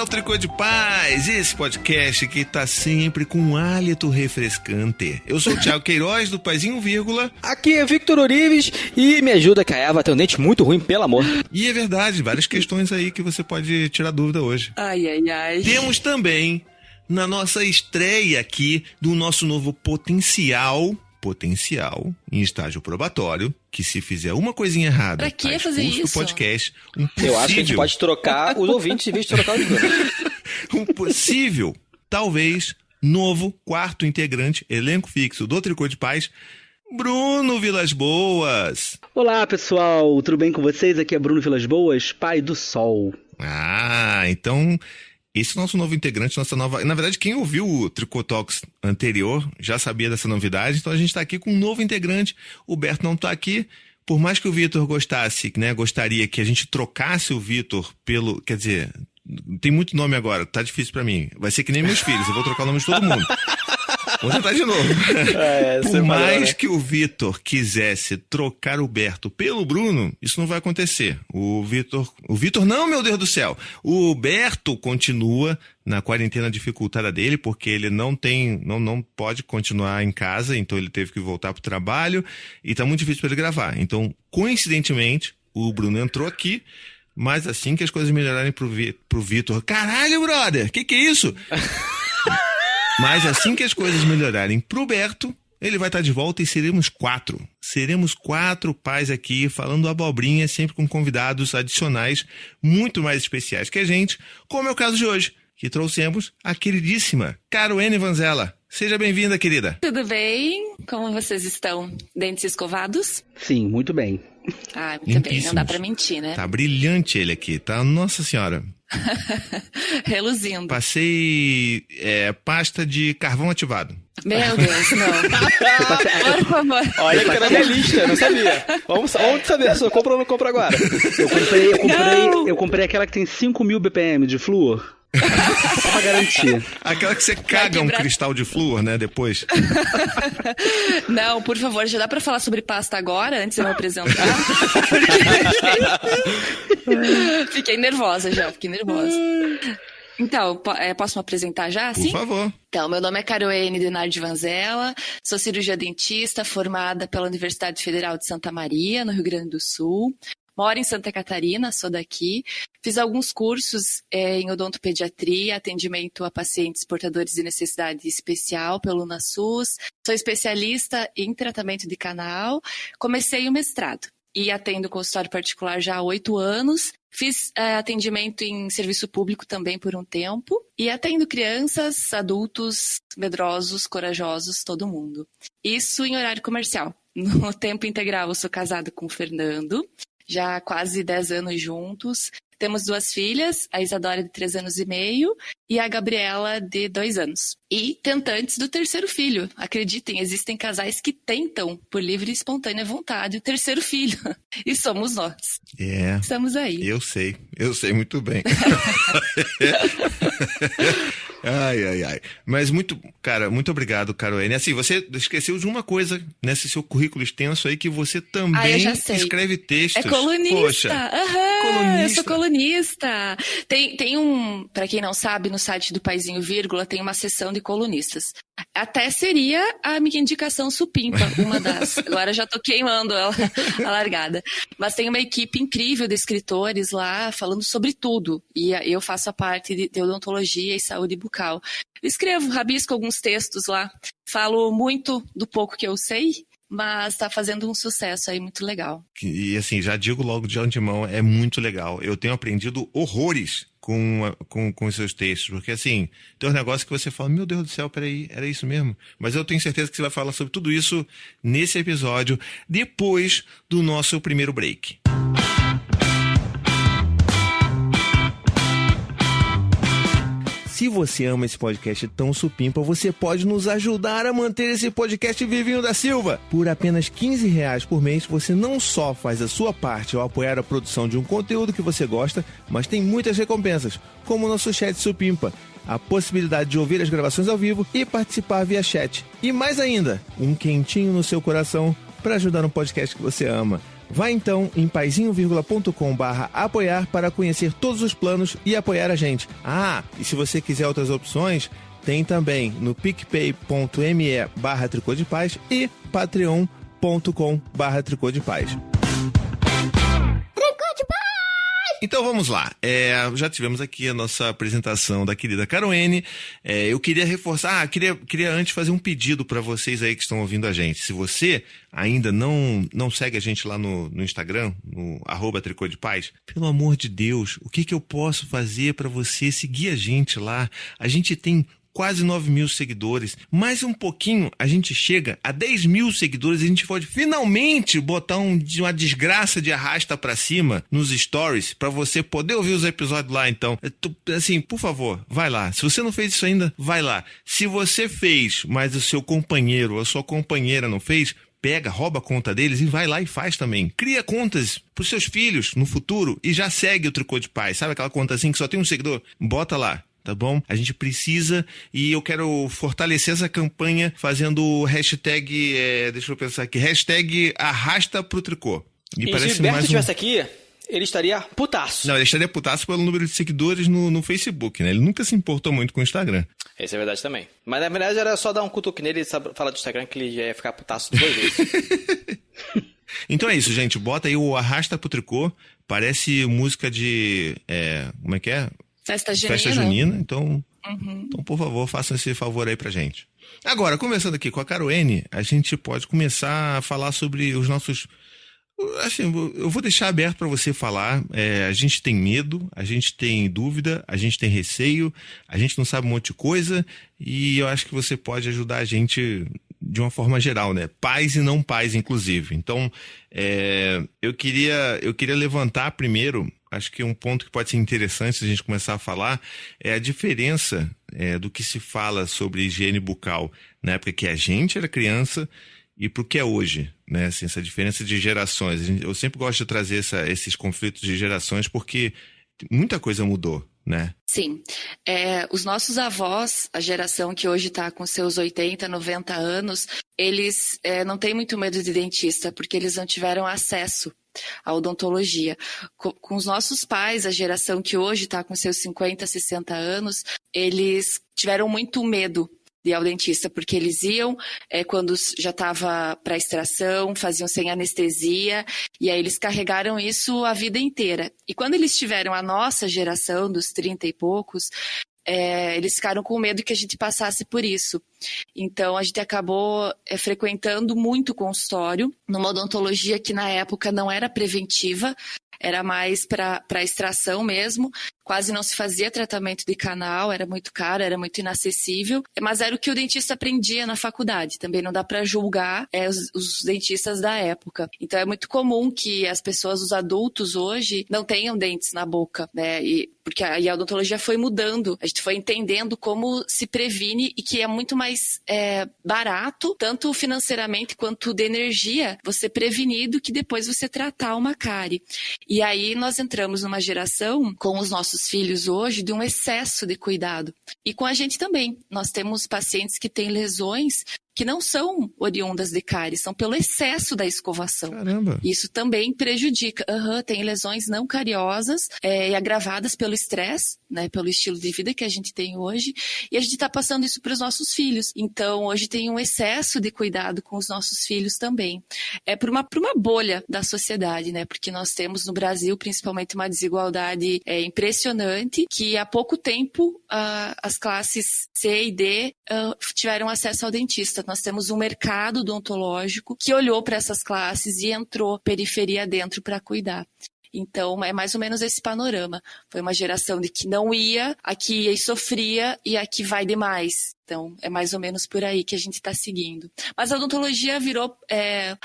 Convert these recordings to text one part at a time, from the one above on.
ao Tricô de Paz, esse podcast que tá sempre com um hálito refrescante. Eu sou o Thiago Queiroz, do Paizinho Vírgula. Aqui é Victor Orives e me ajuda que a Eva tem um dente muito ruim, pelo amor. E é verdade, várias questões aí que você pode tirar dúvida hoje. Ai, ai, ai. Temos também, na nossa estreia aqui, do nosso novo potencial em estágio probatório, que se fizer uma coisinha errada, pra que fazer isso? Do podcast, um possível... Eu acho que a gente pode trocar os ouvintes em vez de trocar os dois. Um possível, talvez, novo quarto integrante, elenco fixo do Tricô de Paz, Bruno Vilas Boas. Olá, pessoal, tudo bem com vocês? Aqui é Bruno Vilas Boas, pai do sol. Ah, então... Esse nosso novo integrante, nossa nova... Na verdade, quem ouviu o Tricô Talks anterior já sabia dessa novidade. Então a gente está aqui com um novo integrante. O Berto não está aqui. Por mais que o Vitor gostasse, né? Gostaria que a gente trocasse o Vitor pelo... Quer dizer, tem muito nome agora. Tá difícil para mim. Vai ser que nem meus filhos. Eu vou trocar o nome de todo mundo. Vou tentar de novo. Por mais que o Vitor quisesse trocar o Berto pelo Bruno, isso não vai acontecer. O Vitor não, meu Deus do céu. O Berto continua na quarentena dificultada dele, porque ele não pode continuar em casa, então ele teve que voltar pro trabalho e tá muito difícil para ele gravar. Então, coincidentemente, o Bruno entrou aqui, mas assim que as coisas melhorarem pro Vitor... Caralho, brother! Que é isso? Mas assim que as coisas melhorarem pro Berto, ele vai estar de volta e seremos 4. Seremos 4 pais aqui falando abobrinha, sempre com convidados adicionais muito mais especiais que a gente, como é o caso de hoje, que trouxemos a queridíssima Caroene Vanzella. Seja bem-vinda, querida. Tudo bem? Como vocês estão? Dentes escovados? Sim, muito bem. Ah, muito bem. Não dá pra mentir, né? Tá brilhante ele aqui, tá? Nossa Senhora. Reluzindo. Passei pasta de carvão ativado. Meu Deus, não. Por favor. Olha que era minha lista, eu não sabia. Vamos saber se eu compro ou não compro agora. Eu comprei aquela que tem 5.000 BPM de flúor. Só pra garantir. Aquela que você caga um cristal de flúor, né, depois. Não, por favor, já dá pra falar sobre pasta agora, antes de eu me apresentar? Fiquei nervosa. Então, posso me apresentar já, sim? Por favor. Então, meu nome é Caroene Denardi Vanzella, sou cirurgia dentista formada pela Universidade Federal de Santa Maria, no Rio Grande do Sul. Moro em Santa Catarina, sou daqui. Fiz alguns cursos em odontopediatria, atendimento a pacientes portadores de necessidade especial pelo UNASUS. Sou especialista em tratamento de canal. Comecei o mestrado e atendo consultório particular já há 8 anos. Fiz atendimento em serviço público também por um tempo. E atendo crianças, adultos, medrosos, corajosos, todo mundo. Isso em horário comercial. No tempo integral, eu sou casada com o Fernando. Já há quase 10 anos juntos. Temos 2 filhas, a Isadora de 3 anos e meio e a Gabriela de 2 anos. E tentantes do 3º filho. Acreditem, existem casais que tentam, por livre e espontânea vontade, o 3º filho. E somos nós. Estamos aí. Eu sei muito bem. Ai. Mas muito obrigado, Caroene. Assim, você esqueceu de uma coisa nesse seu currículo extenso aí, que você também escreve textos. É colunista. Poxa, Eu sou colunista. Tem pra quem não sabe, no site do Paizinho Vírgula, tem uma seção de colunistas. Até seria a minha indicação supimpa, uma das. Agora já tô queimando ela, a largada. Mas tem uma equipe incrível de escritores lá, falando sobre tudo. E eu faço a parte de odontologia e saúde bucal. Eu escrevo, rabisco alguns textos lá. Falo muito do pouco que eu sei, mas tá fazendo um sucesso aí muito legal. E assim, já digo logo de antemão, é muito legal. Eu tenho aprendido horrores com os seus textos, porque assim, tem um negócio que você fala, meu Deus do céu, peraí, era isso mesmo? Mas eu tenho certeza que você vai falar sobre tudo isso nesse episódio, depois do nosso primeiro break. Se você ama esse podcast tão supimpa, você pode nos ajudar a manter esse podcast vivinho da Silva. Por apenas R$15 por mês, você não só faz a sua parte ao apoiar a produção de um conteúdo que você gosta, mas tem muitas recompensas, como o nosso chat supimpa, a possibilidade de ouvir as gravações ao vivo e participar via chat. E mais ainda, um quentinho no seu coração para ajudar no podcast que você ama. Vai então em paizinho.com/apoiar para conhecer todos os planos e apoiar a gente. Ah, e se você quiser outras opções, tem também no picpay.me/Tricô de Paz e patreon.com/Tricô de Paz. Então vamos lá, já tivemos aqui a nossa apresentação da querida Caroene. Eu queria reforçar, queria antes fazer um pedido para vocês aí que estão ouvindo a gente. Se você ainda não segue a gente lá no Instagram, no @Tricô de Paz, pelo amor de Deus, o que eu posso fazer para você seguir a gente lá? A gente tem quase 9.000 seguidores. Mais um pouquinho, a gente chega a 10.000 seguidores e a gente pode finalmente botar uma desgraça de arrasta pra cima nos stories pra você poder ouvir os episódios lá, então. Assim, por favor, vai lá. Se você não fez isso ainda, vai lá. Se você fez, mas o seu companheiro ou a sua companheira não fez, rouba a conta deles e vai lá e faz também. Cria contas pros seus filhos no futuro e já segue o Tricô de Paz. Sabe aquela conta assim que só tem um seguidor? Bota lá. Tá bom? A gente precisa e eu quero fortalecer essa campanha fazendo o hashtag, deixa eu pensar aqui, hashtag arrasta pro tricô. E se o Gilberto estivesse aqui, ele estaria putaço. Não, ele estaria putaço pelo número de seguidores no Facebook, né? Ele nunca se importou muito com o Instagram. Isso é verdade também. Mas na verdade era só dar um cutuque nele e falar do Instagram que ele já ia ficar putaço 2 vezes. Então é isso, gente. Bota aí o arrasta pro tricô. Parece música de... como é que é? Festa junina. Festa junina, então, então, por favor, façam esse favor aí pra gente. Agora, conversando aqui com a Caroene, a gente pode começar a falar sobre os nossos... Assim, eu vou deixar aberto para você falar. A gente tem medo, a gente tem dúvida, a gente tem receio, a gente não sabe um monte de coisa e eu acho que você pode ajudar a gente de uma forma geral, né? Pais e não pais, inclusive. Então, eu queria levantar primeiro, acho que um ponto que pode ser interessante se a gente começar a falar é a diferença do que se fala sobre higiene bucal na época que a gente era criança e pro que é hoje, né? Assim, essa diferença de gerações. Eu sempre gosto de trazer esses conflitos de gerações porque muita coisa mudou, né? Sim. Os nossos avós, a geração que hoje está com seus 80, 90 anos, eles não têm muito medo de dentista porque eles não tiveram acesso à odontologia. Com os nossos pais, a geração que hoje está com seus 50, 60 anos, eles tiveram muito medo de ir ao dentista, porque eles iam quando já estava para extração, faziam sem anestesia, e aí eles carregaram isso a vida inteira. E quando eles tiveram a nossa geração, dos 30 e poucos, eles ficaram com medo que a gente passasse por isso. Então, a gente acabou frequentando muito consultório, numa odontologia que na época não era preventiva, era mais para extração mesmo. Quase não se fazia tratamento de canal, era muito caro, era muito inacessível, mas era o que o dentista aprendia na faculdade. Também não dá para julgar os dentistas da época. Então é muito comum que as pessoas, os adultos hoje, não tenham dentes na boca, né? Porque a odontologia foi mudando, a gente foi entendendo como se previne e que é muito mais barato, tanto financeiramente quanto de energia, você prevenir do que depois você tratar uma cárie. E aí nós entramos numa geração com os nossos filhos hoje de um excesso de cuidado. E com a gente também. Nós temos pacientes que têm lesões que não são oriundas de cárie, são pelo excesso da escovação. Caramba! Isso também prejudica. Tem lesões não cariosas e agravadas pelo estresse, né, pelo estilo de vida que a gente tem hoje, e a gente está passando isso para os nossos filhos. Então, hoje tem um excesso de cuidado com os nossos filhos também. Por uma bolha da sociedade, né, porque nós temos no Brasil, principalmente, uma desigualdade impressionante, que há pouco tempo as classes C e D tiveram acesso ao dentista. Nós temos um mercado odontológico que olhou para essas classes e entrou periferia dentro para cuidar. Então, é mais ou menos esse panorama. Foi uma geração de que não ia, a que ia e sofria, e a que vai demais. Então, é mais ou menos por aí que a gente está seguindo. Mas a odontologia virou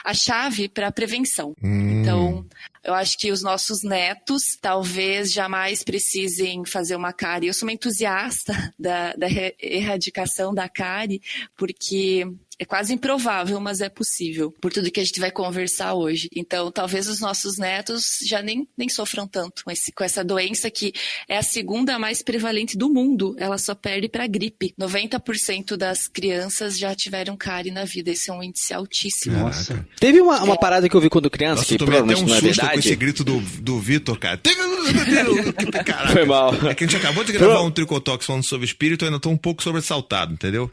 a chave para a prevenção. Então, eu acho que os nossos netos talvez jamais precisem fazer uma cárie. Eu sou uma entusiasta da erradicação da cárie, porque É quase improvável, mas é possível, por tudo que a gente vai conversar hoje. Então, talvez os nossos netos já nem sofram tanto com essa doença que é a segunda mais prevalente do mundo. Ela só perde para gripe. 90% das crianças já tiveram cárie na vida. Esse é um índice altíssimo. Nossa. Teve uma parada que eu vi quando criança, Nossa, que eu tomei até provavelmente um não é susto com verdade. esse grito do Vitor, cara. Caraca. Foi mal. É que a gente acabou de gravar um Tricotox falando sobre espírito, eu ainda tô um pouco sobressaltado, entendeu?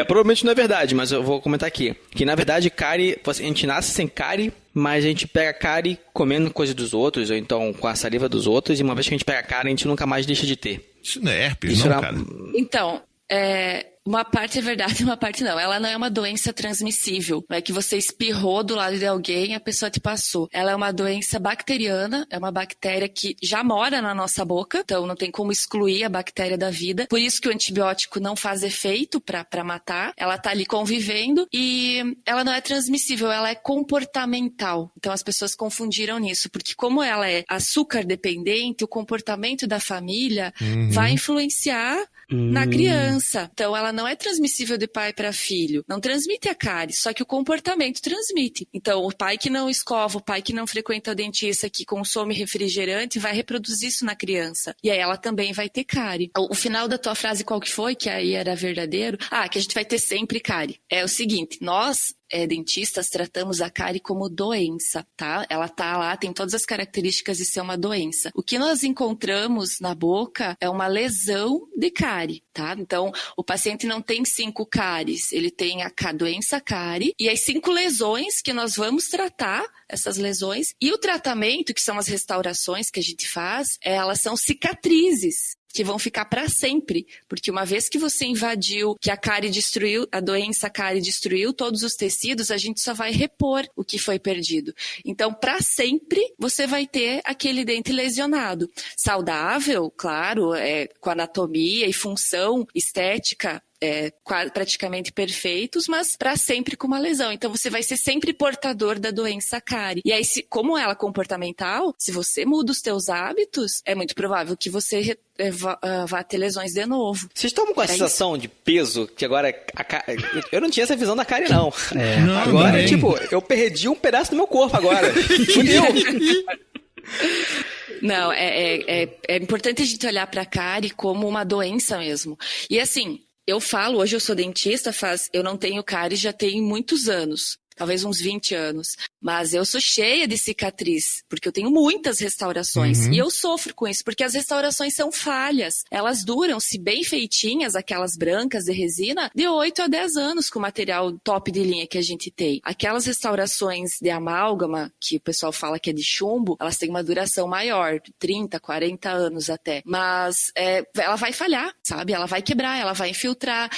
Provavelmente não é verdade, mas eu vou comentar aqui. Que na verdade, cárie, a gente nasce sem cárie, mas a gente pega cárie comendo coisa dos outros, ou então com a saliva dos outros, e uma vez que a gente pega cárie, a gente nunca mais deixa de ter. Isso não é herpes, Isso não, era- cara? Então, uma parte é verdade, uma parte não. Ela não é uma doença transmissível. Não é que você espirrou do lado de alguém e a pessoa te passou. Ela é uma doença bacteriana, é uma bactéria que já mora na nossa boca, então não tem como excluir a bactéria da vida. Por isso que o antibiótico não faz efeito para matar. Ela tá ali convivendo e ela não é transmissível, ela é comportamental. Então as pessoas confundiram nisso, porque como ela é açúcar dependente, o comportamento da família vai influenciar na criança. Então, ela não é transmissível de pai para filho. Não transmite a cárie, só que o comportamento transmite. Então, o pai que não escova, o pai que não frequenta o dentista, que consome refrigerante, vai reproduzir isso na criança. E aí ela também vai ter cárie. O final da tua frase, qual que foi? Que aí era verdadeiro? Que a gente vai ter sempre cárie. É o seguinte, nós... dentistas, tratamos a cárie como doença, tá? Ela tá lá, tem todas as características de ser uma doença. O que nós encontramos na boca é uma lesão de cárie, tá? Então, o paciente não tem 5 cáries, ele tem a doença cárie e as 5 lesões que nós vamos tratar, essas lesões, e o tratamento, que são as restaurações que a gente faz, elas são cicatrizes que vão ficar para sempre, porque uma vez que você invadiu, que a cárie destruiu, a doença cárie destruiu todos os tecidos, a gente só vai repor o que foi perdido. Então, para sempre, você vai ter aquele dente lesionado. Saudável, claro, com anatomia e função estética, praticamente perfeitos, mas para sempre com uma lesão. Então, você vai ser sempre portador da doença cárie. E aí, como ela é comportamental, se você muda os teus hábitos, é muito provável que você vá ter lesões de novo. Vocês estão com a sensação de peso, que agora... Eu não tinha essa visão da cárie, não. Não, Agora, também. tipo, eu perdi um pedaço do meu corpo agora. Fudeu! Não, é importante a gente olhar para a cárie como uma doença mesmo. E assim, eu falo, hoje eu sou dentista, eu não tenho cárie já tem muitos anos. Talvez uns 20 anos. Mas eu sou cheia de cicatriz, porque eu tenho muitas restaurações. E eu sofro com isso, porque as restaurações são falhas. Elas duram, se bem feitinhas, aquelas brancas de resina, de 8 a 10 anos com o material top de linha que a gente tem. Aquelas restaurações de amálgama, que o pessoal fala que é de chumbo, elas têm uma duração maior, 30, 40 anos até. Mas ela vai falhar, sabe? Ela vai quebrar, ela vai infiltrar.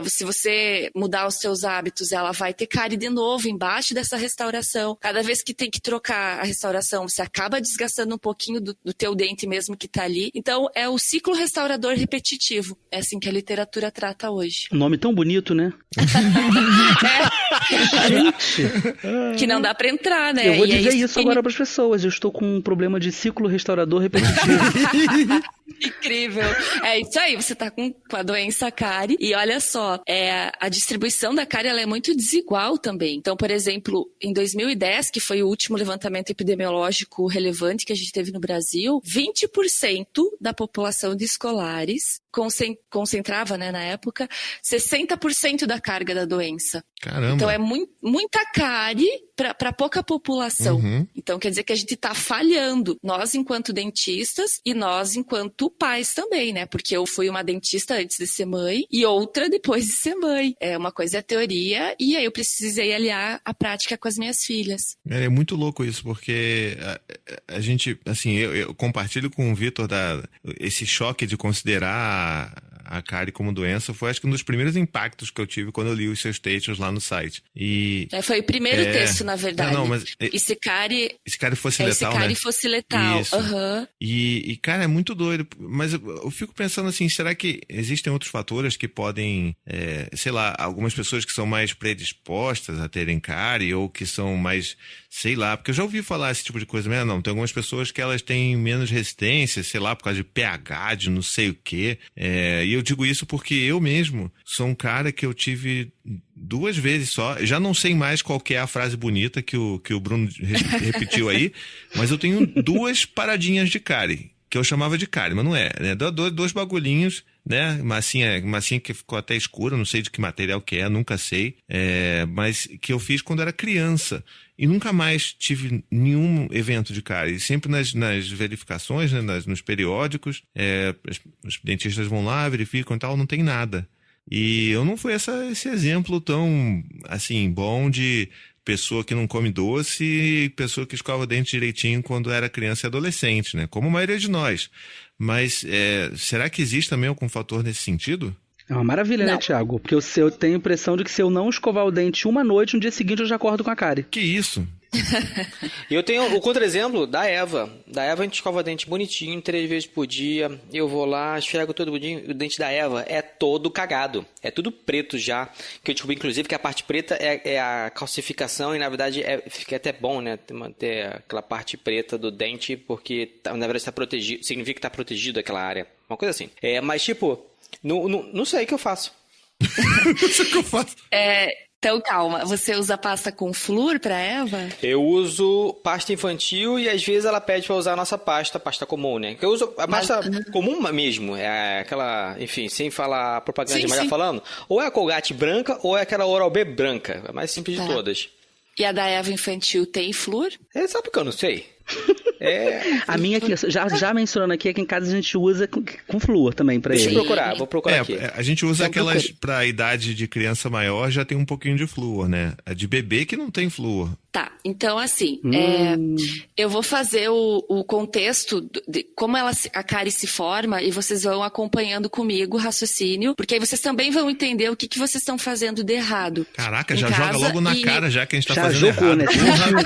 Se você mudar os seus hábitos, ela vai ter cárie de novo embaixo dessa restauração. Cada vez que tem que trocar a restauração, você acaba desgastando um pouquinho do teu dente mesmo que tá ali. Então, é o ciclo restaurador repetitivo. É assim que a literatura trata hoje. Um nome tão bonito, né? Que não dá pra entrar, né? Eu vou E é dizer isso que- agora pras pessoas. Eu estou com um problema de ciclo restaurador repetitivo. Incrível. É isso aí, você tá com a doença cárie. E olha só, a distribuição da cárie ela é muito desigual também. Então, por exemplo, em 2010, que foi o último levantamento epidemiológico relevante que a gente teve no Brasil, 20% da população de escolares concentrava, né, na época, 60% da carga da doença. Caramba. Então é muita cárie para pouca população. Então quer dizer que a gente está falhando, nós enquanto dentistas e nós enquanto pais também, né? Porque eu fui uma dentista antes de ser mãe e outra depois de ser mãe. Uma coisa é a teoria e aí eu precisei aliar a prática com as minhas filhas. É muito louco isso, porque a gente, assim, eu compartilho com o Vitor esse choque de considerar a cárie como doença. Foi, acho que, um dos primeiros impactos que eu tive quando eu li os seus textos lá no site. E Foi o primeiro texto, na verdade. Não, mas E se cárie fosse letal, se cárie né? fosse letal. Isso. Aham. E, cara, é muito doido. Mas eu fico pensando assim, será que existem outros fatores que podem, sei lá, algumas pessoas que são mais predispostas a terem cárie ou que são mais, sei lá, porque eu já ouvi falar esse tipo de coisa, mas não, tem algumas pessoas que elas têm menos resistência, sei lá, por causa de pH, de não sei o quê. E eu digo isso porque eu mesmo sou um cara que eu tive 2 vezes só. Já não sei mais qual que é a frase bonita que o Bruno repetiu aí, mas eu tenho 2 paradinhas de cárie, que eu chamava de cárie, mas não é, né? 2 bagulhinhos, né? Massinha que ficou até escura, não sei de que material que é, nunca sei, mas que eu fiz quando era criança. E nunca mais tive nenhum evento de cárie. Sempre nas verificações, né, nos periódicos, os dentistas vão lá, verificam e tal, não tem nada. E eu não fui esse exemplo tão, assim, bom de pessoa que não come doce e pessoa que escova o dente direitinho quando era criança e adolescente, né? Como a maioria de nós. Mas será que existe também algum fator nesse sentido? É uma maravilha, né, Thiago? Porque eu tenho a impressão de que se eu não escovar o dente uma noite, no dia seguinte eu já acordo com a cárie. Que isso? E eu tenho o contra-exemplo da Eva. Da Eva a gente escova o dente bonitinho, 3 vezes por dia. Eu vou lá, esfrego todo o dia. O dente da Eva é todo cagado. É tudo preto já. Que eu descobri, inclusive, que a parte preta é a calcificação. E, na verdade, fica até bom, né? Manter aquela parte preta do dente. Porque, na verdade, está protegido. Significa que está protegido aquela área. Uma coisa assim. Mas, tipo, não sei o que eu faço. Não sei o que eu faço. Então, calma. Você usa pasta com flúor pra Eva? Eu uso pasta infantil e às vezes ela pede pra usar a nossa pasta comum, né? Eu uso a pasta comum mesmo, é aquela, enfim, sem falar propaganda de malhar falando, ou é a Colgate branca ou é aquela Oral-B branca, a mais simples de todas. E a da Eva infantil tem flúor? Sabe que eu não sei. A minha aqui, já mencionando aqui, aqui em casa a gente usa com flúor também pra ele. Vou procurar aqui. A gente usa aquelas pra idade de criança maior, já tem um pouquinho de flúor, né? A de bebê que não tem flúor. Tá, então assim, eu vou fazer o contexto de como a cárie se forma e vocês vão acompanhando comigo o raciocínio, porque aí vocês também vão entender o que vocês estão fazendo de errado. Caraca, já joga logo na cara já que a gente tá já fazendo jogou, errado. Né?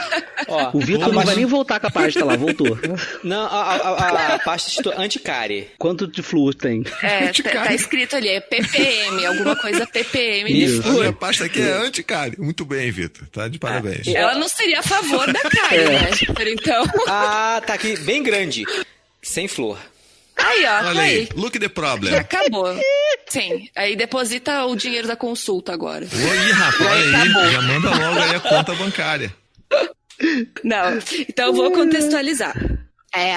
Ó, o Vitor não vai nem voltar com a pasta lá, voltou. Não, a pasta anti-cárie. Quanto de flúor tem? Tá escrito ali, é ppm, alguma coisa ppm de Isso. flúor. A pasta aqui é anti-cárie. Muito bem, Vitor, tá de parabéns. Ela não seria a favor da cárie, né, Vitor? Então... tá aqui, bem grande. Sem flúor. Aí, ó. Olha aí, look the problem. Já acabou. Sim, aí deposita o dinheiro da consulta agora. Oi, rapaz, aí, já manda logo aí a conta bancária. Não, então eu vou contextualizar.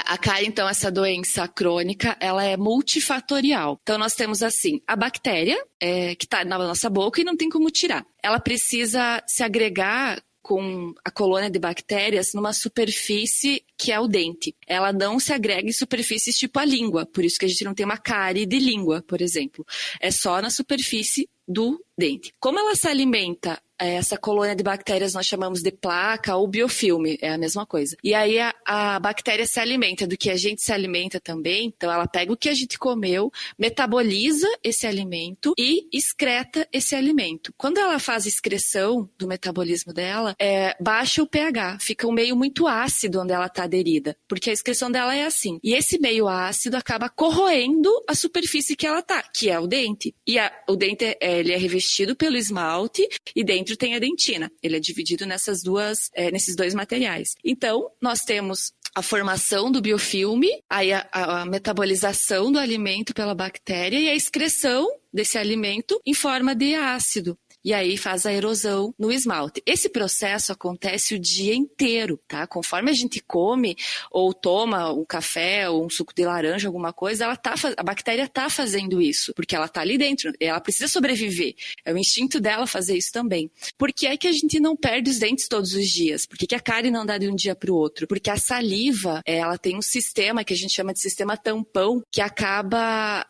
A cárie, então, essa doença crônica, ela é multifatorial. Então, nós temos, assim, a bactéria, que está na nossa boca e não tem como tirar. Ela precisa se agregar com a colônia de bactérias numa superfície que é o dente. Ela não se agrega em superfícies tipo a língua, por isso que a gente não tem uma cárie de língua, por exemplo. É só na superfície do dente. Como ela se alimenta, essa colônia de bactérias nós chamamos de placa ou biofilme, é a mesma coisa. E aí a bactéria se alimenta do que a gente se alimenta também, então ela pega o que a gente comeu, metaboliza esse alimento e excreta esse alimento. Quando ela faz excreção do metabolismo dela, baixa o pH, fica um meio muito ácido onde ela está aderida, porque a excreção dela é assim. E esse meio ácido acaba corroendo a superfície que ela está, que é o dente. E o dente ele é revestido pelo esmalte e dentro tem a dentina. Ele é dividido nesses 2 materiais. Então, nós temos a formação do biofilme, aí a metabolização do alimento pela bactéria e a excreção desse alimento em forma de ácido. E aí faz a erosão no esmalte. Esse processo acontece o dia inteiro, tá? Conforme a gente come ou toma um café ou um suco de laranja, alguma coisa, a bactéria tá fazendo isso, porque ela tá ali dentro, ela precisa sobreviver. É o instinto dela fazer isso também. Por que é que a gente não perde os dentes todos os dias? Por que a cárie não dá de um dia para o outro? Porque a saliva, ela tem um sistema que a gente chama de sistema tampão, que acaba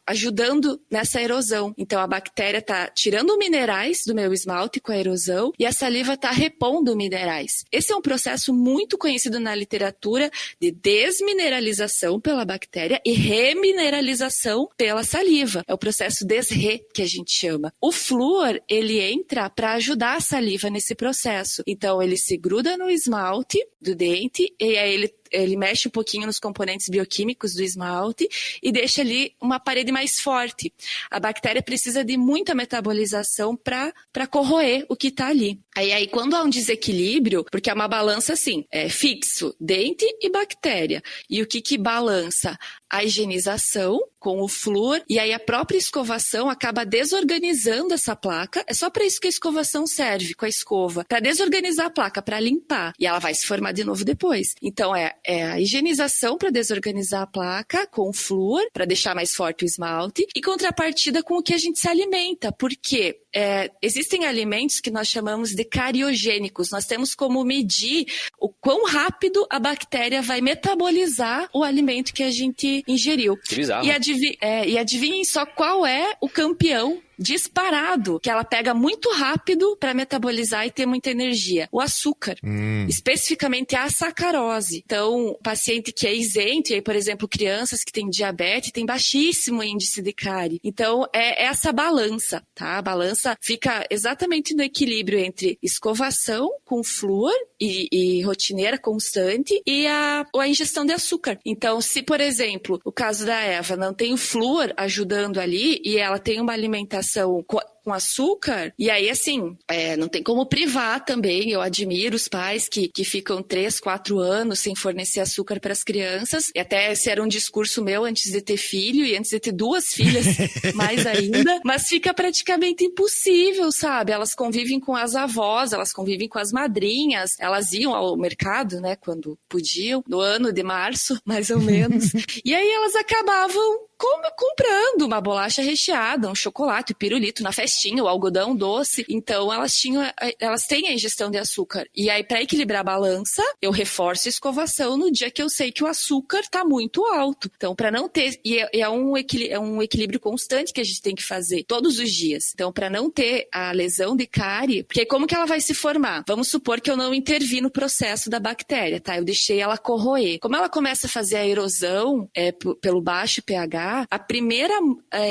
ajudando nessa erosão. Então a bactéria tá tirando minerais do meu esmalte com a erosão e a saliva está repondo minerais. Esse é um processo muito conhecido na literatura de desmineralização pela bactéria e remineralização pela saliva. É o processo DESRE que a gente chama. O flúor, ele entra para ajudar a saliva nesse processo. Então, ele se gruda no esmalte do dente e aí ele mexe um pouquinho nos componentes bioquímicos do esmalte e deixa ali uma parede mais forte. A bactéria precisa de muita metabolização para corroer o que está ali. Aí, quando há um desequilíbrio, porque é uma balança assim, fixo, dente e bactéria. E o que balança? A higienização com o flúor, e aí a própria escovação acaba desorganizando essa placa. É só para isso que a escovação serve, com a escova, para desorganizar a placa, para limpar, e ela vai se formar de novo depois. Então é a higienização para desorganizar a placa com o flúor, para deixar mais forte o esmalte, e contrapartida com o que a gente se alimenta, porque existem alimentos que nós chamamos de cariogênicos. Nós temos como medir o quão rápido a bactéria vai metabolizar o alimento que a gente ingeriu. Que bizarro. E adivinhem só qual é o campeão disparado, que ela pega muito rápido para metabolizar e ter muita energia. O açúcar. Especificamente a sacarose. Então, o paciente que é isento, e aí, por exemplo, crianças que têm diabetes, tem baixíssimo índice de cárie. Então, é essa balança, tá? A balança fica exatamente no equilíbrio entre escovação com flúor e rotineira constante e a ingestão de açúcar. Então, se, por exemplo, o caso da Eva não tem o flúor ajudando ali e ela tem uma alimentação com açúcar, e aí assim, não tem como privar também. Eu admiro os pais que ficam 3, 4 anos sem fornecer açúcar para as crianças, e até esse era um discurso meu antes de ter filho e antes de ter 2 filhas mais ainda, mas fica praticamente impossível, sabe? Elas convivem com as avós, elas convivem com as madrinhas, elas iam ao mercado, né, quando podiam, no ano de março, mais ou menos, e aí elas acabavam comprando uma bolacha recheada, um chocolate, um pirulito na festinha, o algodão doce. Então elas têm a ingestão de açúcar. E aí, para equilibrar a balança, eu reforço a escovação no dia que eu sei que o açúcar está muito alto. Então, para não ter... E é um equilíbrio constante que a gente tem que fazer todos os dias. Então, para não ter a lesão de cárie, porque como que ela vai se formar? Vamos supor que eu não intervi no processo da bactéria, tá? Eu deixei ela corroer. Como ela começa a fazer a erosão pelo baixo pH,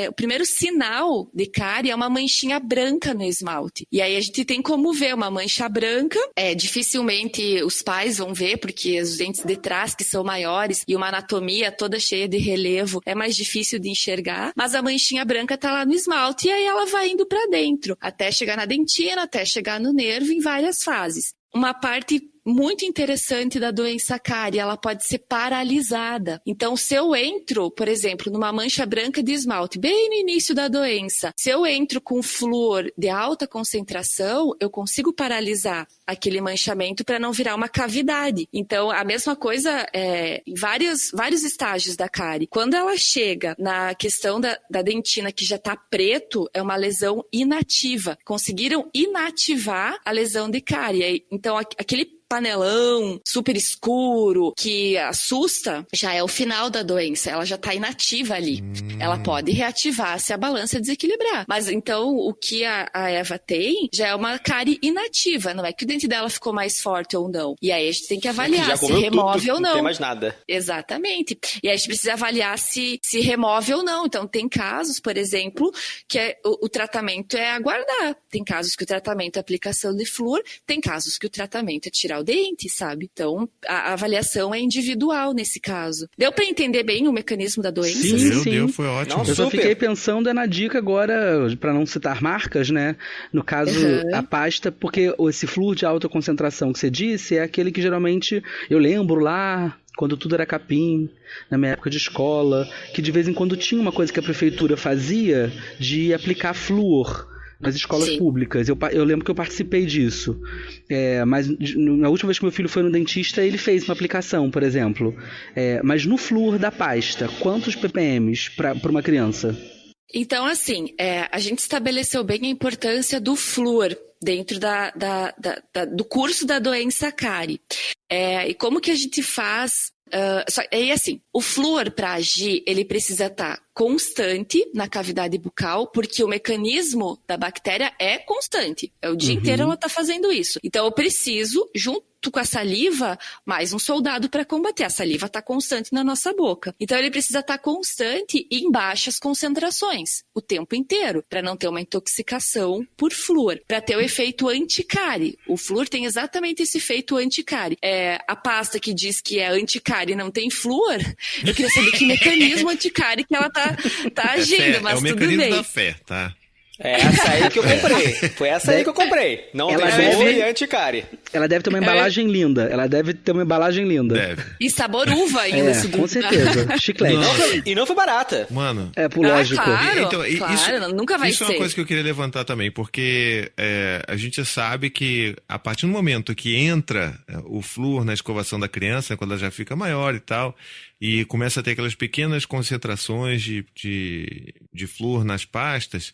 o primeiro sinal de cárie é uma manchinha branca no esmalte. E aí a gente tem como ver uma mancha branca. Dificilmente os pais vão ver, porque os dentes de trás, que são maiores, e uma anatomia toda cheia de relevo, é mais difícil de enxergar. Mas a manchinha branca tá lá no esmalte, e aí ela vai indo para dentro, até chegar na dentina, até chegar no nervo, em várias fases. Uma parte muito interessante da doença cárie, ela pode ser paralisada. Então, se eu entro, por exemplo, numa mancha branca de esmalte, bem no início da doença, se eu entro com flúor de alta concentração, eu consigo paralisar aquele manchamento para não virar uma cavidade. Então, a mesma coisa em vários estágios da cárie. Quando ela chega na questão da dentina, que já está preto, é uma lesão inativa. Conseguiram inativar a lesão de cárie. Então, aquele panelão super escuro que assusta, já é o final da doença, ela já está inativa ali. Ela pode reativar se a balança desequilibrar. Mas então o que a Eva tem já é uma cárie inativa, não é que o dente dela ficou mais forte ou não. E aí a gente tem que avaliar se remove ou não. Não tem mais nada. Exatamente. E aí a gente precisa avaliar se remove ou não. Então tem casos, por exemplo, que o tratamento é aguardar. Tem casos que o tratamento é aplicação de flúor, tem casos que o tratamento é tirar o dente, sabe? Então, a avaliação é individual nesse caso. Deu para entender bem o mecanismo da doença? Sim. Deu, foi ótimo. Eu só fiquei pensando na dica agora, para não citar marcas, né? No caso, a pasta, porque esse flúor de alta concentração que você disse é aquele que geralmente, eu lembro lá, quando tudo era capim, na minha época de escola, que de vez em quando tinha uma coisa que a prefeitura fazia de aplicar flúor nas escolas públicas. Eu lembro que eu participei disso. Mas na última vez que meu filho foi no dentista, ele fez uma aplicação, por exemplo. Mas no flúor da pasta, quantos ppm para uma criança? Então, assim, a gente estabeleceu bem a importância do flúor dentro do curso da doença cárie. E como que a gente faz... E assim, o flúor para agir, ele precisa estar constante na cavidade bucal, porque o mecanismo da bactéria é constante. O dia inteiro ela está fazendo isso. Então eu preciso, junto com a saliva, mais um soldado para combater. A saliva está constante na nossa boca. Então ele precisa estar constante e em baixas concentrações, o tempo inteiro, para não ter uma intoxicação por flúor, para ter o efeito anticárie. O flúor tem exatamente esse efeito anticárie. A pasta que diz que é anticárie e não tem flúor, eu queria saber que mecanismo anticárie que ela tá agindo, mas é o tudo mecanismo bem. da fé, tá? É essa aí que eu comprei. Foi essa aí que eu comprei. Não Ela tem flúor deve- e anticárie. Ela deve ter uma embalagem linda. Ela deve ter uma embalagem linda. Deve. E sabor uva ainda, segundo. Com certeza. Chiclete. E não foi barata. Mano, Por lógico. Claro, Então, claro, nunca vai isso ser. é uma coisa que eu queria levantar também, porque a gente sabe que a partir do momento que entra o flúor na escovação da criança, quando ela já fica maior e tal, e começa a ter aquelas pequenas concentrações de flúor nas pastas,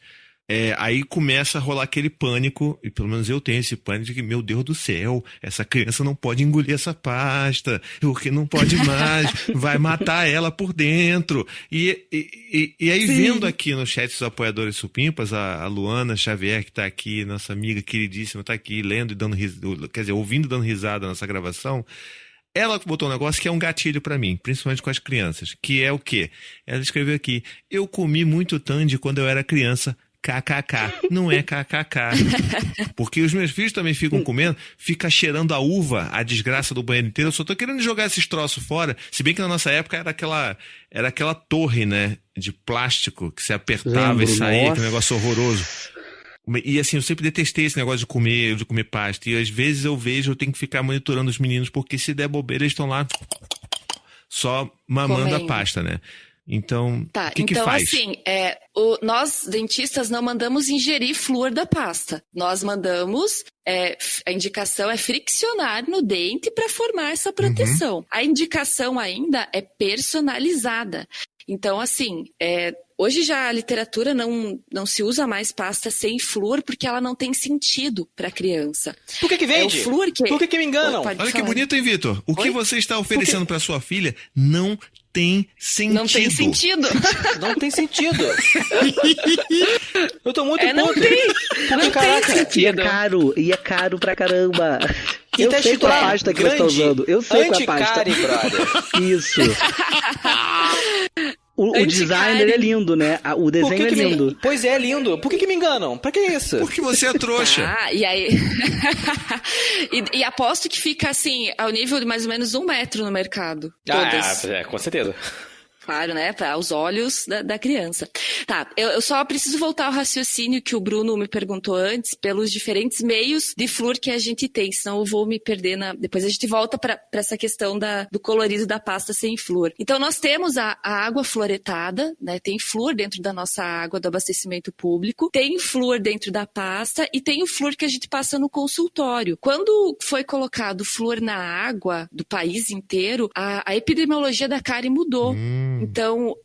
aí começa a rolar aquele pânico, e pelo menos eu tenho esse pânico de que, meu Deus do céu, essa criança não pode engolir essa pasta, porque não pode mais, vai matar ela por dentro. E aí, vendo aqui no chat dos apoiadores supimpas, a Luana Xavier, que tá aqui, nossa amiga queridíssima, tá aqui lendo e dando risada, quer dizer, ouvindo e dando risada nessa gravação. Ela botou um negócio que é um gatilho pra mim, principalmente com as crianças, que é o quê? Ela escreveu aqui: eu comi muito Tandy quando eu era criança, KKK, não é KKK. Porque os meus filhos também ficam comendo, fica cheirando a uva, a desgraça do banheiro inteiro. Eu só tô querendo jogar esses troços fora, se bem que na nossa época era aquela torre, né, de plástico que se apertava e saía, aquele negócio horroroso. E assim, eu sempre detestei esse negócio de comer pasta. E às vezes eu tenho que ficar monitorando os meninos, porque se der bobeira, eles estão lá só mamando Comendo. a pasta, né? Então, Tá, o que então faz? assim, nós dentistas não mandamos ingerir flúor da pasta. Nós mandamos, a indicação é friccionar no dente para formar essa proteção. A indicação ainda é personalizada. Então, assim, hoje já a literatura não se usa mais pasta sem flúor porque ela não tem sentido para a criança. Por que vende? É o flúor que... Por que me enganam? Pode Olha que falar. bonito, hein, Vitor? O que Oi? você está oferecendo para sua filha não tem sentido. Não tem sentido. Não tem sentido. Eu tô muito Não puto. tem. Porque, Não tem caraca, sentido. E é caro pra caramba. E Eu tá sei qual a escrito pasta que eles estão grande, usando. Eu sei qual a pasta. anticárie, brother. Isso. O Anticárie. design ele é lindo, né? O Por desenho é que lindo. Pois é lindo. Por que me enganam? Pra que isso? Porque você é trouxa. E aí... e aposto que fica, assim, ao nível de mais ou menos 1 metro no mercado. Todas. Com certeza. Claro, né? Para os olhos da criança. Tá, eu só preciso voltar ao raciocínio que o Bruno me perguntou antes, pelos diferentes meios de flúor que a gente tem, senão eu vou me perder depois a gente volta para essa questão do colorido da pasta sem flúor. Então, nós temos a água fluoretada, né? Tem flúor dentro da nossa água do abastecimento público, tem flúor dentro da pasta e tem o flúor que a gente passa no consultório. Quando foi colocado flúor na água do país inteiro, a epidemiologia da cárie mudou. Então,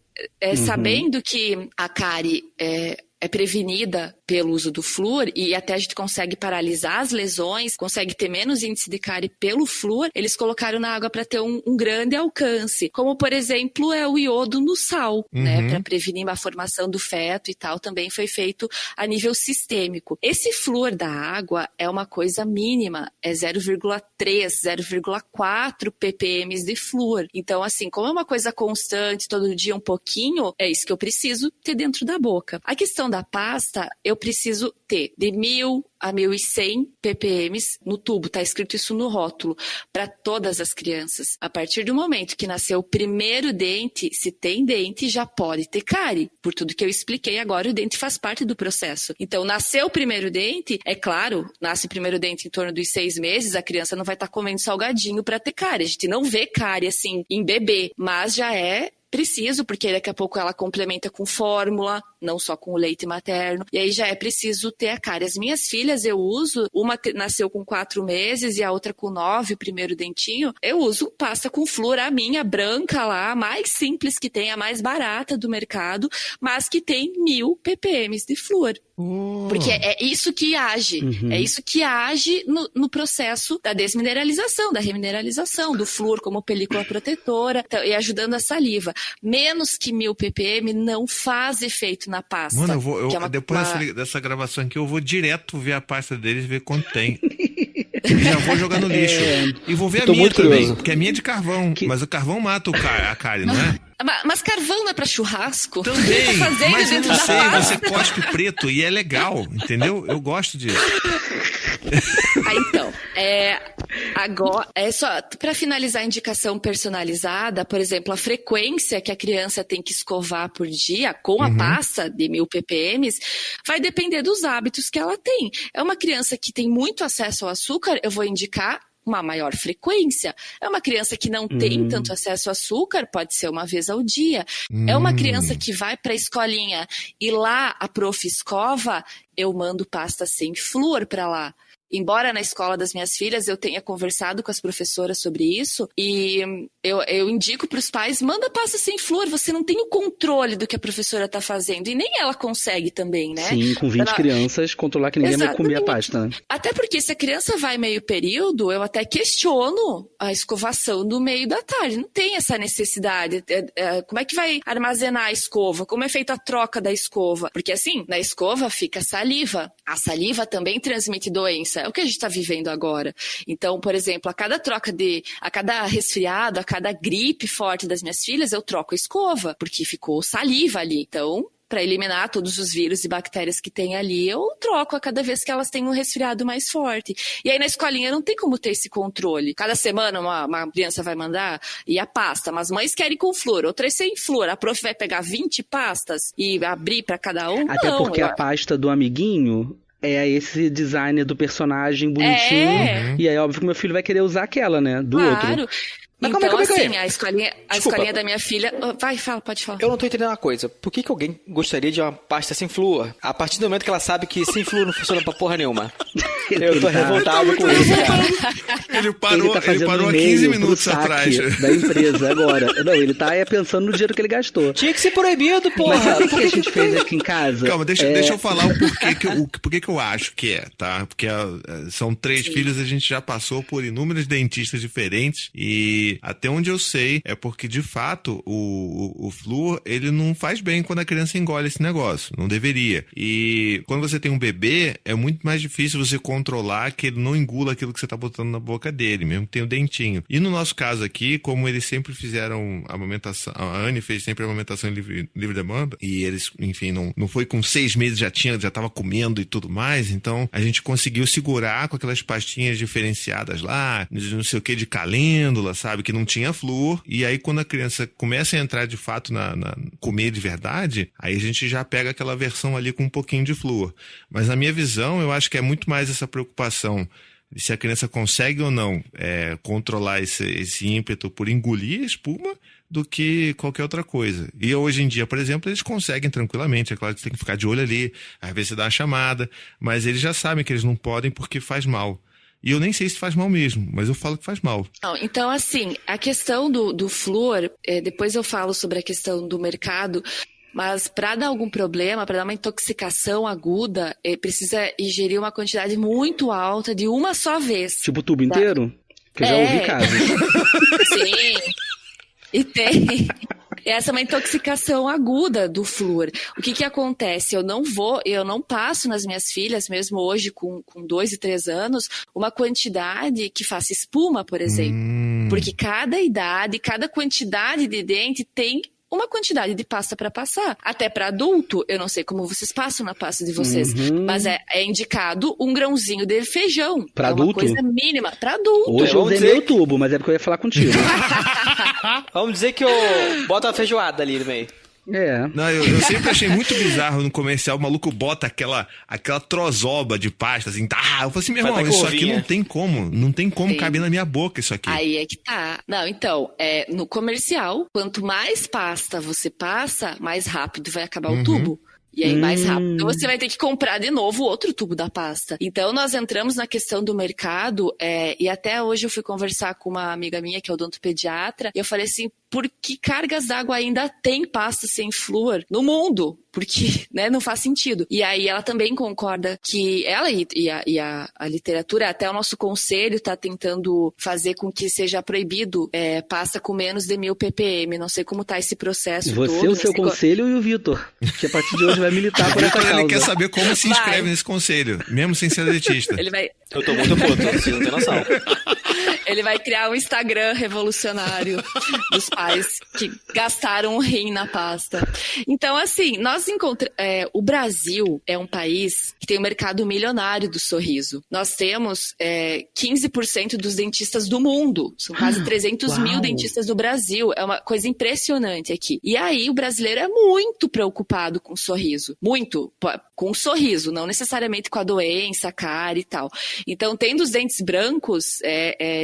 sabendo que a cárie é prevenida pelo uso do flúor e até a gente consegue paralisar as lesões, consegue ter menos índice de cárie pelo flúor, eles colocaram na água para ter um grande alcance. Como, por exemplo, é o iodo no sal, né? Para prevenir a formação do feto e tal, também foi feito a nível sistêmico. Esse flúor da água é uma coisa mínima, é 0,3, 0,4 ppm de flúor. Então, assim, como é uma coisa constante, todo dia um pouquinho, é isso que eu preciso ter dentro da boca. A questão da pasta, eu preciso ter de 1.000 a 1.100 ppm no tubo, tá escrito isso no rótulo, para todas as crianças. A partir do momento que nasceu o primeiro dente, se tem dente, já pode ter cárie. Por tudo que eu expliquei agora, o dente faz parte do processo. Então, nasceu o primeiro dente, é claro, nasce o primeiro dente em torno dos 6 meses, a criança não vai estar comendo salgadinho para ter cárie. A gente não vê cárie assim em bebê, mas já é preciso, porque daqui a pouco ela complementa com fórmula, não só com o leite materno, e aí já é preciso ter a cárie. As minhas filhas eu uso, uma nasceu com 4 meses e a outra com 9, o primeiro dentinho, eu uso pasta com flúor, a minha branca lá, a mais simples que tem, a mais barata do mercado, mas que tem 1.000 ppm de flúor. Porque é isso que age, é isso que age no processo da desmineralização, da remineralização, do flúor como película protetora, e ajudando a saliva. Menos que 1.000 ppm não faz efeito na pasta. Mano, depois dessa gravação aqui, eu vou direto ver a pasta deles e ver quanto tem. E já vou jogar no lixo. E vou ver a minha também, curioso. porque a minha é de carvão. Mas o carvão mata a cárie, não é? Mas carvão não é pra churrasco? Também, Tá fazendo mas eu dentro não da sei, pasta. você cospe preto e é legal, entendeu? Eu gosto disso. Então, agora, só para finalizar a indicação personalizada, por exemplo, a frequência que a criança tem que escovar por dia com a pasta de 1000 ppm vai depender dos hábitos que ela tem. É uma criança que tem muito acesso ao açúcar, eu vou indicar uma maior frequência. É uma criança que não tem tanto acesso ao açúcar, pode ser uma vez ao dia. É uma criança que vai para a escolinha e lá a prof escova, eu mando pasta sem flúor para lá. Embora na escola das minhas filhas eu tenha conversado com as professoras sobre isso, e eu indico para os pais, manda pasta sem flúor, você não tem o controle do que a professora está fazendo, e nem ela consegue também, né? Sim, com 20 crianças, controlar que ninguém vai comer a pasta, né? Até porque se a criança vai meio período, eu até questiono a escovação do meio da tarde, não tem essa necessidade. Como é que vai armazenar a escova? Como é feita a troca da escova? Porque assim, na escova fica saliva, a saliva também transmite doença. É o que a gente está vivendo agora. Então, por exemplo, a cada resfriado, a cada gripe forte das minhas filhas, eu troco a escova, porque ficou saliva ali. Então, para eliminar todos os vírus e bactérias que tem ali, eu troco a cada vez que elas têm um resfriado mais forte. E aí na escolinha não tem como ter esse controle. Cada semana uma criança vai mandar e a pasta, mas mães querem com flúor, outras sem flúor. A prof vai pegar 20 pastas e abrir para cada um? Até não, porque a pasta do amiguinho é esse design do personagem bonitinho. E aí, óbvio que meu filho vai querer usar aquela, né? Do outro. Mas então, assim, a escolinha da minha filha... pode falar. Eu não tô entendendo uma coisa. Por que alguém gostaria de uma pasta sem flúor? A partir do momento que ela sabe que sem flúor não funciona pra porra nenhuma. Eu tô revoltado com isso, cara. Ele parou há 15 minutos atrás. Da empresa agora. Não, ele tá pensando no dinheiro que ele gastou. Tinha que ser proibido, porra. Mas sabe o que a gente fez aqui em casa? Calma, deixa eu falar o porquê que eu acho que tá? Porque são 3 filhos, a gente já passou por inúmeros dentistas diferentes e até onde eu sei é porque, de fato, o flúor, ele não faz bem quando a criança engole esse negócio. Não deveria. E quando você tem um bebê, é muito mais difícil você controlar que ele não engula aquilo que você tá botando na boca dele, mesmo que tenha o dentinho. E no nosso caso aqui, como eles sempre fizeram amamentação, a Anne fez sempre amamentação em livre demanda, e eles, enfim, não foi com 6 meses já tava comendo e tudo mais, então a gente conseguiu segurar com aquelas pastinhas diferenciadas lá, não sei o que, de calêndula, sabe? Que não tinha flúor, e aí quando a criança começa a entrar de fato na comer de verdade, aí a gente já pega aquela versão ali com um pouquinho de flúor. Mas na minha visão, eu acho que é muito mais essa preocupação de se a criança consegue ou não controlar esse ímpeto por engolir a espuma do que qualquer outra coisa. E hoje em dia, por exemplo, eles conseguem tranquilamente, é claro que você tem que ficar de olho ali, às vezes você dá uma chamada, mas eles já sabem que eles não podem porque faz mal. E eu nem sei se faz mal mesmo, mas eu falo que faz mal. Então, assim, a questão do flúor, depois eu falo sobre a questão do mercado, mas para dar algum problema, para dar uma intoxicação aguda, precisa ingerir uma quantidade muito alta de uma só vez. Tipo o tubo inteiro? Que eu já ouvi casos. Sim, e tem... Essa é uma intoxicação aguda do flúor. O que acontece? Eu não passo nas minhas filhas, mesmo hoje com 2 e 3 anos, uma quantidade que faça espuma, por exemplo. Porque cada idade, cada quantidade de dente tem uma quantidade de pasta para passar. Até para adulto, eu não sei como vocês passam na pasta de vocês, mas é indicado um grãozinho de feijão. Para adulto? Uma coisa mínima. Para adulto. Hoje eu usei meu tubo, mas é porque eu ia falar contigo. Vamos dizer que eu boto uma feijoada ali no meio. Não, eu sempre achei muito bizarro no comercial, o maluco bota aquela trozoba de pasta, assim, eu falei assim, meu irmão, isso aqui não tem como caber na minha boca isso aqui. Aí é que tá. Não, então, no comercial, quanto mais pasta você passa, mais rápido vai acabar o tubo. E aí, mais rápido, você vai ter que comprar de novo outro tubo da pasta. Então, nós entramos na questão do mercado, e até hoje eu fui conversar com uma amiga minha, que é odontopediatra, e eu falei assim, por que cargas d'água ainda tem pasta sem flúor no mundo? Porque, né, não faz sentido. E aí ela também concorda que ela e a literatura, até o nosso conselho está tentando fazer com que seja proibido pasta com menos de 1000 ppm. Não sei como tá esse processo todo. Você, o seu conselho e o Vitor, que a partir de hoje vai militar por essa causa. Ele quer saber como se inscreve nesse conselho, mesmo sem ser dentista. Ele vai... Eu tô muito puto, vocês não têm noção. Ele vai criar um Instagram revolucionário dos pais que gastaram um rim na pasta. Então, assim, o Brasil é um país que tem um mercado milionário do sorriso. Nós temos 15% dos dentistas do mundo. São quase 300 mil dentistas do Brasil. É uma coisa impressionante aqui. E aí, o brasileiro é muito preocupado com o sorriso. Muito com o sorriso, não necessariamente com a doença, a cárie e tal. Então, tendo os dentes brancos,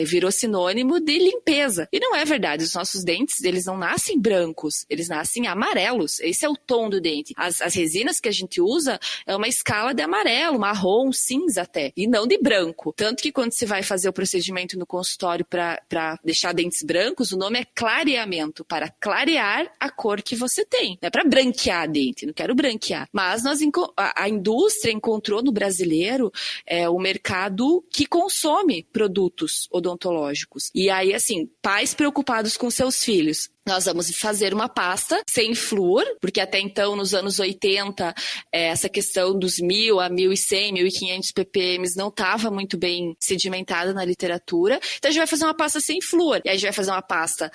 virou sinônimo de limpeza. E não é verdade. Os nossos dentes, eles não nascem brancos. Eles nascem amarelos. Esse é o tom do dente. As resinas que a gente usa é uma escala de amarelo, marrom, cinza até. E não de branco. Tanto que quando você vai fazer o procedimento no consultório para deixar dentes brancos, o nome é clareamento, para clarear a cor que você tem. Não é para branquear dente, não quero branquear. Mas a indústria encontrou no brasileiro o mercado que consome produtos odontológicos. E aí, assim, pais preocupados com seus filhos. Nós vamos fazer uma pasta sem flúor, porque até então, nos anos 80, essa questão dos 1.000 a 1.100, 1.500 ppm não estava muito bem sedimentada na literatura. Então, a gente vai fazer uma pasta sem flúor. E aí, a gente vai fazer uma pasta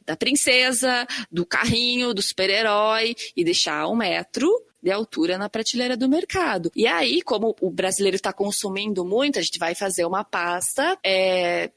da princesa, do carrinho, do super-herói, e deixar 1 metro de altura na prateleira do mercado. E aí, como o brasileiro está consumindo muito, a gente vai fazer uma pasta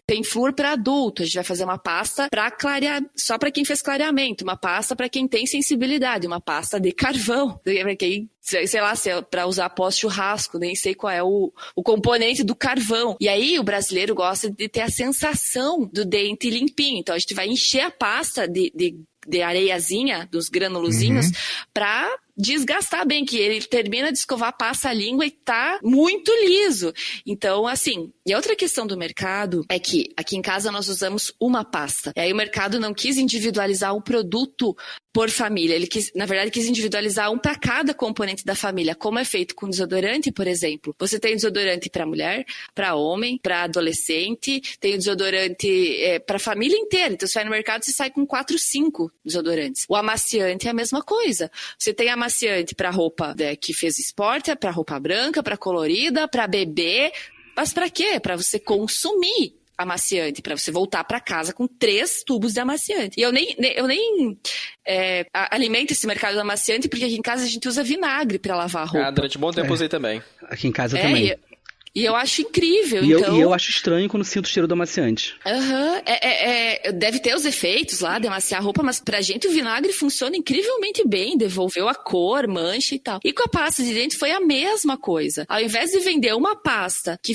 tem flúor para adulto, a gente vai fazer uma pasta para clarear, só para quem fez clareamento, uma pasta para quem tem sensibilidade, uma pasta de carvão, para quem, sei lá, se é para usar pós-churrasco, nem sei qual é o componente do carvão. E aí, o brasileiro gosta de ter a sensação do dente limpinho, então a gente vai encher a pasta de areiazinha, dos granulozinhos, para desgastar bem, que ele termina de escovar, passa a língua e tá muito liso. Então, assim, e a outra questão do mercado é que aqui em casa nós usamos uma pasta. E aí o mercado não quis individualizar um produto por família. Ele na verdade, quis individualizar um para cada componente da família, como é feito com desodorante, por exemplo. Você tem desodorante para mulher, para homem, para adolescente, tem desodorante para a família inteira. Então, você vai no mercado, você sai com 4, 5 desodorantes. O amaciante é a mesma coisa. Você tem amaciante para roupa que fez esporte, para roupa branca, para colorida, para bebê. Mas para quê? Para você consumir amaciante, para você voltar para casa com 3 tubos de amaciante. E eu nem alimento esse mercado de amaciante, porque aqui em casa a gente usa vinagre para lavar a roupa. Durante um bom tempo usei também. Aqui em casa também. E eu acho incrível, e eu acho estranho quando sinto o cheiro do amaciante. Deve ter os efeitos lá de amaciar a roupa, mas pra gente o vinagre funciona incrivelmente bem, devolveu a cor, mancha e tal. E com a pasta de dente foi a mesma coisa. Ao invés de vender uma pasta que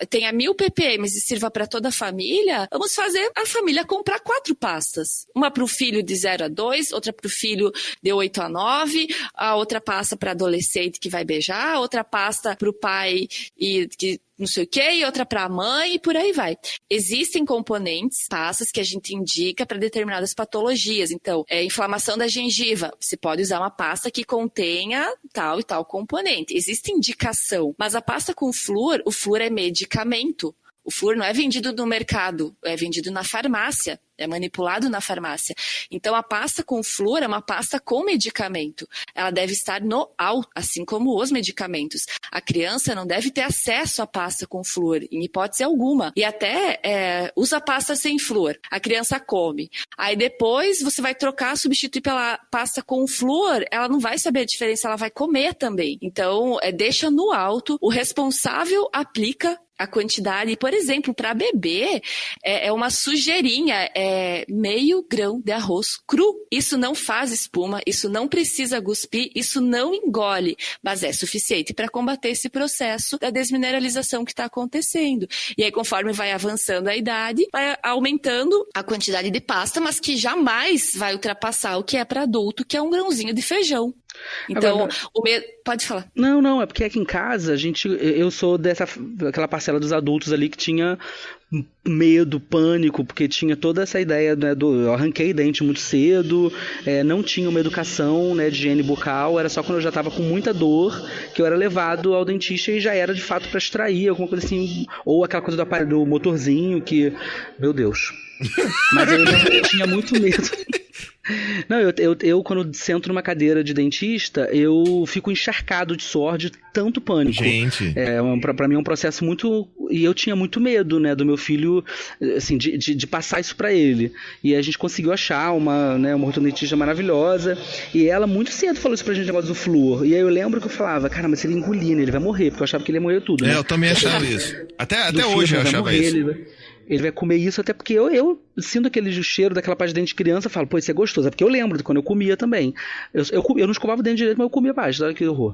tenha 1.000 ppm e sirva pra toda a família, vamos fazer a família comprar 4 pastas. Uma pro filho de 0 a 2, outra pro filho de 8 a 9, a outra pasta pra adolescente que vai beijar, outra pasta pro pai e que não sei o que, e outra para a mãe, e por aí vai. Existem componentes, pastas que a gente indica para determinadas patologias. Então, inflamação da gengiva, você pode usar uma pasta que contenha tal e tal componente. Existe indicação, mas a pasta com flúor, o flúor é medicamento. O flúor não é vendido no mercado, é vendido na farmácia, é manipulado na farmácia. Então, a pasta com flúor é uma pasta com medicamento. Ela deve estar no alto, assim como os medicamentos. A criança não deve ter acesso à pasta com flúor, em hipótese alguma. E até usa pasta sem flúor. A criança come. Aí depois você vai trocar, substituir pela pasta com flúor, ela não vai saber a diferença, ela vai comer também. Então, deixa no alto, o responsável aplica a quantidade, por exemplo, para bebê, é uma sujeirinha, meio grão de arroz cru. Isso não faz espuma, isso não precisa cuspir, isso não engole, mas é suficiente para combater esse processo da desmineralização que está acontecendo. E aí, conforme vai avançando a idade, vai aumentando a quantidade de pasta, mas que jamais vai ultrapassar o que é para adulto, que é um grãozinho de feijão. Então, agora, pode falar. Não, é porque aqui em casa eu sou daquela parcela dos adultos ali que tinha medo, pânico, porque tinha toda essa ideia, né, eu arranquei dente muito cedo, não tinha uma educação, né, de higiene bucal, era só quando eu já estava com muita dor que eu era levado ao dentista e já era de fato para extrair alguma coisa assim, ou aquela coisa do motorzinho que, meu Deus. Mas eu tinha muito medo. Não, eu quando sento numa cadeira de dentista, eu fico encharcado de suor, de tanto pânico. Gente. Pra mim é um processo muito... E eu tinha muito medo, né, do meu filho, assim, de passar isso pra ele. E a gente conseguiu achar uma ortodontista maravilhosa. E ela muito cedo falou isso pra gente, o negócio do flúor. E aí eu lembro que eu falava, cara, mas se ele engolir, né, ele vai morrer. Porque eu achava que ele ia morrer tudo, né? Eu também achava isso. Até hoje eu achava isso. Ele vai comer isso, até porque eu sinto aquele cheiro daquela pasta de dente de criança e falo, pô, isso é gostoso. É porque eu lembro de quando eu comia também. Eu não escovava o dente direito, mas eu comia pasta. Olha que horror.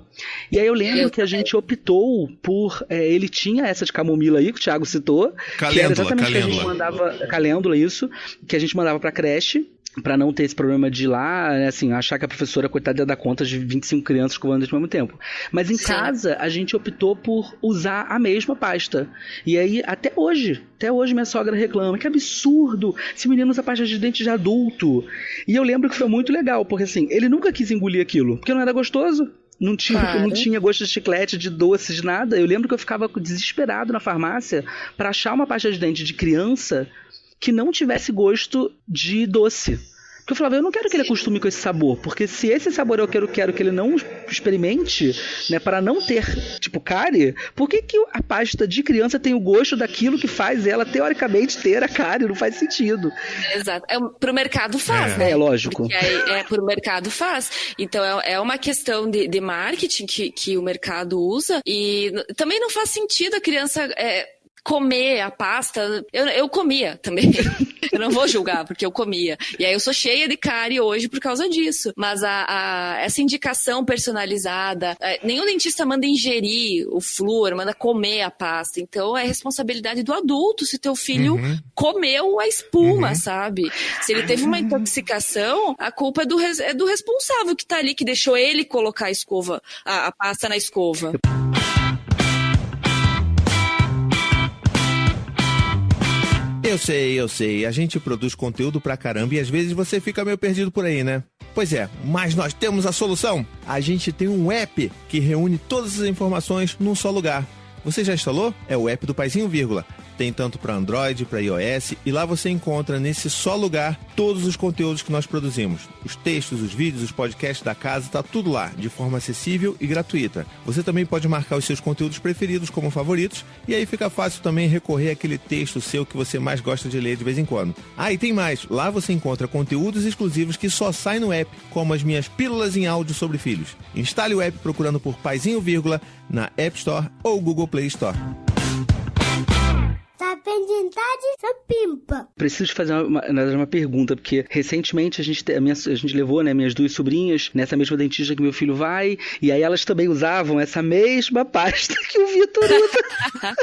E aí eu lembro que a gente optou por... ele tinha essa de camomila aí, que o Thiago citou. Que era exatamente que a gente mandava... Calêndula, isso. Que a gente mandava pra creche. Pra não ter esse problema de ir lá, assim, achar que a professora, coitada, ia dar conta de 25 crianças escovando dente ao mesmo tempo. Mas em casa, a gente optou por usar a mesma pasta. E aí, até hoje minha sogra reclama, que absurdo, esse menino usa pasta de dente de adulto. E eu lembro que foi muito legal, porque assim, ele nunca quis engolir aquilo, porque não era gostoso. Não tinha gosto de chiclete, de doce, de nada. Eu lembro que eu ficava desesperado na farmácia pra achar uma pasta de dente de criança que não tivesse gosto de doce. Porque eu falava, eu não quero que ele acostume com esse sabor, porque se esse sabor eu quero que ele não experimente, né, para não ter, tipo, cárie, por que a pasta de criança tem o gosto daquilo que faz ela, teoricamente, ter a cárie? Não faz sentido. Exato. Pro mercado faz, né? É, lógico. Pro mercado faz. Então, é uma questão de marketing que o mercado usa, e também não faz sentido a criança... comer a pasta, eu comia também. Eu não vou julgar, porque eu comia. E aí eu sou cheia de cárie hoje por causa disso. Mas essa indicação personalizada, nenhum dentista manda ingerir o flúor, manda comer a pasta. Então é responsabilidade do adulto se teu filho comeu a espuma, sabe? Se ele teve uma intoxicação, a culpa é do responsável que tá ali, que deixou ele colocar a pasta na escova. Eu sei. A gente produz conteúdo pra caramba e às vezes você fica meio perdido por aí, né? Pois é, mas nós temos a solução. A gente tem um app que reúne todas as informações num só lugar. Você já instalou? É o app do Paizinho Vírgula. Tem tanto para Android, para iOS, e lá você encontra nesse só lugar todos os conteúdos que nós produzimos. Os textos, os vídeos, os podcasts da casa, tá tudo lá, de forma acessível e gratuita. Você também pode marcar os seus conteúdos preferidos como favoritos, e aí fica fácil também recorrer àquele texto seu que você mais gosta de ler de vez em quando. Ah, e tem mais, lá você encontra conteúdos exclusivos que só saem no app, como as minhas pílulas em áudio sobre filhos. Instale o app procurando por Paizinho Vírgula na App Store ou Google Play Store. Preciso te fazer uma pergunta, porque recentemente a gente levou, né, minhas duas sobrinhas nessa mesma dentista que meu filho vai, e aí elas também usavam essa mesma pasta que o Vitor usa.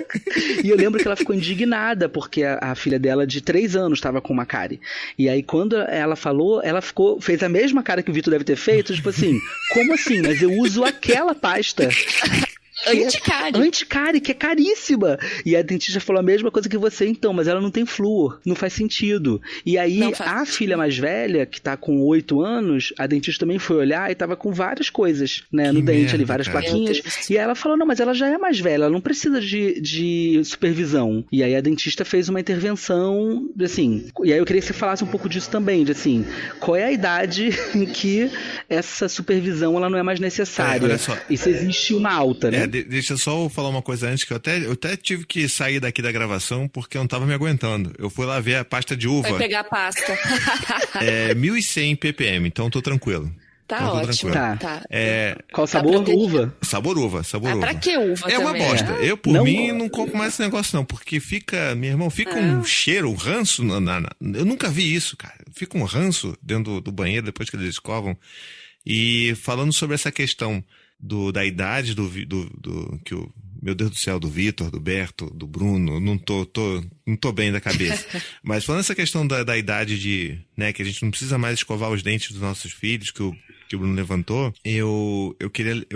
E eu lembro que ela ficou indignada, porque a filha dela de 3 anos estava com uma cárie. E aí quando ela falou, ela fez a mesma cara que o Vitor deve ter feito, tipo assim, como assim? Mas eu uso aquela pasta. Anticárie, que é caríssima. E a dentista falou a mesma coisa que você, então, mas ela não tem flúor, não faz sentido. E aí a filha mais velha, que tá com 8 anos, a dentista também foi olhar e tava com várias coisas, né, no dente ali, várias plaquinhas. E aí ela falou, não, mas ela já é mais velha, ela não precisa de supervisão. E aí a dentista fez uma intervenção, assim, e aí eu queria que você falasse um pouco disso também, de assim, qual é a idade em que essa supervisão ela não é mais necessária? Olha só. E se existe uma alta, né? Deixa eu só falar uma coisa antes, que eu até tive que sair daqui da gravação porque eu não tava me aguentando. Eu fui lá ver a pasta de uva. Vai pegar a pasta. 1.100 ppm, então tô tranquilo. Tá então, ótimo. Tá. Qual sabor? Uva? Sabor uva. Pra que uva também? É uma bosta. Eu, por mim, não compro mais esse negócio não, porque fica, meu irmão, um cheiro, um ranço. Eu nunca vi isso, cara. Fica um ranço dentro do banheiro depois que eles escovam. E falando sobre essa questão da idade que o meu Deus do céu, do Vitor, do Berto, do Bruno, não tô bem da cabeça. Mas falando essa questão da idade de, né, que a gente não precisa mais escovar os dentes dos nossos filhos, que o Bruno levantou, eu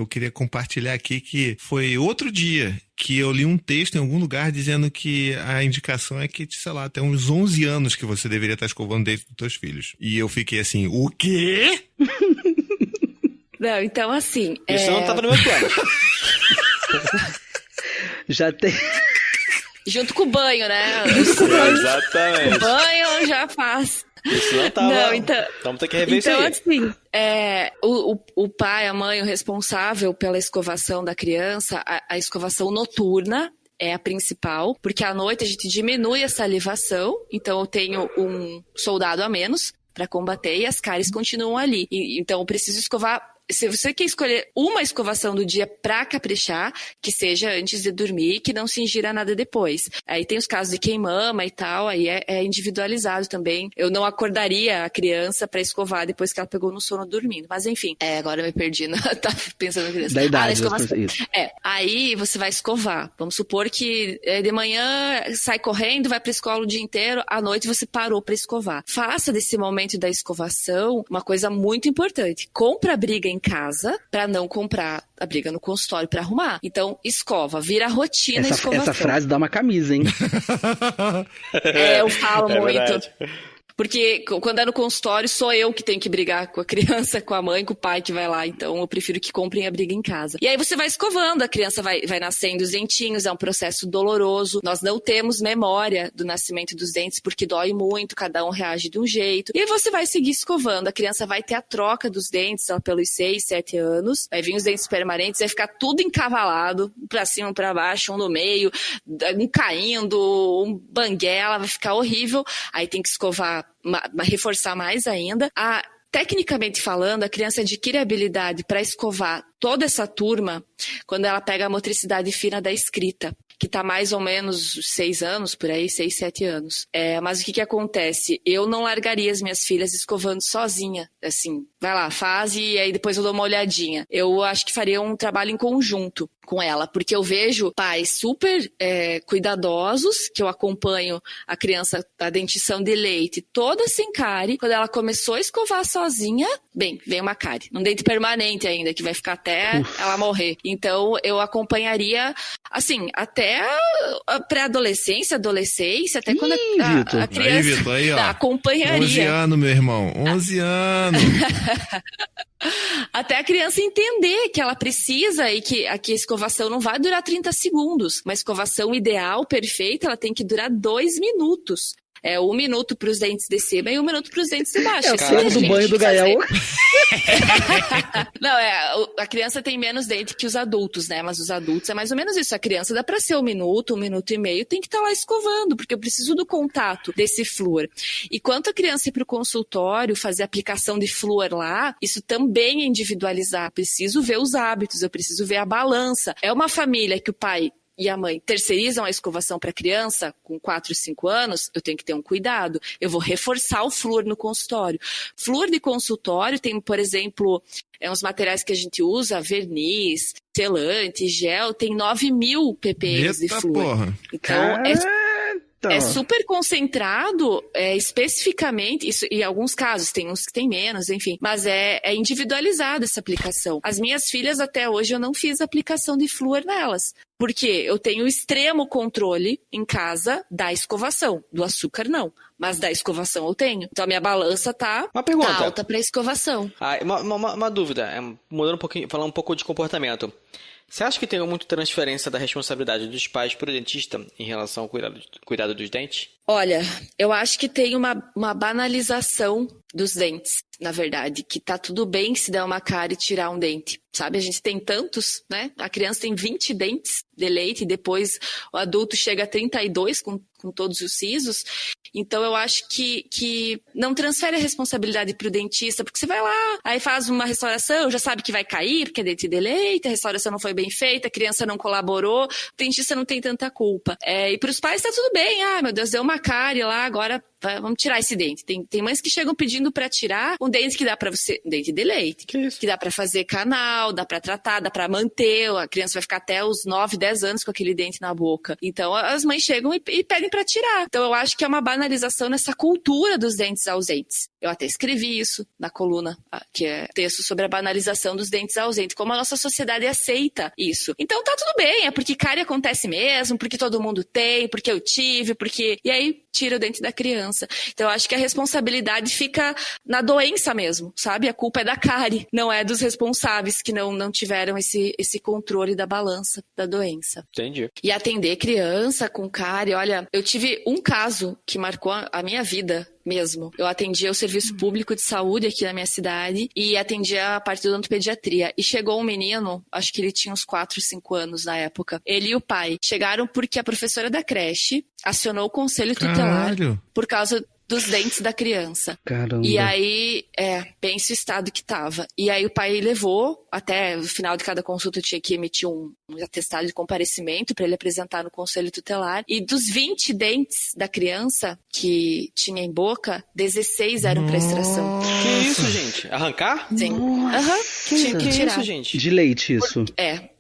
queria compartilhar aqui que foi outro dia que eu li um texto em algum lugar dizendo que a indicação é que, sei lá, até uns 11 anos que você deveria estar escovando o dente dos teus filhos. E eu fiquei assim, o quê? Não, então assim... Isso não tava no meu plano. Já tem... Junto com o banho, né? Exatamente. O banho já faz... Isso não tava. Não, então, vamos ter que rever isso aí. Então, assim, o pai, a mãe, o responsável pela escovação da criança, a escovação noturna é a principal, porque à noite a gente diminui a salivação, então eu tenho um soldado a menos para combater e as cáries continuam ali. Então eu preciso escovar. Se você quer escolher uma escovação do dia pra caprichar, que seja antes de dormir, que não se ingira nada depois. Aí tem os casos de quem mama e tal, aí é individualizado também. Eu não acordaria a criança pra escovar depois que ela pegou no sono dormindo. Mas enfim, agora eu me perdi, tava pensando na criança. Da idade, na escovação. isso. Aí você vai escovar. Vamos supor que de manhã sai correndo, vai pra escola o dia inteiro, à noite você parou pra escovar. Faça desse momento da escovação uma coisa muito importante. Compra a briga em casa para não comprar a briga no consultório para arrumar. Então, escova, vira rotina escovação. Essa frase dá uma camisa, hein? Eu falo muito. Verdade. Porque quando é no consultório, sou eu que tenho que brigar com a criança, com a mãe, com o pai que vai lá. Então, eu prefiro que comprem a briga em casa. E aí você vai escovando, a criança vai nascendo os dentinhos, é um processo doloroso. Nós não temos memória do nascimento dos dentes, porque dói muito, cada um reage de um jeito. E aí você vai seguir escovando. A criança vai ter a troca dos dentes pelos 6, 7 anos. Vai vir os dentes permanentes, vai ficar tudo encavalado, pra cima, pra baixo, um no meio, um caindo, um banguela, vai ficar horrível. Aí tem que escovar, reforçar mais ainda. Tecnicamente falando, a criança adquire a habilidade para escovar toda essa turma quando ela pega a motricidade fina da escrita, que está mais ou menos 6 anos, por aí, 6, 7 anos. Mas o que acontece? Eu não largaria as minhas filhas escovando sozinha, assim, vai lá, faz e aí depois eu dou uma olhadinha. Eu acho que faria um trabalho em conjunto com ela, porque eu vejo pais super cuidadosos, que eu acompanho a criança, a dentição de leite, toda sem cárie. Quando ela começou a escovar sozinha, bem, vem uma cárie. Um dente permanente ainda, que vai ficar até ela morrer. Então, eu acompanharia, assim, até a pré-adolescência, adolescência, até quando a criança aí, Vitor, aí, ó, acompanharia. 11 anos, meu irmão, 11 anos. Até a criança entender que ela precisa e que a escovação não vai durar 30 segundos. Uma escovação ideal, perfeita, ela tem que durar 2 minutos. 1 minuto para os dentes de cima e 1 minuto para os dentes de baixo. O tempo do banho do Gael. Não, a criança tem menos dente que os adultos, né? Mas os adultos é mais ou menos isso. A criança dá para ser 1 minuto, 1 minuto e meio, tem que estar lá escovando, porque eu preciso do contato desse flúor. E quanto a criança ir para o consultório, fazer aplicação de flúor lá, isso também é individualizar. Preciso ver os hábitos, eu preciso ver a balança. É uma família que o pai e a mãe terceirizam a escovação para a criança com 4, 5 anos, eu tenho que ter um cuidado. Eu vou reforçar o flúor no consultório. Flúor de consultório tem, por exemplo, uns materiais que a gente usa, verniz, selante, gel, tem 9.000 ppm de flúor. Porra. Então, é super concentrado, especificamente, isso, em alguns casos, tem uns que tem menos, enfim, mas é individualizada essa aplicação. As minhas filhas, até hoje, eu não fiz aplicação de flúor nelas, porque eu tenho extremo controle em casa da escovação, do açúcar não, mas da escovação eu tenho. Então a minha balança tá alta pra escovação. Uma dúvida, mudando um pouquinho, falando um pouco de comportamento. Você acha que tem muita transferência da responsabilidade dos pais para o dentista em relação ao cuidado dos dentes? Olha, eu acho que tem uma banalização dos dentes, na verdade, que tá tudo bem se der uma cárie e tirar um dente, sabe? A gente tem tantos, né? A criança tem 20 dentes de leite, depois o adulto chega a 32 com todos os sisos. Então, eu acho que não transfere a responsabilidade para o dentista, porque você vai lá, aí faz uma restauração, já sabe que vai cair, porque é dente de leite, a restauração não foi bem feita, a criança não colaborou, o dentista não tem tanta culpa. E para os pais tá tudo bem, meu Deus, deu uma cárie lá, agora vamos tirar esse dente. Tem mães que chegam pedindo para tirar um dente que dá para você, um dente de leite, que dá para fazer canal, dá para tratar, dá para manter, a criança vai ficar até os 9, 10 anos com aquele dente na boca. Então, as mães chegam e pedem para tirar. Então, eu acho que é uma banalização nessa cultura dos dentes ausentes. Eu até escrevi isso na coluna, que é texto sobre a banalização dos dentes ausentes, como a nossa sociedade aceita isso. Então, tá tudo bem, é porque cárie acontece mesmo, porque todo mundo tem, porque eu tive, porque... E aí, tira o dente da criança. Então, eu acho que a responsabilidade fica na doença mesmo, sabe? A culpa é da cárie, não é dos responsáveis que não tiveram esse controle da balança da doença. Entendi. E atender criança com cárie, olha, eu tive um caso que marcou a minha vida, mesmo. Eu atendia o serviço público de saúde aqui na minha cidade e atendia a parte da odontopediatria. E chegou um menino, acho que ele tinha uns 4, 5 anos na época. Ele e o pai chegaram porque a professora da creche acionou o conselho tutelar por causa dos dentes da criança. Caramba. E aí, pensa o estado que tava. E aí o pai levou, até o final de cada consulta tinha que emitir um atestado de comparecimento para ele apresentar no conselho tutelar. E dos 20 dentes da criança que tinha em boca, 16 eram para extração. Que isso, gente? Arrancar? Sim. Tinha que tirar. Isso, gente? De leite, isso.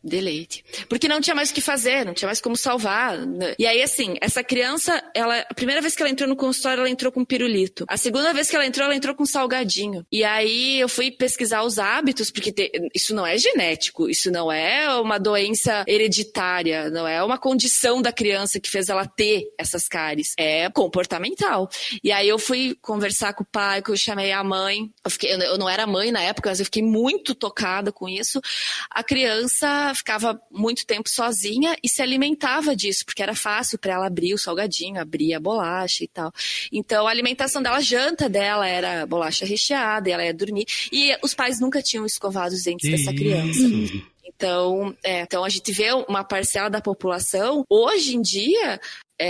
De leite. Porque não tinha mais o que fazer, não tinha mais como salvar. E aí, assim, essa criança, a primeira vez que ela entrou no consultório, ela entrou com pirulito. A segunda vez que ela entrou com salgadinho. E aí eu fui pesquisar os hábitos, porque isso não é genético, isso não é uma doença hereditária, não é uma condição da criança que fez ela ter essas cáries. É comportamental. E aí eu fui conversar com o pai, que eu chamei a mãe. Eu não era mãe na época, mas eu fiquei muito tocada com isso. A criança ficava muito tempo sozinha e se alimentava disso, porque era fácil para ela abrir o salgadinho, abrir a bolacha e tal. Então, a alimentação dela, a janta dela era bolacha recheada, e ela ia dormir. E os pais nunca tinham escovado os dentes dessa criança. Então, a gente vê uma parcela da população, hoje em dia,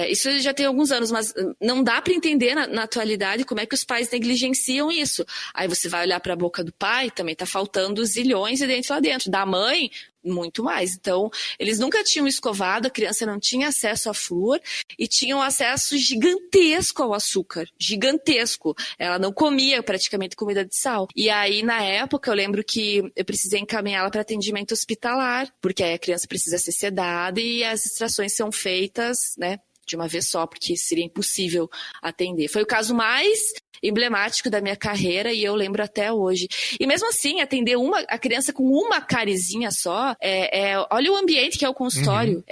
isso já tem alguns anos, mas não dá para entender na atualidade como é que os pais negligenciam isso. Aí você vai olhar para a boca do pai, também tá faltando zilhões de dentes lá dentro. Da mãe, muito mais. Então, eles nunca tinham escovado, a criança não tinha acesso a flúor e tinha um acesso gigantesco ao açúcar. Gigantesco. Ela não comia praticamente comida de sal. E aí, na época, eu lembro que eu precisei encaminhá-la para atendimento hospitalar, porque aí a criança precisa ser sedada e as extrações são feitas, né, de uma vez só, porque seria impossível atender. Foi o caso mais emblemático da minha carreira e eu lembro até hoje. E mesmo assim, atender a criança com uma carizinha só, olha o ambiente que é o consultório.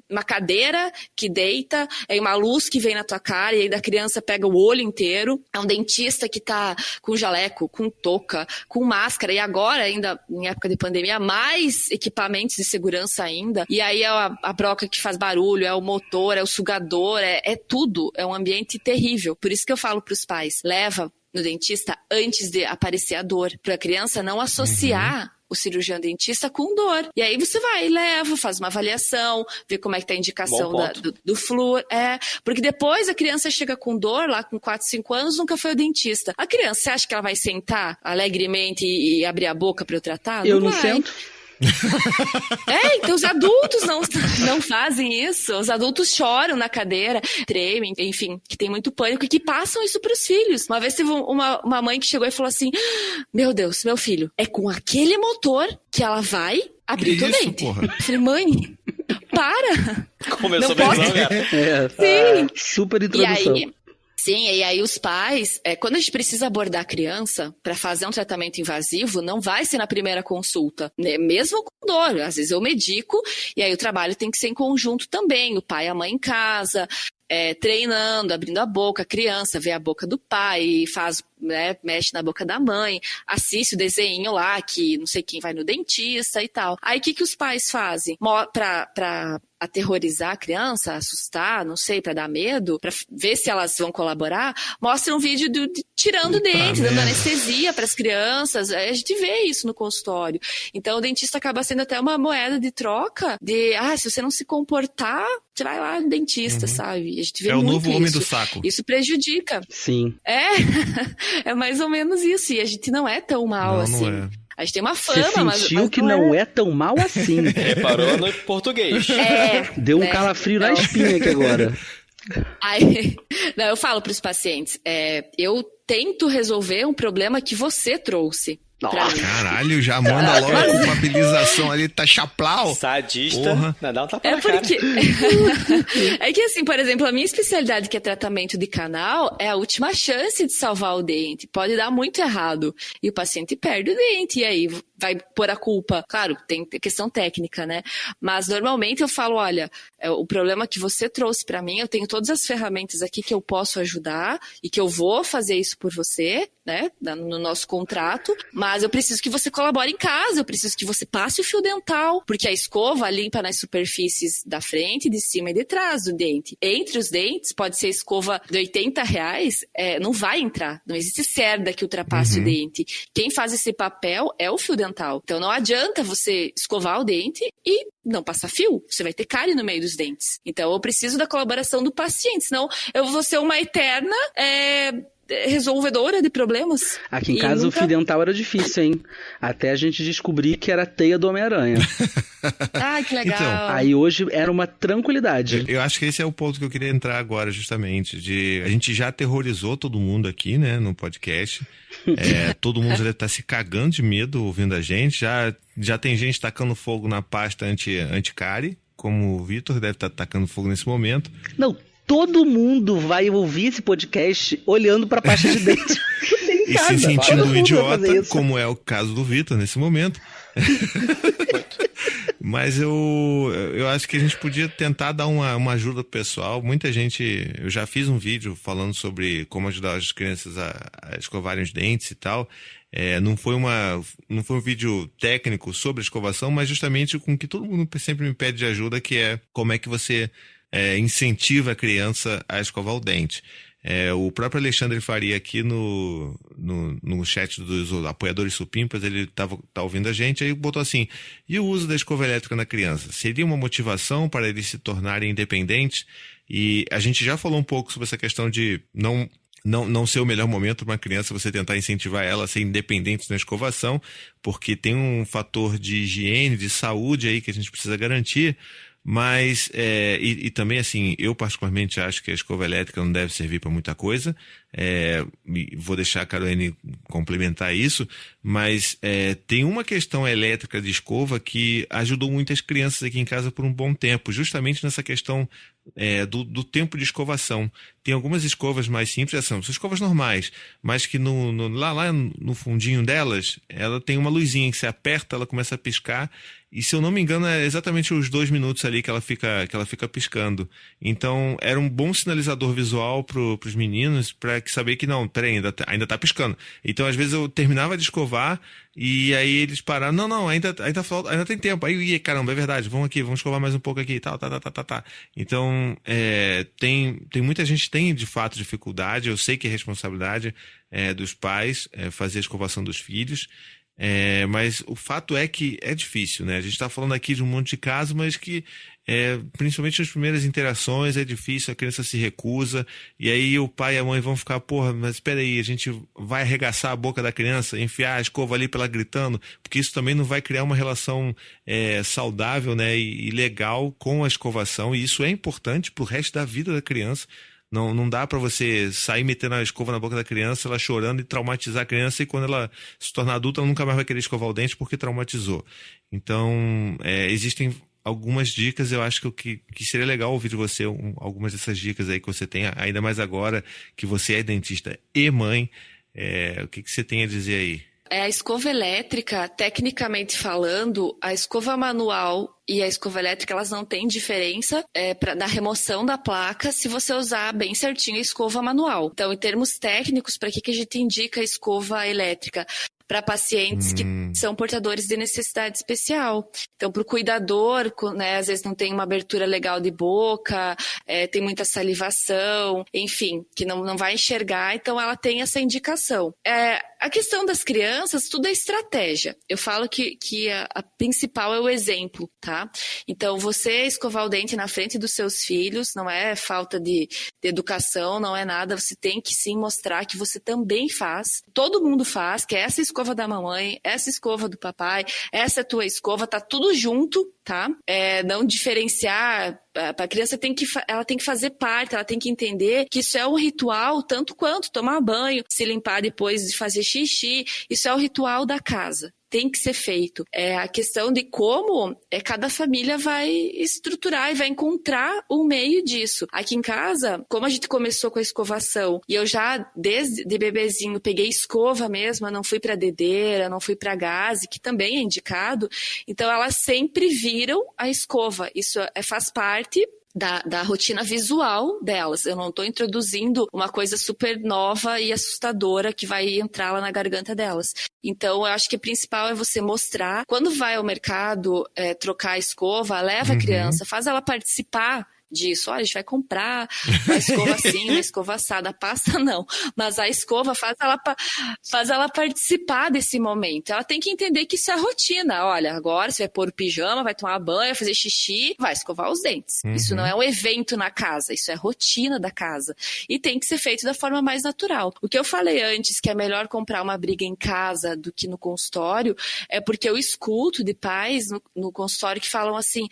Uma cadeira que deita, é uma luz que vem na tua cara e aí da criança pega o olho inteiro. É um dentista que tá com jaleco, com touca, com máscara e agora, ainda em época de pandemia, mais equipamentos de segurança ainda. E aí é a broca que faz barulho, é o motor, é o sugador, é tudo. É um ambiente terrível. Por isso que eu falo pros pais, leva no dentista antes de aparecer a dor, para a criança não associar o cirurgião dentista com dor. E aí você vai, leva, faz uma avaliação, vê como é que tá a indicação do flúor. Porque depois a criança chega com dor, lá com 4, 5 anos, nunca foi ao dentista. A criança, você acha que ela vai sentar alegremente e abrir a boca para eu tratar? Eu não sento. Então os adultos não fazem isso. Os adultos choram na cadeira, tremem, enfim, que tem muito pânico e que passam isso pros filhos. Uma vez teve uma mãe que chegou e falou assim: meu Deus, meu filho, é com aquele motor que ela vai abrir o dente. Porra. Eu falei, mãe, para! Começou bem, Sim. Super introdução. Sim, e aí os pais, quando a gente precisa abordar a criança para fazer um tratamento invasivo, não vai ser na primeira consulta, né? Mesmo com dor. Às vezes eu medico e aí o trabalho tem que ser em conjunto também, o pai e a mãe em casa, treinando, abrindo a boca, a criança vê a boca do pai, faz, né, mexe na boca da mãe, assiste o desenho lá que não sei quem vai no dentista e tal. Aí o que os pais fazem? Pra aterrorizar a criança, assustar, não sei, pra dar medo, pra ver se elas vão colaborar, mostra um vídeo tirando o dente, dando anestesia pras crianças. A gente vê isso no consultório. Então o dentista acaba sendo até uma moeda de troca de, se você não se comportar, você vai lá no dentista, sabe? A gente vê muito o novo homem isso. do saco. Isso prejudica. Sim. É mais ou menos isso. E a gente não é tão mal assim. Não é. A gente tem uma fama, mas que não é tão mal assim. Reparou no português. Deu um calafrio na espinha aqui agora. Não, eu falo para os pacientes, eu tento resolver um problema que você trouxe. Caralho, já manda logo a culpabilização ali, tá chaplau. Sadista. Porra. Não, dá um tapa na cara. É que assim, por exemplo, a minha especialidade, que é tratamento de canal, é a última chance de salvar o dente. Pode dar muito errado e o paciente perde o dente, e aí vai pôr a culpa. Claro, tem questão técnica, né? Mas normalmente eu falo, olha, o problema que você trouxe pra mim, eu tenho todas as ferramentas aqui que eu posso ajudar e que eu vou fazer isso por você, né, no nosso contrato, mas eu preciso que você colabore em casa, eu preciso que você passe o fio dental, porque a escova limpa nas superfícies da frente, de cima e de trás do dente. Entre os dentes, pode ser escova de R$80, não vai entrar, não existe cerda que ultrapasse o dente. Quem faz esse papel é o fio dental. Então não adianta você escovar o dente e não passar fio, você vai ter cárie no meio dos dentes. Então eu preciso da colaboração do paciente, senão eu vou ser uma eterna resolvedora de problemas. Aqui em casa o fio dental era difícil, hein? Até a gente descobrir que era a teia do Homem-Aranha. Ah, que legal. Então, aí hoje era uma tranquilidade. Eu acho que esse é o ponto que eu queria entrar agora, justamente. A gente já aterrorizou todo mundo aqui, né, no podcast. Todo mundo já deve estar se cagando de medo ouvindo a gente. Já tem gente tacando fogo na pasta anti-cárie, como o Vitor deve estar tacando fogo nesse momento. Não, todo mundo vai ouvir esse podcast olhando para a pasta de dente. E se sentindo um idiota, como é o caso do Vitor nesse momento. Mas eu acho que a gente podia tentar dar uma ajuda pro pessoal. Muita gente... Eu já fiz um vídeo falando sobre como ajudar as crianças a escovarem os dentes e tal. Não foi um vídeo técnico sobre a escovação, mas justamente com o que todo mundo sempre me pede de ajuda, que é como é que você incentiva a criança a escovar o dente. O próprio Alexandre Faria aqui no chat dos apoiadores supimpas, ele tá ouvindo a gente, aí botou assim: e o uso da escova elétrica na criança? Seria uma motivação para eles se tornarem independentes? E a gente já falou um pouco sobre essa questão de não ser o melhor momento para uma criança você tentar incentivar ela a ser independente na escovação, porque tem um fator de higiene, de saúde aí que a gente precisa garantir. Mas, e também assim, eu particularmente acho que a escova elétrica não deve servir para muita coisa. Vou deixar a Caroline complementar isso, mas tem uma questão elétrica de escova que ajudou muitas crianças aqui em casa por um bom tempo, justamente nessa questão do tempo de escovação. Tem algumas escovas mais simples, são escovas normais, mas que lá no fundinho delas, ela tem uma luzinha que você aperta, ela começa a piscar. E se eu não me engano, é exatamente os 2 minutos ali que ela fica piscando. Então, era um bom sinalizador visual pros meninos, para saber que não, peraí, ainda tá piscando. Então, às vezes eu terminava de escovar e aí eles pararam, não, ainda falta, ainda tem tempo. Aí, caramba, é verdade, vamos escovar mais um pouco aqui e tal, tá. Então, tem muita gente que tem de fato dificuldade, eu sei que é responsabilidade dos pais fazer a escovação dos filhos. Mas o fato é que é difícil, né? A gente está falando aqui de um monte de casos, mas que principalmente nas primeiras interações é difícil, a criança se recusa, e aí o pai e a mãe vão ficar, porra, mas espera aí, a gente vai arregaçar a boca da criança, enfiar a escova ali para ela gritando, porque isso também não vai criar uma relação saudável, né, e legal com a escovação, e isso é importante pro resto da vida da criança. Não dá para você sair metendo a escova na boca da criança, ela chorando e traumatizar a criança, e quando ela se tornar adulta, ela nunca mais vai querer escovar o dente porque traumatizou. Então, existem algumas dicas, eu acho que seria legal ouvir de você algumas dessas dicas aí que você tem, ainda mais agora que você é dentista e mãe. O que você tem a dizer aí? A escova elétrica, tecnicamente falando, a escova manual e a escova elétrica, elas não têm diferença da remoção da placa se você usar bem certinho a escova manual. Então, em termos técnicos, para que a gente indica a escova elétrica? Para pacientes que são portadores de necessidade especial. Então, para o cuidador, né, às vezes não tem uma abertura legal de boca, tem muita salivação, enfim, que não vai enxergar, então ela tem essa indicação. A questão das crianças, tudo é estratégia. Eu falo que a principal é o exemplo, tá? Então, você escovar o dente na frente dos seus filhos não é falta de educação, não é nada, você tem que sim mostrar que você também faz, todo mundo faz, que é essa escova da mamãe, essa escova do papai, essa é a tua escova, tá tudo junto, tá? Não diferenciar, a criança ela tem que fazer parte, ela tem que entender que isso é um ritual, tanto quanto tomar banho, se limpar depois de fazer xixi, isso é o ritual da casa. Tem que ser feito. A questão de como cada família vai estruturar e vai encontrar um meio disso. Aqui em casa, como a gente começou com a escovação, e eu já, desde de bebezinho, peguei escova mesmo, eu não fui para dedeira, não fui para gaze, que também é indicado, então elas sempre viram a escova. Isso faz parte da rotina visual delas. Eu não estou introduzindo uma coisa super nova e assustadora que vai entrar lá na garganta delas. Então, eu acho que o principal é você mostrar. Quando vai ao mercado trocar a escova, leva a criança, faz ela participar disso. Olha, a gente vai comprar uma escova assim, uma escova assada, a pasta não. Mas a escova faz ela participar desse momento. Ela tem que entender que isso é rotina. Olha, agora você vai pôr o pijama, vai tomar banho, vai fazer xixi, vai escovar os dentes. Isso não é um evento na casa, isso é rotina da casa. E tem que ser feito da forma mais natural. O que eu falei antes, que é melhor comprar uma briga em casa do que no consultório, é porque eu escuto de pais no consultório que falam assim,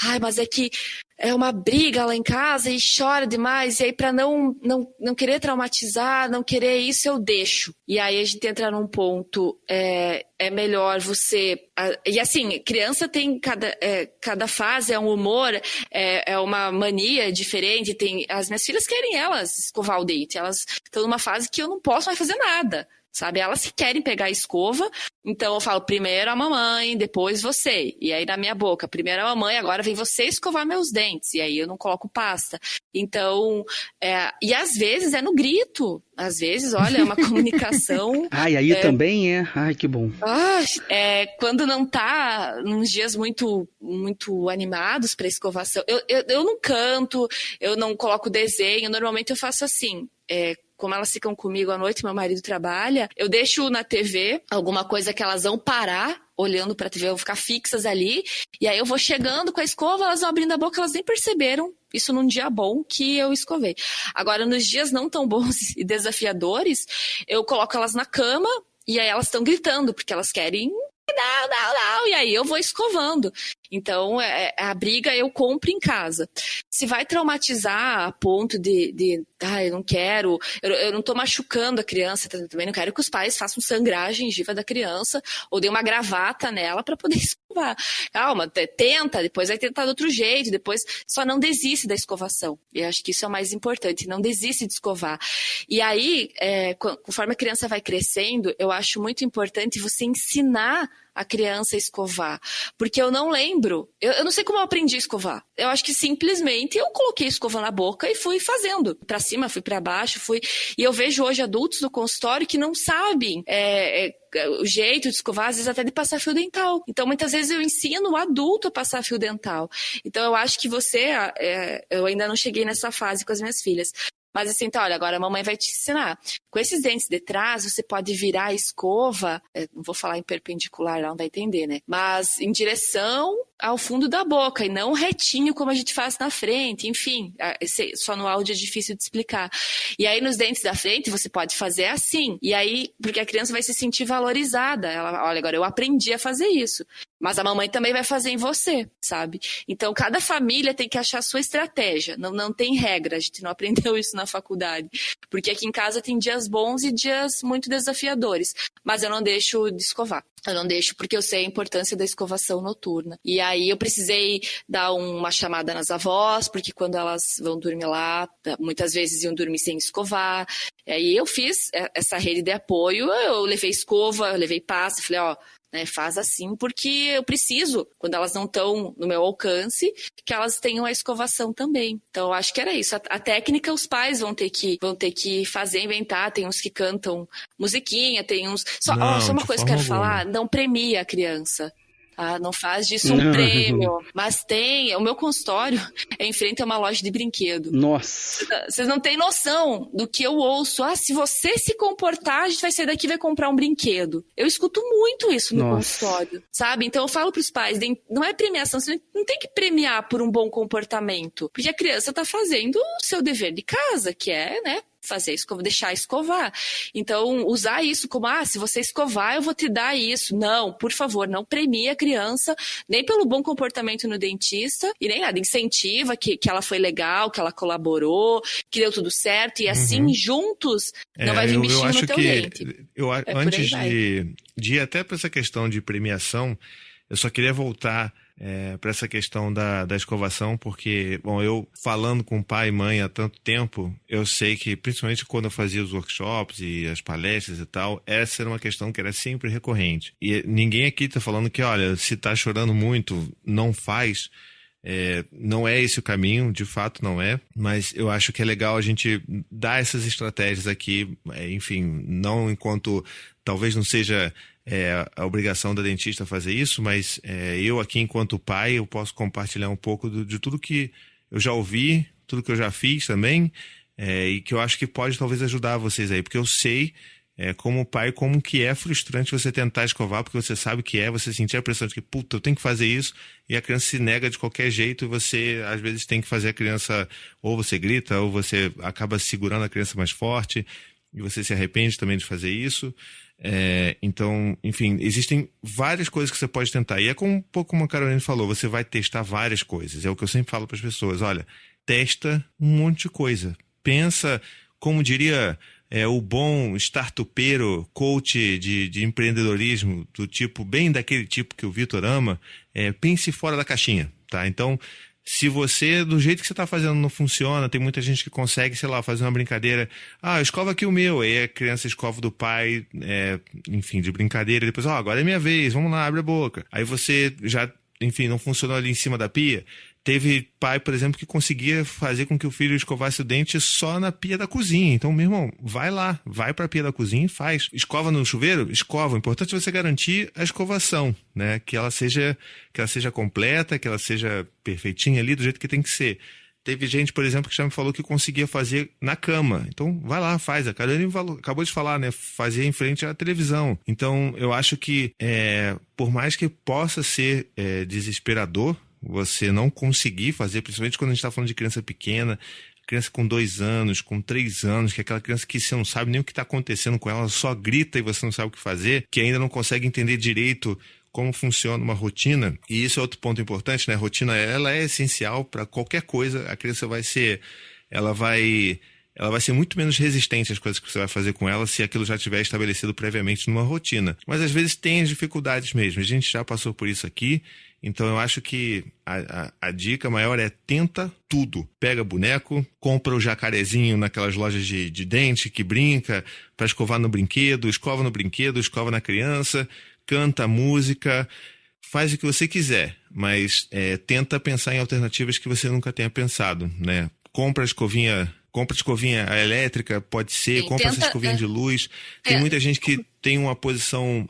ai, mas é que é uma briga lá em casa e chora demais, e aí para não querer traumatizar, não querer isso, eu deixo. E aí a gente entra num ponto, é melhor você... E assim, criança tem cada fase, é um humor, é uma mania diferente. As minhas filhas querem elas escovar o dente, elas estão numa fase que eu não posso mais fazer nada. Sabe, elas que querem pegar a escova, então eu falo primeiro a mamãe, depois você. E aí na minha boca, primeiro a mamãe, agora vem você escovar meus dentes. E aí eu não coloco pasta. Então, e às vezes é no grito. Às vezes, olha, é uma comunicação... Ai, aí também é? Ai, que bom. Quando não tá nos dias muito, muito animados para escovação. Eu não canto, eu não coloco desenho. Normalmente eu faço assim, como elas ficam comigo à noite, meu marido trabalha, eu deixo na TV alguma coisa que elas vão parar olhando pra TV, vão ficar fixas ali, e aí eu vou chegando com a escova, elas vão abrindo a boca, elas nem perceberam, isso num dia bom que eu escovei. Agora, nos dias não tão bons e desafiadores, eu coloco elas na cama, e aí elas estão gritando, porque elas querem... Não, e aí eu vou escovando. Então, a briga eu compro em casa. Se vai traumatizar a ponto eu não quero, eu não tô machucando a criança, também não quero que os pais façam sangrar a gengiva da criança ou dê uma gravata nela para poder escovar. Calma, tenta, depois vai tentar de outro jeito, depois só não desiste da escovação. Eu acho que isso é o mais importante, não desiste de escovar. E aí, conforme a criança vai crescendo, eu acho muito importante você ensinar a criança a escovar, porque eu não lembro, eu não sei como eu aprendi a escovar, eu acho que simplesmente eu coloquei a escova na boca e fui fazendo, pra cima, fui pra baixo, e eu vejo hoje adultos no consultório que não sabem o jeito de escovar, às vezes até de passar fio dental, então muitas vezes eu ensino o adulto a passar fio dental, então eu acho que eu ainda não cheguei nessa fase com as minhas filhas. Mas assim, então, olha, agora a mamãe vai te ensinar. Com esses dentes de trás, você pode virar a escova, não vou falar em perpendicular, ela não vai entender, né? Mas em direção ao fundo da boca, e não retinho como a gente faz na frente, enfim. Só no áudio é difícil de explicar. E aí, nos dentes da frente, você pode fazer assim. E aí, porque a criança vai se sentir valorizada. Ela, olha, agora eu aprendi a fazer isso. Mas a mamãe também vai fazer em você, sabe? Então, cada família tem que achar a sua estratégia. Não tem regra, a gente não aprendeu isso na faculdade. Porque aqui em casa tem dias bons e dias muito desafiadores. Mas eu não deixo de escovar. Eu não deixo porque eu sei a importância da escovação noturna. E aí eu precisei dar uma chamada nas avós, porque quando elas vão dormir lá, muitas vezes iam dormir sem escovar. E aí eu fiz essa rede de apoio, eu levei escova, eu levei pasta, falei, faz assim, porque eu preciso, quando elas não estão no meu alcance, que elas tenham a escovação também. Então, eu acho que era isso. A técnica os pais vão ter que fazer, inventar. Tem uns que cantam musiquinha, tem uns... Só uma coisa que eu quero falar, não premia a criança. Não faz disso um prêmio. Mas o meu consultório é em frente a uma loja de brinquedo. Nossa! Vocês não têm noção do que eu ouço. Se você se comportar, a gente vai sair daqui e vai comprar um brinquedo. Eu escuto muito isso no consultório, sabe? Então eu falo pros pais, não é premiação, você não tem que premiar por um bom comportamento. Porque a criança tá fazendo o seu dever de casa, que é, fazer escova, deixar escovar. Então, usar isso como, se você escovar, eu vou te dar isso. Não, por favor, não premie a criança, nem pelo bom comportamento no dentista, e nem nada. Incentiva que ela foi legal, que ela colaborou, que deu tudo certo, e assim, juntos, não vai vir bichinho no teu dente. Antes de ir até para essa questão de premiação, eu só queria voltar para essa questão da escovação, porque, eu falando com pai e mãe há tanto tempo, eu sei que, principalmente quando eu fazia os workshops e as palestras e tal, essa era uma questão que era sempre recorrente. E ninguém aqui tá falando que, olha, se tá chorando muito, não faz. Não é esse o caminho, de fato não é, mas eu acho que é legal a gente dar essas estratégias aqui, enfim, não enquanto, talvez não seja a obrigação da dentista fazer isso, mas eu aqui enquanto pai, eu posso compartilhar um pouco de tudo que eu já ouvi, tudo que eu já fiz também, e que eu acho que pode talvez ajudar vocês aí, porque eu sei como pai, como que é frustrante você tentar escovar, porque você sabe que você sentir a pressão de que, puta, eu tenho que fazer isso, e a criança se nega de qualquer jeito, e você, às vezes, tem que fazer a criança, ou você grita, ou você acaba segurando a criança mais forte, e você se arrepende também de fazer isso. Então, enfim, existem várias coisas que você pode tentar, e é como um pouco como a Caroline falou, você vai testar várias coisas, é o que eu sempre falo para as pessoas, olha, testa um monte de coisa, pensa, como diria... o bom startupeiro, coach de empreendedorismo, bem daquele tipo que o Vitor ama, pense fora da caixinha, tá? Então, se você, do jeito que você está fazendo, não funciona, tem muita gente que consegue, sei lá, fazer uma brincadeira, escova aqui o meu, aí a criança escova do pai, enfim, de brincadeira, e depois, agora é minha vez, vamos lá, abre a boca. Aí você já, enfim, não funcionou ali em cima da pia. Teve pai, por exemplo, que conseguia fazer com que o filho escovasse o dente só na pia da cozinha. Então, meu irmão, vai lá, vai para a pia da cozinha e faz. Escova no chuveiro? Escova. O importante é você garantir a escovação, né? Que ela seja completa, que ela seja perfeitinha ali, do jeito que tem que ser. Teve gente, por exemplo, que já me falou que conseguia fazer na cama. Então, vai lá, faz. A Carolina acabou de falar, né? Fazia em frente à televisão. Então, eu acho que, por mais que possa ser desesperador, você não conseguir fazer, principalmente quando a gente está falando de criança pequena, criança com 2 anos, com 3 anos, que é aquela criança que você não sabe nem o que está acontecendo com ela, só grita e você não sabe o que fazer, que ainda não consegue entender direito como funciona uma rotina. E isso é outro ponto importante, né? A rotina, ela é essencial para qualquer coisa. A criança vai ser muito menos resistente às coisas que você vai fazer com ela se aquilo já estiver estabelecido previamente numa rotina. Mas às vezes tem as dificuldades mesmo. A gente já passou por isso aqui. Então eu acho que a dica maior é tenta tudo. Pega boneco, compra o jacarezinho naquelas lojas de dente que brinca para escovar no brinquedo, escova na criança, canta música, faz o que você quiser, mas tenta pensar em alternativas que você nunca tenha pensado, né? Compra escovinha elétrica, pode ser, compra essa escovinha de luz. Tem muita gente que tem uma posição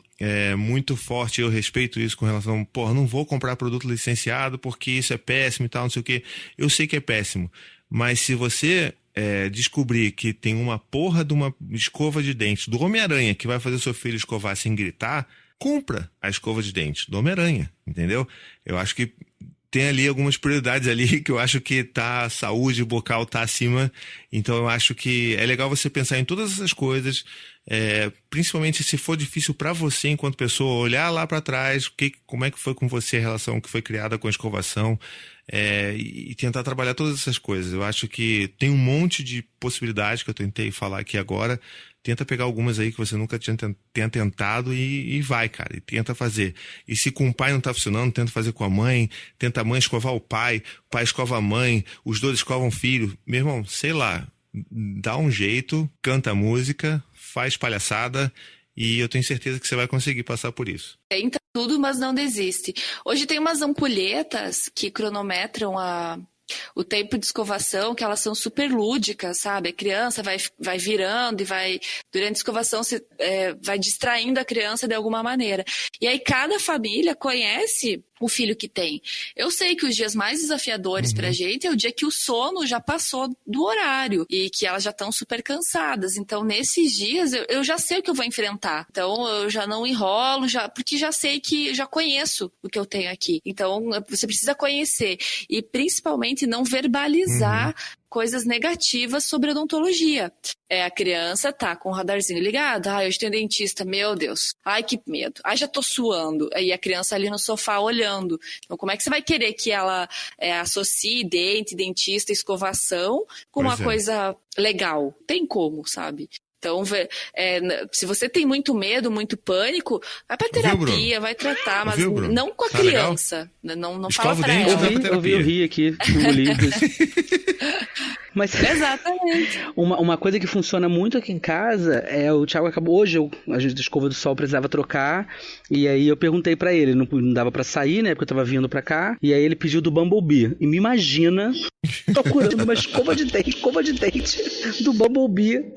muito forte, eu respeito isso com relação, não vou comprar produto licenciado porque isso é péssimo e tal, não sei o quê. Eu sei que é péssimo, mas se você descobrir que tem uma porra de uma escova de dente do Homem-Aranha que vai fazer seu filho escovar sem gritar, compra a escova de dente do Homem-Aranha, entendeu? Eu acho que tem ali algumas prioridades ali que eu acho que a saúde bucal tá acima, então eu acho que é legal você pensar em todas essas coisas, principalmente se for difícil para você enquanto pessoa, olhar lá para trás, como é que foi com você a relação que foi criada com a escovação, e tentar trabalhar todas essas coisas. Eu acho que tem um monte de possibilidades que eu tentei falar aqui agora. Tenta pegar algumas aí que você nunca tenha tentado e vai, cara, e tenta fazer. E se com o pai não tá funcionando, tenta fazer com a mãe, tenta a mãe escovar o pai escova a mãe, os dois escovam o filho. Meu irmão, sei lá, dá um jeito, canta música, faz palhaçada e eu tenho certeza que você vai conseguir passar por isso. Tenta tudo, mas não desiste. Hoje tem umas ampulhetas que cronometram o tempo de escovação, que elas são super lúdicas, sabe? A criança vai virando e durante a escovação, vai distraindo a criança de alguma maneira. E aí cada família conhece o filho que tem. Eu sei que os dias mais desafiadores pra gente é o dia que o sono já passou do horário e que elas já estão super cansadas. Então, nesses dias, eu já sei o que eu vou enfrentar. Então, eu já não enrolo, porque já sei que já conheço o que eu tenho aqui. Então, você precisa conhecer e, principalmente, não verbalizar coisas negativas sobre odontologia. A criança tá com o radarzinho ligado. Hoje tem dentista, meu Deus. Ai, que medo. Já tô suando. Aí a criança ali no sofá olhando. Então, como é que você vai querer que ela associe dentista, escovação com uma coisa legal? Tem como, sabe? Então, se você tem muito medo, muito pânico, vai pra terapia, vai tratar, mas não com a criança. Não fala pra ela. Eu vi aqui, engoli. Mas Exatamente. uma coisa que funciona muito aqui em casa é o Thiago acabou. Hoje a gente da escova do sol precisava trocar. E aí eu perguntei pra ele, não dava pra sair, né? Porque eu tava vindo pra cá. E aí ele pediu do Bumblebee. E me imagina procurando uma escova de dente do Bumblebee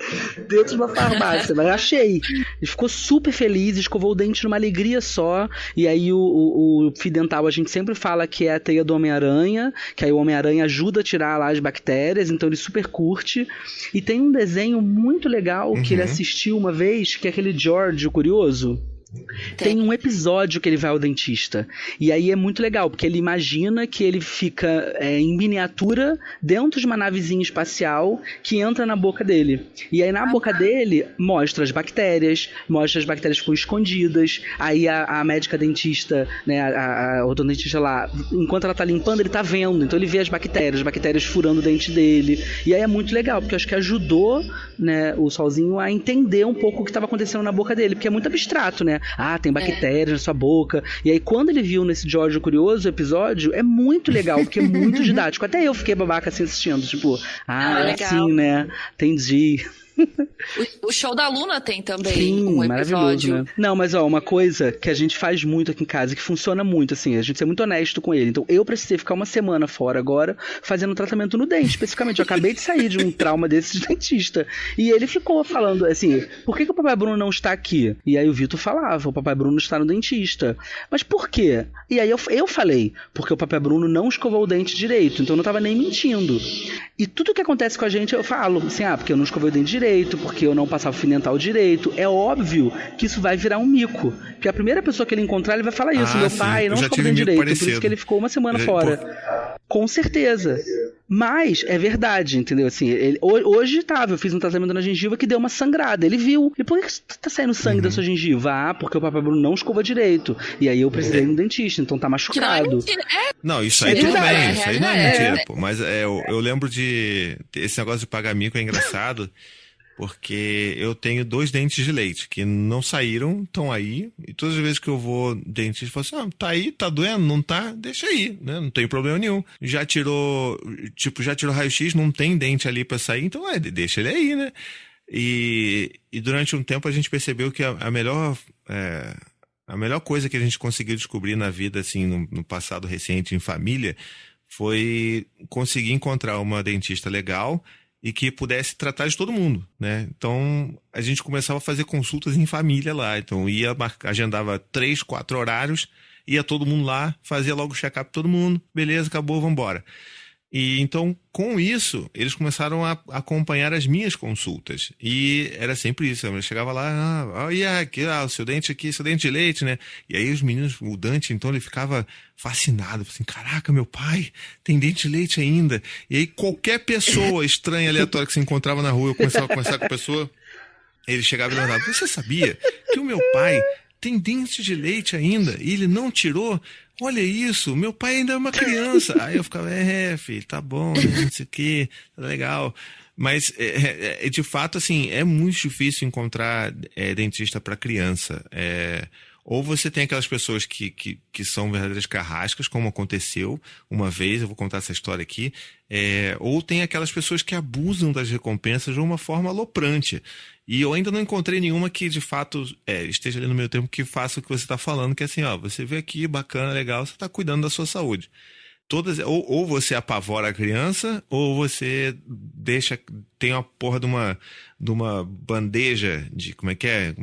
dentro de uma farmácia. Mas eu achei. Ele ficou super feliz, escovou o dente numa alegria só. E aí o fio dental a gente sempre fala que é a teia do Homem-Aranha, que aí o Homem-Aranha ajuda a tirar lá as bactérias, então ele super curte. E tem um desenho muito legal que ele assistiu uma vez, que é aquele George, o Curioso. Tem um episódio que ele vai ao dentista. E aí é muito legal, porque ele imagina que ele fica em miniatura dentro de uma navezinha espacial que entra na boca dele. E aí na boca dele mostra as bactérias ficam escondidas. Aí a médica dentista, né, a ortodontista lá, enquanto ela tá limpando, ele tá vendo. Então ele vê as bactérias furando o dente dele. E aí é muito legal, porque eu acho que ajudou, né, o Solzinho a entender um pouco o que estava acontecendo na boca dele, porque é muito abstrato, né? Ah, tem bactérias na sua boca. E aí, quando ele viu nesse George Curioso episódio, é muito legal, porque é muito didático. Até eu fiquei babaca assim assistindo, tipo, é assim, né? Entendi. O show da Luna tem também. Sim, um maravilhoso, episódio. né? Não, mas uma coisa que a gente faz muito aqui em casa, que funciona muito, assim, a gente é muito honesto com ele. Então, eu precisei ficar uma semana fora agora, fazendo tratamento no dente, especificamente. Eu acabei de sair de um trauma desse de dentista. E ele ficou falando, assim, por que o papai Bruno não está aqui? E aí o Vitor falava, o papai Bruno está no dentista. Mas por quê? E aí eu falei, porque o papai Bruno não escovou o dente direito, então eu não tava nem mentindo. E tudo que acontece com a gente, eu falo, assim, porque eu não escovei o dente direito, porque eu não passava fio dental direito. É óbvio que isso vai virar um mico. Porque a primeira pessoa que ele encontrar, ele vai falar isso. Meu pai não escovou o dente direito, por isso que ele ficou uma semana fora. Com certeza. Mas é verdade, entendeu? Assim, hoje eu fiz um tratamento na gengiva que deu uma sangrada. Ele viu. E por que tá saindo sangue da sua gengiva? Ah, porque o papai Bruno não escovou direito. E aí eu precisei ir no dentista, então tá machucado. Não, isso aí tudo bem, isso aí não é mentira, pô. Mas eu lembro de... Esse negócio de pagar mico é engraçado, porque eu tenho 2 dentes de leite que não saíram, estão aí, e todas as vezes que eu vou dentista, eu falo assim, tá aí, tá doendo, não tá? Deixa aí, né? Não tem problema nenhum. Já tirou raio-x, não tem dente ali pra sair, então deixa ele aí, né? E durante um tempo a gente percebeu que a melhor coisa que a gente conseguiu descobrir na vida, assim, no passado recente, em família, foi conseguir encontrar uma dentista legal e que pudesse tratar de todo mundo, né? Então, a gente começava a fazer consultas em família lá. Então, agendava 3, 4 horários, ia todo mundo lá, fazia logo o check-up todo mundo, beleza, acabou, vambora. E então, com isso, eles começaram a acompanhar as minhas consultas. E era sempre isso. Eu chegava lá, o seu dente aqui, seu dente de leite, né? E aí os meninos, o Dante, então, ele ficava fascinado. Assim, caraca, meu pai tem dente de leite ainda. E aí qualquer pessoa estranha, aleatória que se encontrava na rua, eu começava a conversar com a pessoa, ele chegava e perguntava, você sabia que o meu pai tem dente de leite ainda e ele não tirou? Olha isso, meu pai ainda é uma criança. Aí eu ficava, filho, tá bom, né, não sei o que, tá legal. Mas, de fato, assim, é muito difícil encontrar dentista para criança. Ou você tem aquelas pessoas que são verdadeiras carrascas, como aconteceu uma vez, eu vou contar essa história aqui, ou tem aquelas pessoas que abusam das recompensas de uma forma aloprante. E eu ainda não encontrei nenhuma que, de fato, esteja ali no meu tempo que faça o que você está falando, que é assim, você vê aqui, bacana, legal, você está cuidando da sua saúde. Todas, ou você apavora a criança, ou você tem uma porra de uma bandeja de, como é que é?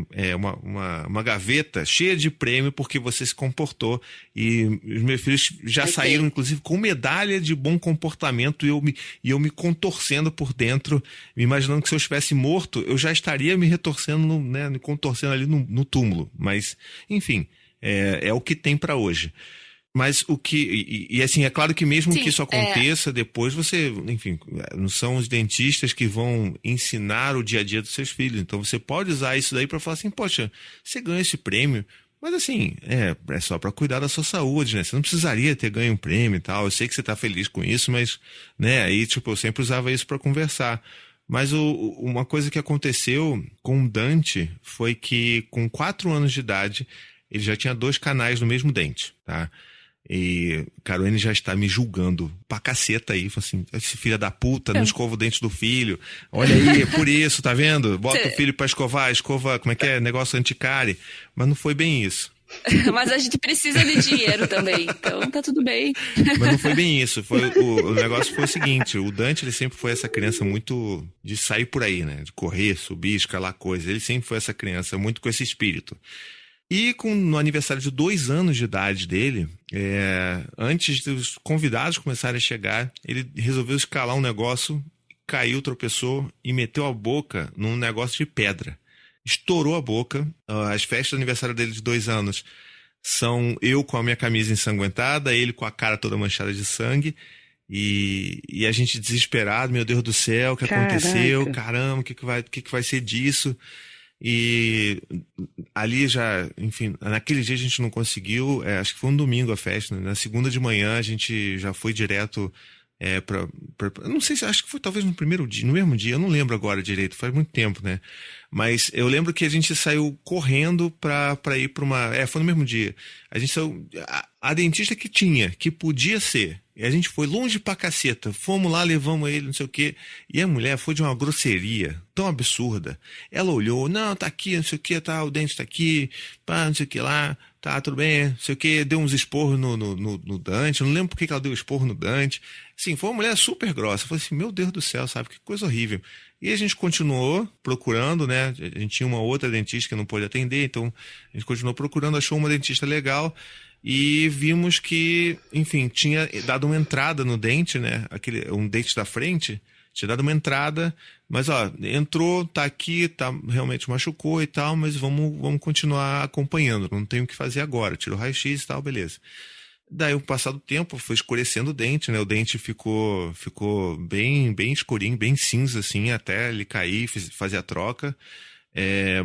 Uma gaveta cheia de prêmio porque você se comportou. E os meus filhos já saíram, inclusive, com medalha de bom comportamento e eu me contorcendo por dentro, me imaginando que se eu estivesse morto, eu já estaria me retorcendo, me contorcendo ali no túmulo. Mas, enfim, é o que tem para hoje. Mas assim, é claro que mesmo que isso aconteça, depois você, enfim, não são os dentistas que vão ensinar o dia a dia dos seus filhos. Então você pode usar isso daí para falar assim, poxa, você ganha esse prêmio, mas assim, é só para cuidar da sua saúde, né? Você não precisaria ter ganho um prêmio e tal. Eu sei que você tá feliz com isso, mas, né, aí, eu sempre usava isso para conversar. Mas uma coisa que aconteceu com o Dante foi que, com 4 anos de idade, ele já tinha 2 canais no mesmo dente, tá? E Caroline já está me julgando pra caceta aí. Fala assim, esse filho da puta, não escova o dente do filho. Olha aí, é por isso, tá vendo? Bota o filho pra escovar, como é que é? Negócio anticárie. Mas não foi bem isso. Mas a gente precisa de dinheiro também, então tá tudo bem. Mas não foi bem isso. O negócio foi o seguinte, o Dante, ele sempre foi essa criança muito de sair por aí, né? De correr, subir, escalar coisas. Ele sempre foi essa criança muito com esse espírito. E no aniversário de 2 anos de idade dele, antes dos convidados começarem a chegar, ele resolveu escalar um negócio, caiu, tropeçou e meteu a boca num negócio de pedra. Estourou a boca. As festas do aniversário dele de 2 anos são eu com a minha camisa ensanguentada, ele com a cara toda manchada de sangue. E a gente desesperado, meu Deus do céu, o que aconteceu? Caramba, o que vai ser disso? E ali já, enfim, naquele dia a gente não conseguiu, acho que foi um domingo a festa, né? Na segunda de manhã a gente já foi direto não sei se, acho que foi talvez no primeiro dia, no mesmo dia, eu não lembro agora direito, faz muito tempo, né? Mas eu lembro que a gente saiu correndo pra ir pra uma... foi no mesmo dia. A gente saiu... A dentista que podia ser. E a gente foi longe pra caceta. Fomos lá, levamos ele, não sei o quê. E a mulher foi de uma grosseria tão absurda. Ela olhou, não, tá aqui, não sei o quê, tá, o dente tá aqui, pá, não sei o que lá, tá, tudo bem, não sei o quê. Deu uns esporros no Dante. Eu não lembro por que ela deu esporro no Dante. Assim, foi uma mulher super grossa. Eu falei assim, meu Deus do céu, sabe? Que coisa horrível. E a gente continuou procurando, né? A gente tinha uma outra dentista que não pôde atender, então a gente continuou procurando, achou uma dentista legal e vimos que, enfim, tinha dado uma entrada no dente, né? Um dente da frente, tinha dado uma entrada, mas entrou, tá aqui, tá, realmente machucou e tal, mas vamos continuar acompanhando, não tem o que fazer agora, tirou o raio-x e tal, beleza. Daí, o passar do tempo, foi escurecendo o dente, né? O dente ficou bem escurinho, bem cinza, assim, até ele cair, fazer a troca.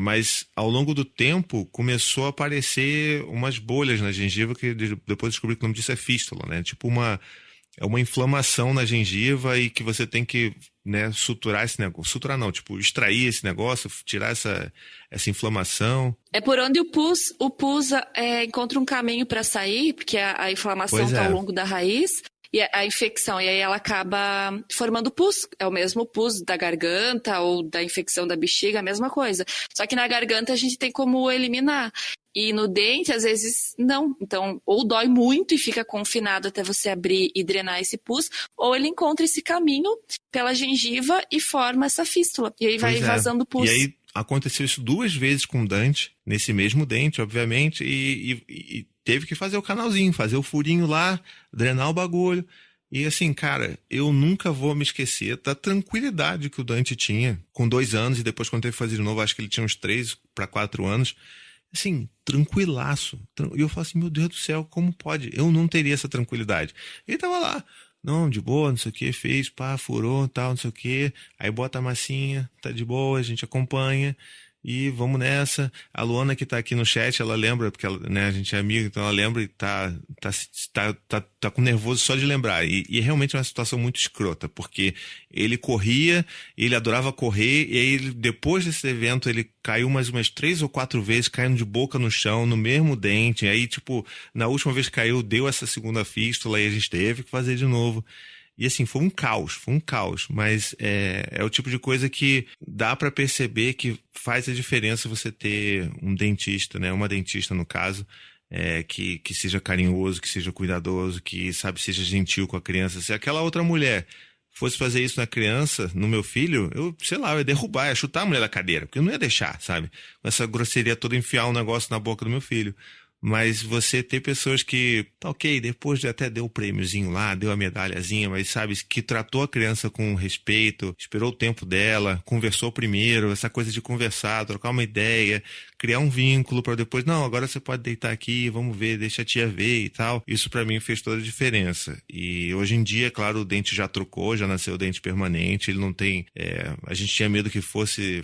Mas, ao longo do tempo, começou a aparecer umas bolhas na gengiva, que depois descobri que o nome disso é fístula, né? Tipo uma inflamação na gengiva e que você tem que, né, suturar esse negócio. Suturar não, tipo, extrair esse negócio, tirar essa inflamação. É por onde o pus encontra um caminho para sair, porque a inflamação está ao longo da raiz e a infecção, e aí ela acaba formando pus. É o mesmo pus da garganta ou da infecção da bexiga, a mesma coisa. Só que na garganta a gente tem como eliminar. E no dente, às vezes, não. Então, ou dói muito e fica confinado até você abrir e drenar esse pus, ou ele encontra esse caminho pela gengiva e forma essa fístula. E aí vai vazando pus. E aí aconteceu isso 2 vezes com o Dante, nesse mesmo dente, obviamente, e teve que fazer o canalzinho, fazer o furinho lá, drenar o bagulho. E assim, cara, eu nunca vou me esquecer da tranquilidade que o Dante tinha com 2 anos, e depois quando teve que fazer de novo, acho que ele tinha uns 3 para 4 anos. Assim, tranquilaço. E eu falo assim, meu Deus do céu, como pode? Eu não teria essa tranquilidade. Ele tava lá, não, de boa, não sei o que, fez, pá, furou, tal, não sei o que. Aí bota a massinha, tá de boa, a gente acompanha. E vamos nessa. A Luana que tá aqui no chat, ela lembra, porque ela, né, a gente é amiga, então ela lembra e tá com nervoso só de lembrar. E é realmente uma situação muito escrota, porque ele corria, ele adorava correr, e aí depois desse evento ele caiu mais umas 3 ou 4 vezes, caindo de boca no chão, no mesmo dente. Aí, tipo, na última vez que caiu, deu essa segunda fístula e a gente teve que fazer de novo. E assim, foi um caos, mas é o tipo de coisa que dá para perceber que faz a diferença você ter um dentista, né? Uma dentista, no caso, que seja carinhoso, que seja cuidadoso, que, sabe, seja gentil com a criança. Se aquela outra mulher fosse fazer isso na criança, no meu filho, eu ia derrubar, ia chutar a mulher da cadeira, porque eu não ia deixar, sabe? Com essa grosseria toda, enfiar um negócio na boca do meu filho. Mas você ter pessoas que, tá ok, depois até deu o prêmiozinho lá, deu a medalhazinha, mas sabe, que tratou a criança com respeito, esperou o tempo dela, conversou primeiro, essa coisa de conversar, trocar uma ideia, criar um vínculo para depois, não, agora você pode deitar aqui, vamos ver, deixa a tia ver e tal. Isso para mim fez toda a diferença. E hoje em dia, claro, o dente já trocou, já nasceu o dente permanente, ele não tem... a gente tinha medo que fosse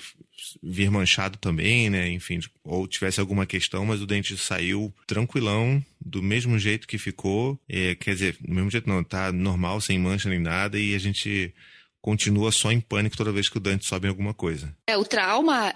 vir manchado também, né, enfim, ou tivesse alguma questão, mas o dente saiu tranquilão, do mesmo jeito que ficou, quer dizer, do mesmo jeito não, tá normal, sem mancha nem nada, e a gente continua só em pânico toda vez que o dente sobe em alguma coisa. O trauma,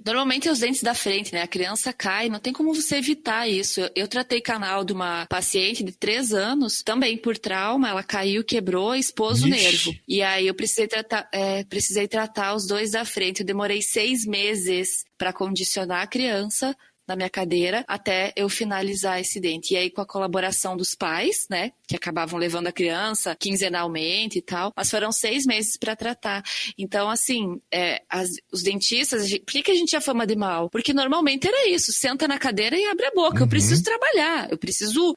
normalmente é os dentes da frente, né? A criança cai, não tem como você evitar isso. Eu tratei canal de uma paciente de 3 anos, também por trauma, ela caiu, quebrou, expôs o nervo. E aí eu precisei tratar os 2 da frente. Eu demorei 6 meses para condicionar a criança na minha cadeira até eu finalizar esse dente. E aí com a colaboração dos pais, né, que acabavam levando a criança quinzenalmente e tal, mas foram 6 meses para tratar. Então, assim, os dentistas, por que a gente tinha fama de mal? Porque normalmente era isso, senta na cadeira e abre a boca. Eu preciso trabalhar, eu preciso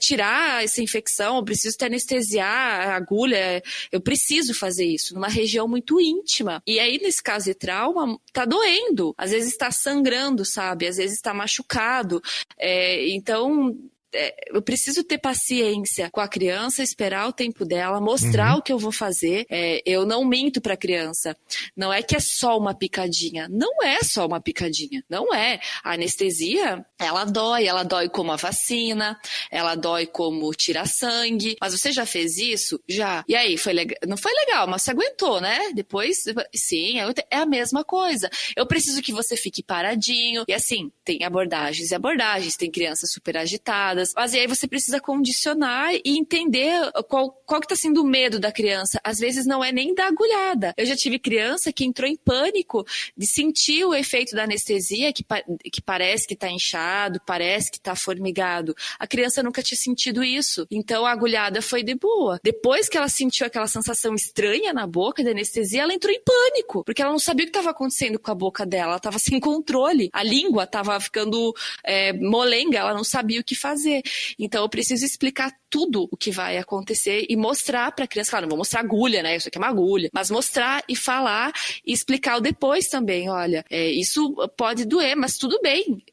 tirar essa infecção, eu preciso te anestesiar a agulha, eu preciso fazer isso numa região muito íntima. E aí, nesse caso de trauma, tá doendo, às vezes está sangrando, sabe? Às vezes está machucado. Então, eu preciso ter paciência com a criança, esperar o tempo dela, mostrar o que eu vou fazer. Eu não minto para a criança. Não é que é só uma picadinha. Não é só uma picadinha. Não é. A anestesia, ela dói como a vacina, ela dói como tirar sangue. Mas você já fez isso? Já. E aí, não foi legal, mas você aguentou, né? Depois, sim, é a mesma coisa. Eu preciso que você fique paradinho. E assim, tem abordagens e abordagens. Tem crianças super agitadas. Mas aí você precisa condicionar e entender qual que tá sendo o medo da criança. Às vezes não é nem da agulhada. Eu já tive criança que entrou em pânico de sentir o efeito da anestesia, que parece que tá inchado, parece que tá formigado. A criança nunca tinha sentido isso. Então a agulhada foi de boa. Depois que ela sentiu aquela sensação estranha na boca da anestesia, ela entrou em pânico, porque ela não sabia o que estava acontecendo com a boca dela. Ela estava sem controle. A língua estava ficando molenga, ela não sabia o que fazer. Então eu preciso explicar tudo o que vai acontecer e mostrar para a criança. Claro, não vou mostrar agulha, né? Isso aqui é uma agulha. Mas mostrar e falar e explicar o depois também. Olha, isso pode doer, mas tudo bem.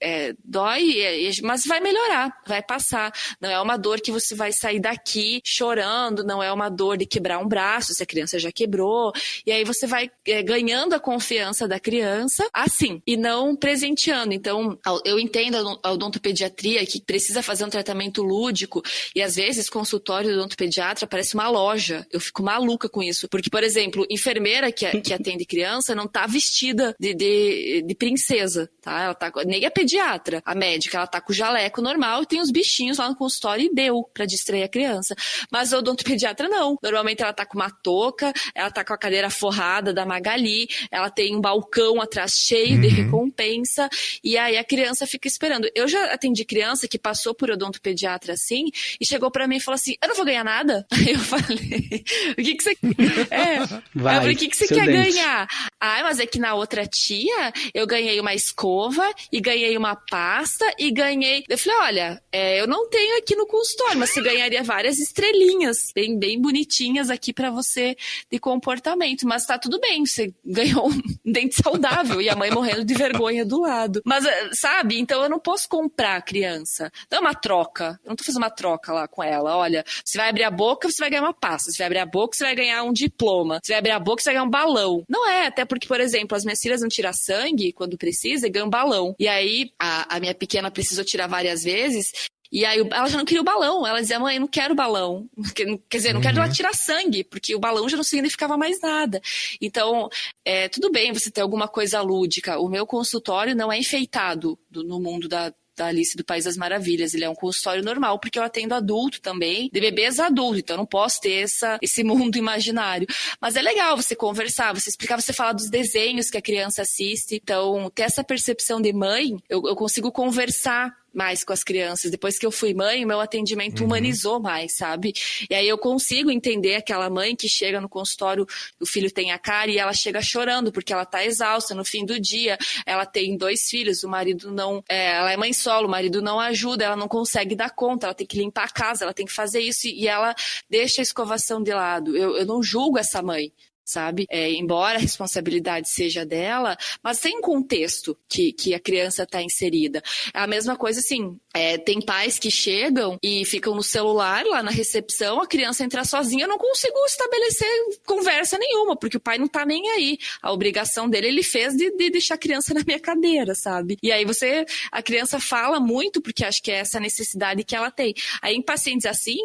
Dói, mas vai melhorar, vai passar. Não é uma dor que você vai sair daqui chorando, não é uma dor de quebrar um braço, se a criança já quebrou. E aí você vai ganhando a confiança da criança assim, e não presenteando. Então, eu entendo a odontopediatria que precisa fazer um tratamento lúdico e às vezes consultório do odontopediatra parece uma loja. Eu fico maluca com isso. Porque, por exemplo, enfermeira que atende criança não tá vestida de princesa, tá? Ela tá, nem a pediatra, a médica, ela tá com o jaleco normal e tem os bichinhos lá no consultório e deu pra distrair a criança. Mas a odontopediatra não. Normalmente ela tá com uma touca, ela tá com a cadeira forrada da Magali, ela tem um balcão atrás cheio de recompensa e aí a criança fica esperando. Eu já atendi criança que passou por odontopediatra assim e chegou pra mim e falou assim, eu não vou ganhar nada? Aí eu falei, o que você quer? Eu falei, o que você quer ganhar? Ah, mas é que na outra tia eu ganhei uma escova e ganhei uma pasta e ganhei... Eu falei, olha, eu não tenho aqui no consultório, mas você ganharia várias estrelinhas bem, bem bonitinhas aqui pra você de comportamento, mas tá tudo bem, você ganhou um dente saudável e a mãe morrendo de vergonha do lado. Mas, sabe, então eu não posso comprar a criança. Não é uma troca, eu não tô fazendo uma troca lá com ela. Olha, você vai abrir a boca, você vai ganhar uma pasta. Você vai abrir a boca, você vai ganhar um diploma. Você vai abrir a boca, você vai ganhar um balão. Não é, até porque, por exemplo, as minhas filhas não tiram sangue quando precisa e ganham um balão. E aí, a minha pequena precisou tirar várias vezes. E aí ela já não queria o balão. Ela dizia, mãe, eu não quero o balão. Quer dizer, não quero ela tirar sangue, porque o balão já não significava mais nada. Então, tudo bem você ter alguma coisa lúdica. O meu consultório não é enfeitado no mundo da Alice do País das Maravilhas. Ele é um consultório normal, porque eu atendo adulto também, de bebês adultos, então eu não posso ter esse mundo imaginário. Mas é legal você conversar, você explicar, você falar dos desenhos que a criança assiste. Então, ter essa percepção de mãe, eu consigo conversar mais com as crianças. Depois que eu fui mãe, o meu atendimento humanizou mais, sabe? E aí eu consigo entender aquela mãe que chega no consultório, o filho tem a cara e ela chega chorando porque ela tá exausta no fim do dia, ela tem 2 filhos, o marido não... ela é mãe solo, o marido não ajuda, ela não consegue dar conta, ela tem que limpar a casa, ela tem que fazer isso e ela deixa a escovação de lado. Eu não julgo essa mãe, sabe? Embora a responsabilidade seja dela, mas tem um contexto que a criança está inserida. A mesma coisa, assim, tem pais que chegam e ficam no celular, lá na recepção, a criança entra sozinha, eu não consigo estabelecer conversa nenhuma, porque o pai não tá nem aí. A obrigação dele, ele fez de deixar a criança na minha cadeira, sabe? E aí a criança fala muito, porque acho que é essa necessidade que ela tem. Aí em pacientes assim,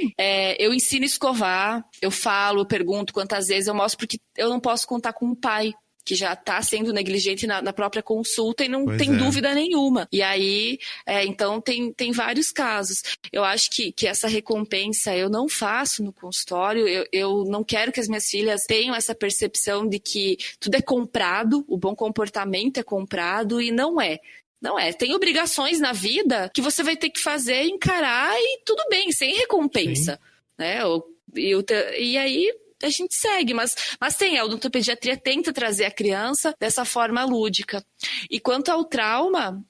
eu ensino a escovar, eu falo, eu pergunto quantas vezes, eu mostro, porque eu não posso contar com o pai, que já está sendo negligente na própria consulta e não tem dúvida nenhuma. E aí, então, tem vários casos. Eu acho que essa recompensa eu não faço no consultório, eu não quero que as minhas filhas tenham essa percepção de que tudo é comprado, o bom comportamento é comprado, e não é. Não é. Tem obrigações na vida que você vai ter que fazer, encarar, e tudo bem, sem recompensa. Né? E aí a gente segue, mas a odontopediatria tenta trazer a criança dessa forma lúdica. E quanto ao trauma,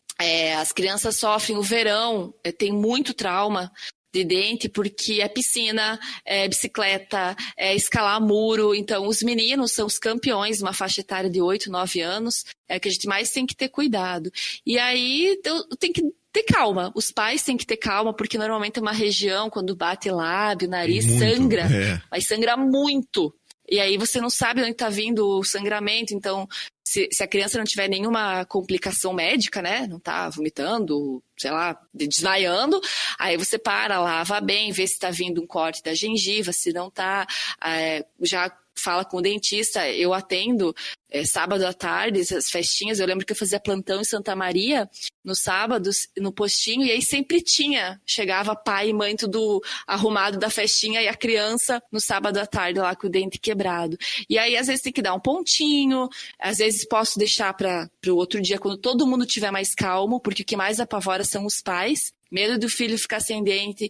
as crianças sofrem o verão, tem muito trauma de dente, porque é piscina, é bicicleta, é escalar muro. Então, os meninos são os campeões, uma faixa etária de 8, 9 anos, que a gente mais tem que ter cuidado. E aí, tem que ter calma. Os pais têm que ter calma, porque normalmente é uma região, quando bate lábio, nariz, sangra. Mas sangra muito. E aí você não sabe onde está vindo o sangramento. Então, se a criança não tiver nenhuma complicação médica, né? Não está vomitando, sei lá, desmaiando, aí você lava bem, vê se está vindo um corte da gengiva, se não está, já fala com o dentista. Eu atendo sábado à tarde, as festinhas. Eu lembro que eu fazia plantão em Santa Maria, nos sábados, no postinho, e aí sempre chegava pai e mãe tudo arrumado da festinha, e a criança no sábado à tarde lá com o dente quebrado. E aí às vezes tem que dar um pontinho, às vezes posso deixar para o outro dia, quando todo mundo estiver mais calmo, porque o que mais apavora são os pais. Medo do filho ficar sem dente,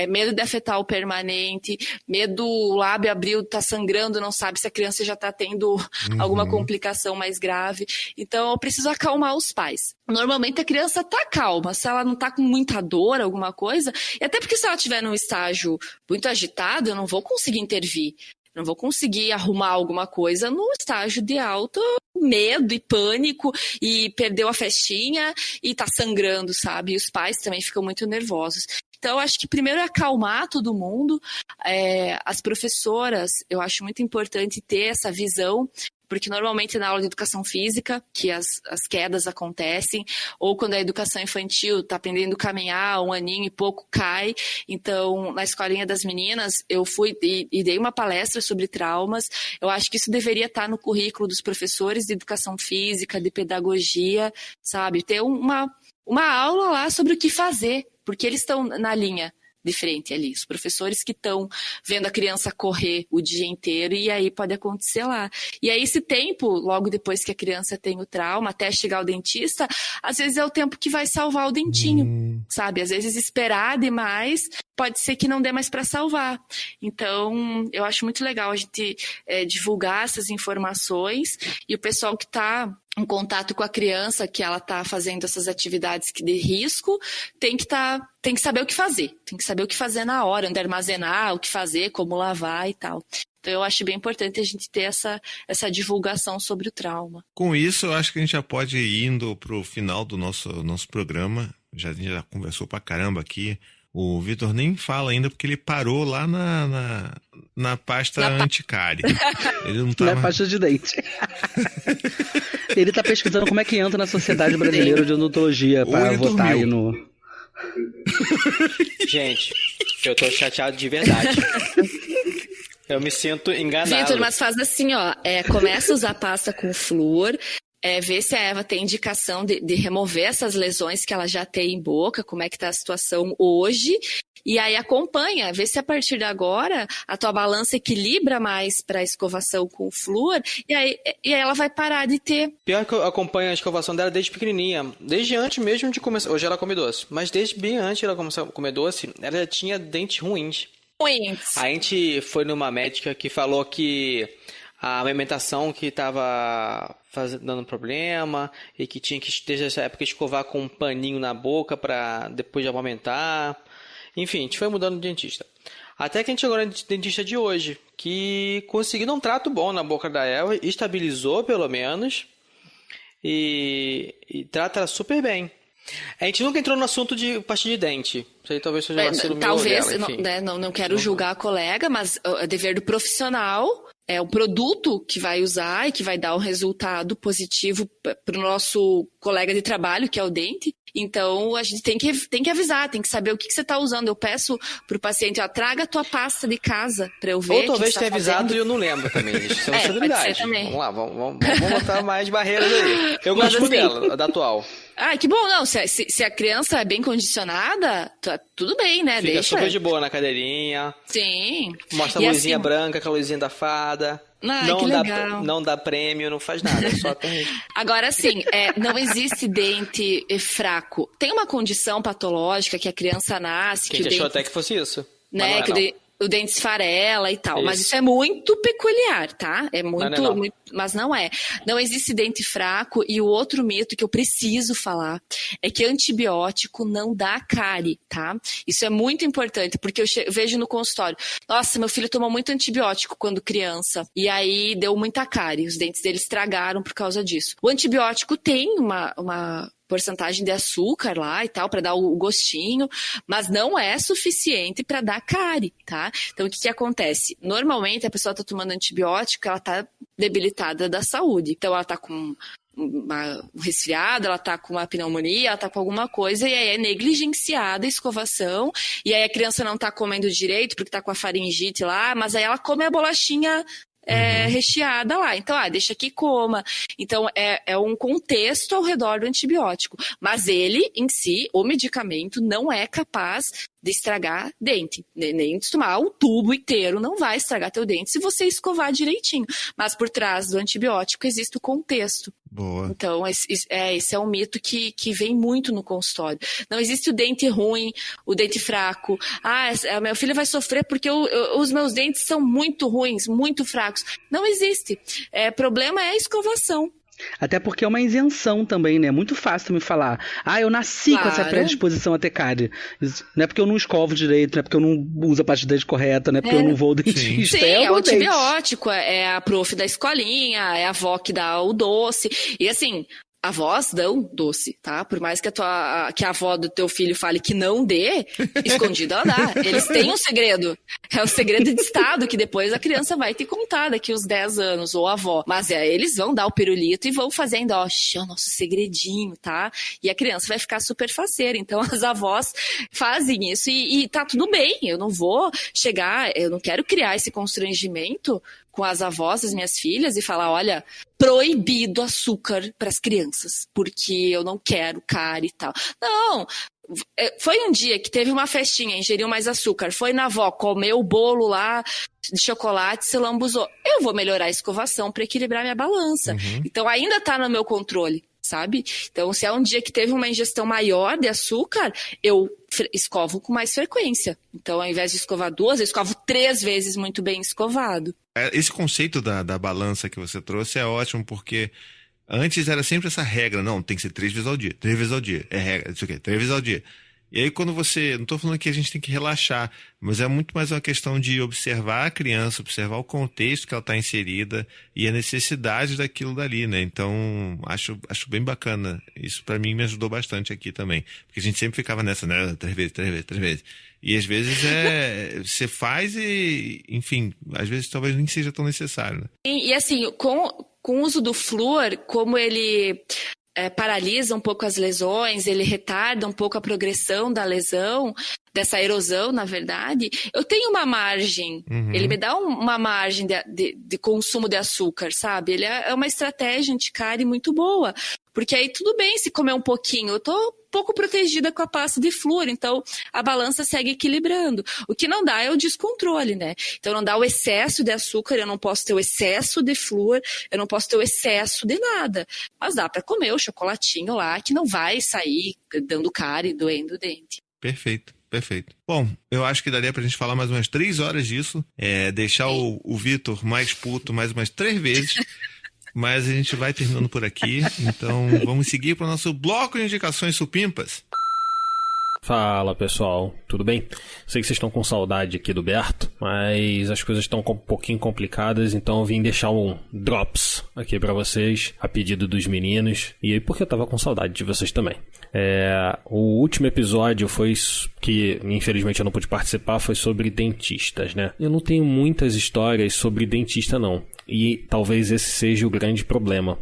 medo de afetar o permanente, medo o lábio abriu, tá sangrando, não sabe se a criança já tá tendo alguma complicação mais grave. Então, eu preciso acalmar os pais. Normalmente a criança tá calma, se ela não tá com muita dor, alguma coisa, e até porque se ela estiver num estágio muito agitado, eu não vou conseguir intervir. Não vou conseguir arrumar alguma coisa no estágio de alto medo e pânico, e perdeu a festinha e tá sangrando, sabe? E os pais também ficam muito nervosos. Então, eu acho que primeiro é acalmar todo mundo. As professoras, eu acho muito importante ter essa visão, porque normalmente na aula de educação física que as quedas acontecem, ou quando a educação infantil está aprendendo a caminhar, 1 aninho e pouco, cai. Então, na escolinha das meninas, eu fui e dei uma palestra sobre traumas. Eu acho que isso deveria estar no currículo dos professores de educação física, de pedagogia, sabe? Ter uma aula lá sobre o que fazer, porque eles estão na linha de frente ali, os professores que estão vendo a criança correr o dia inteiro, e aí pode acontecer lá. E aí esse tempo, logo depois que a criança tem o trauma, até chegar ao dentista, às vezes é o tempo que vai salvar o dentinho, sabe? Às vezes esperar demais, pode ser que não dê mais para salvar. Então, eu acho muito legal a gente divulgar essas informações, e o pessoal que está em contato com a criança, que ela está fazendo essas atividades de risco, tem que saber o que fazer. Tem que saber o que fazer na hora, onde armazenar, o que fazer, como lavar e tal. Então, eu acho bem importante a gente ter essa divulgação sobre o trauma. Com isso, eu acho que a gente já pode ir indo para o final do nosso programa. A gente já conversou pra caramba aqui. O Vitor nem fala ainda, porque ele parou lá na pasta anticárie. Ele não Na pasta de dente. Ele tá pesquisando como é que entra na Sociedade Brasileira de Odontologia para votar aí no... Gente, eu tô chateado de verdade. Eu me sinto enganado. Vitor, mas faz assim, ó. Começa a usar pasta com flúor. Ver se a Eva tem indicação de remover essas lesões que ela já tem em boca, como é que tá a situação hoje, e aí acompanha, vê se a partir de agora a tua balança equilibra mais para a escovação com o flúor, e aí ela vai parar de ter. Pior que eu acompanho a escovação dela desde pequenininha, desde antes mesmo de começar. Hoje ela come doce, mas desde bem antes ela começar a comer doce, ela já tinha dentes ruins. A gente foi numa médica que falou que a amamentação que estava dando problema, e que tinha que, desde essa época, escovar com um paninho na boca para depois de amamentar. Enfim, a gente foi mudando de dentista. Até que a gente chegou no dentista de hoje, que conseguiu dar um trato bom na boca da Elva, estabilizou pelo menos, e trata ela super bem. A gente nunca entrou no assunto de pasta de dente. Isso aí talvez seja vacilo meu talvez, dela, enfim. não quero julgar a colega, mas é dever do profissional, é o produto que vai usar e que vai dar um resultado positivo para o nosso colega de trabalho, que é o dente. Então, a gente tem que avisar, tem que saber o que você está usando. Eu peço para o paciente, traga a tua pasta de casa para eu ver. Ou talvez tenha avisado e eu não lembro também. Isso é uma celebridade. Vamos lá, vamos botar mais barreiras aí. Eu gosto assim, dela, da atual. Que bom, não. Se a criança é bem condicionada, tudo bem, né? Fica Deixa. Super de boa na cadeirinha. Sim. Mostra a luzinha branca, com a luzinha da fada. Não dá prêmio, não faz nada, só tem... Agora, sim, não existe dente fraco. Tem uma condição patológica que a criança nasce... Quem achou até que fosse isso. Né, o dente esfarela e tal. Isso. Mas isso é muito peculiar, tá? Muito, mas não é. Não existe dente fraco. E o outro mito que eu preciso falar é que antibiótico não dá cárie, tá? Isso é muito importante, porque eu vejo no consultório. Nossa, meu filho tomou muito antibiótico quando criança. E aí deu muita cárie. Os dentes dele estragaram por causa disso. O antibiótico tem uma porcentagem de açúcar lá e tal, para dar o gostinho, mas não é suficiente para dar cárie, tá? Então, o que acontece? Normalmente, a pessoa está tomando antibiótico, ela está debilitada da saúde. Então, ela está com um resfriado, ela está com uma pneumonia, ela está com alguma coisa, e aí é negligenciada a escovação, e aí a criança não está comendo direito, porque está com a faringite lá, mas aí ela come a bolachinha recheada lá. Então, deixa que coma. Então, é um contexto ao redor do antibiótico. Mas ele, em si, o medicamento, não é capaz de estragar dente. Nem de tomar o tubo inteiro não vai estragar teu dente se você escovar direitinho. Mas por trás do antibiótico existe o contexto. Boa. Então, esse é um mito que vem muito no consultório. Não existe o dente ruim, o dente fraco. Meu filho vai sofrer porque os meus dentes são muito ruins, muito fracos. Não existe. Problema é a escovação. Até porque é uma isenção também, né? É muito fácil me falar. Eu nasci com essa predisposição a ter cárie. Não é porque eu não escovo direito, não é porque eu não uso a pasta de dente correta, não é porque eu não vou ao dentista. Sim, é o antibiótico, é a prof da escolinha, é a avó que dá o doce. E assim... Avós dão doce, tá? Por mais que a avó do teu filho fale que não dê, escondido ela dá. Eles têm um segredo. É o segredo de estado que depois a criança vai te contar daqui uns 10 anos, ou a avó. Mas eles vão dar o pirulito e vão fazendo, é o nosso segredinho, tá? E a criança vai ficar super faceira. Então as avós fazem isso e tá tudo bem. Eu não vou eu não quero criar esse constrangimento com as avós das minhas filhas e falar, olha, proibido açúcar para as crianças, porque eu não quero cárie e tal. Não, foi um dia que teve uma festinha, ingeriu mais açúcar, foi na avó, comeu o bolo lá de chocolate, se lambuzou. Eu vou melhorar a escovação para equilibrar minha balança. Então ainda está no meu controle, sabe? Então se é um dia que teve uma ingestão maior de açúcar, eu escovo com mais frequência. Então ao invés de escovar 2, eu escovo 3 vezes muito bem escovado. Esse conceito da balança que você trouxe é ótimo, porque antes era sempre essa regra, não, tem que ser 3 vezes ao dia, 3 vezes ao dia, é regra, isso aqui, 3 vezes ao dia. E aí quando você, não estou falando que a gente tem que relaxar, mas é muito mais uma questão de observar a criança, observar o contexto que ela está inserida e a necessidade daquilo dali, né? Então, acho bem bacana. Isso para mim me ajudou bastante aqui também, porque a gente sempre ficava nessa, né? 3 vezes, 3 vezes, 3 vezes. E às vezes você faz e, enfim, às vezes talvez nem seja tão necessário, né? E assim, com o uso do flúor, como ele paralisa um pouco as lesões, ele retarda um pouco a progressão da lesão, dessa erosão, na verdade, eu tenho uma margem, ele me dá uma margem de consumo de açúcar, sabe? Ele é uma estratégia anticárie muito boa, porque aí tudo bem se comer um pouquinho, eu tô pouco protegida com a pasta de flúor, então a balança segue equilibrando. O que não dá é o descontrole, né? Então não dá o excesso de açúcar, eu não posso ter o excesso de flúor, eu não posso ter o excesso de nada. Mas dá para comer o chocolatinho lá, que não vai sair dando cárie, doendo o dente. Perfeito. Bom, eu acho que daria pra gente falar mais umas 3 horas disso, deixar o Vitor mais puto mais umas 3 vezes. Mas a gente vai terminando por aqui, então vamos seguir para o nosso bloco de indicações supimpas. Fala, pessoal, tudo bem? Sei que vocês estão com saudade aqui do Berto, mas as coisas estão um pouquinho complicadas, então eu vim deixar um drops aqui pra vocês, a pedido dos meninos, e porque eu tava com saudade de vocês também. O último episódio foi, que infelizmente eu não pude participar, foi sobre dentistas, né? Eu não tenho muitas histórias sobre dentista, não. E talvez esse seja o grande problema.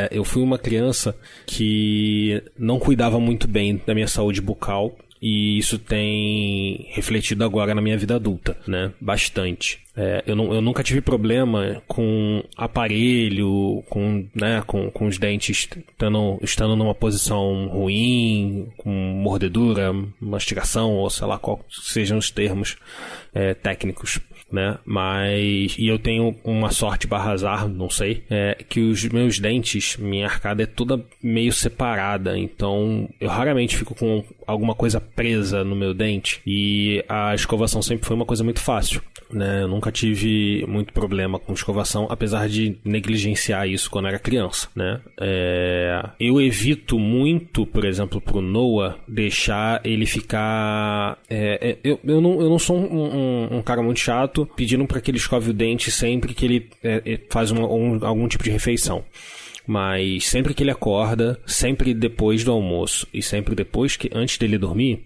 Eu fui uma criança que não cuidava muito bem da minha saúde bucal. E isso tem refletido agora na minha vida adulta, né? Bastante. Eu nunca tive problema com aparelho, com os dentes estando numa posição ruim, com mordedura, mastigação, ou sei lá qual sejam os termos técnicos, né? E eu tenho uma sorte / azar, não sei, que os meus dentes, minha arcada é toda meio separada, então eu raramente fico com alguma coisa presa no meu dente, e a escovação sempre foi uma coisa muito fácil, né? Eu nunca tive muito problema com escovação, apesar de negligenciar isso quando era criança, né? Eu evito muito, por exemplo, pro Noah, deixar ele ficar... Eu não sou um cara muito chato pedindo para que ele escove o dente sempre que ele faz algum tipo de refeição. Mas sempre que ele acorda, sempre depois do almoço e sempre antes dele dormir,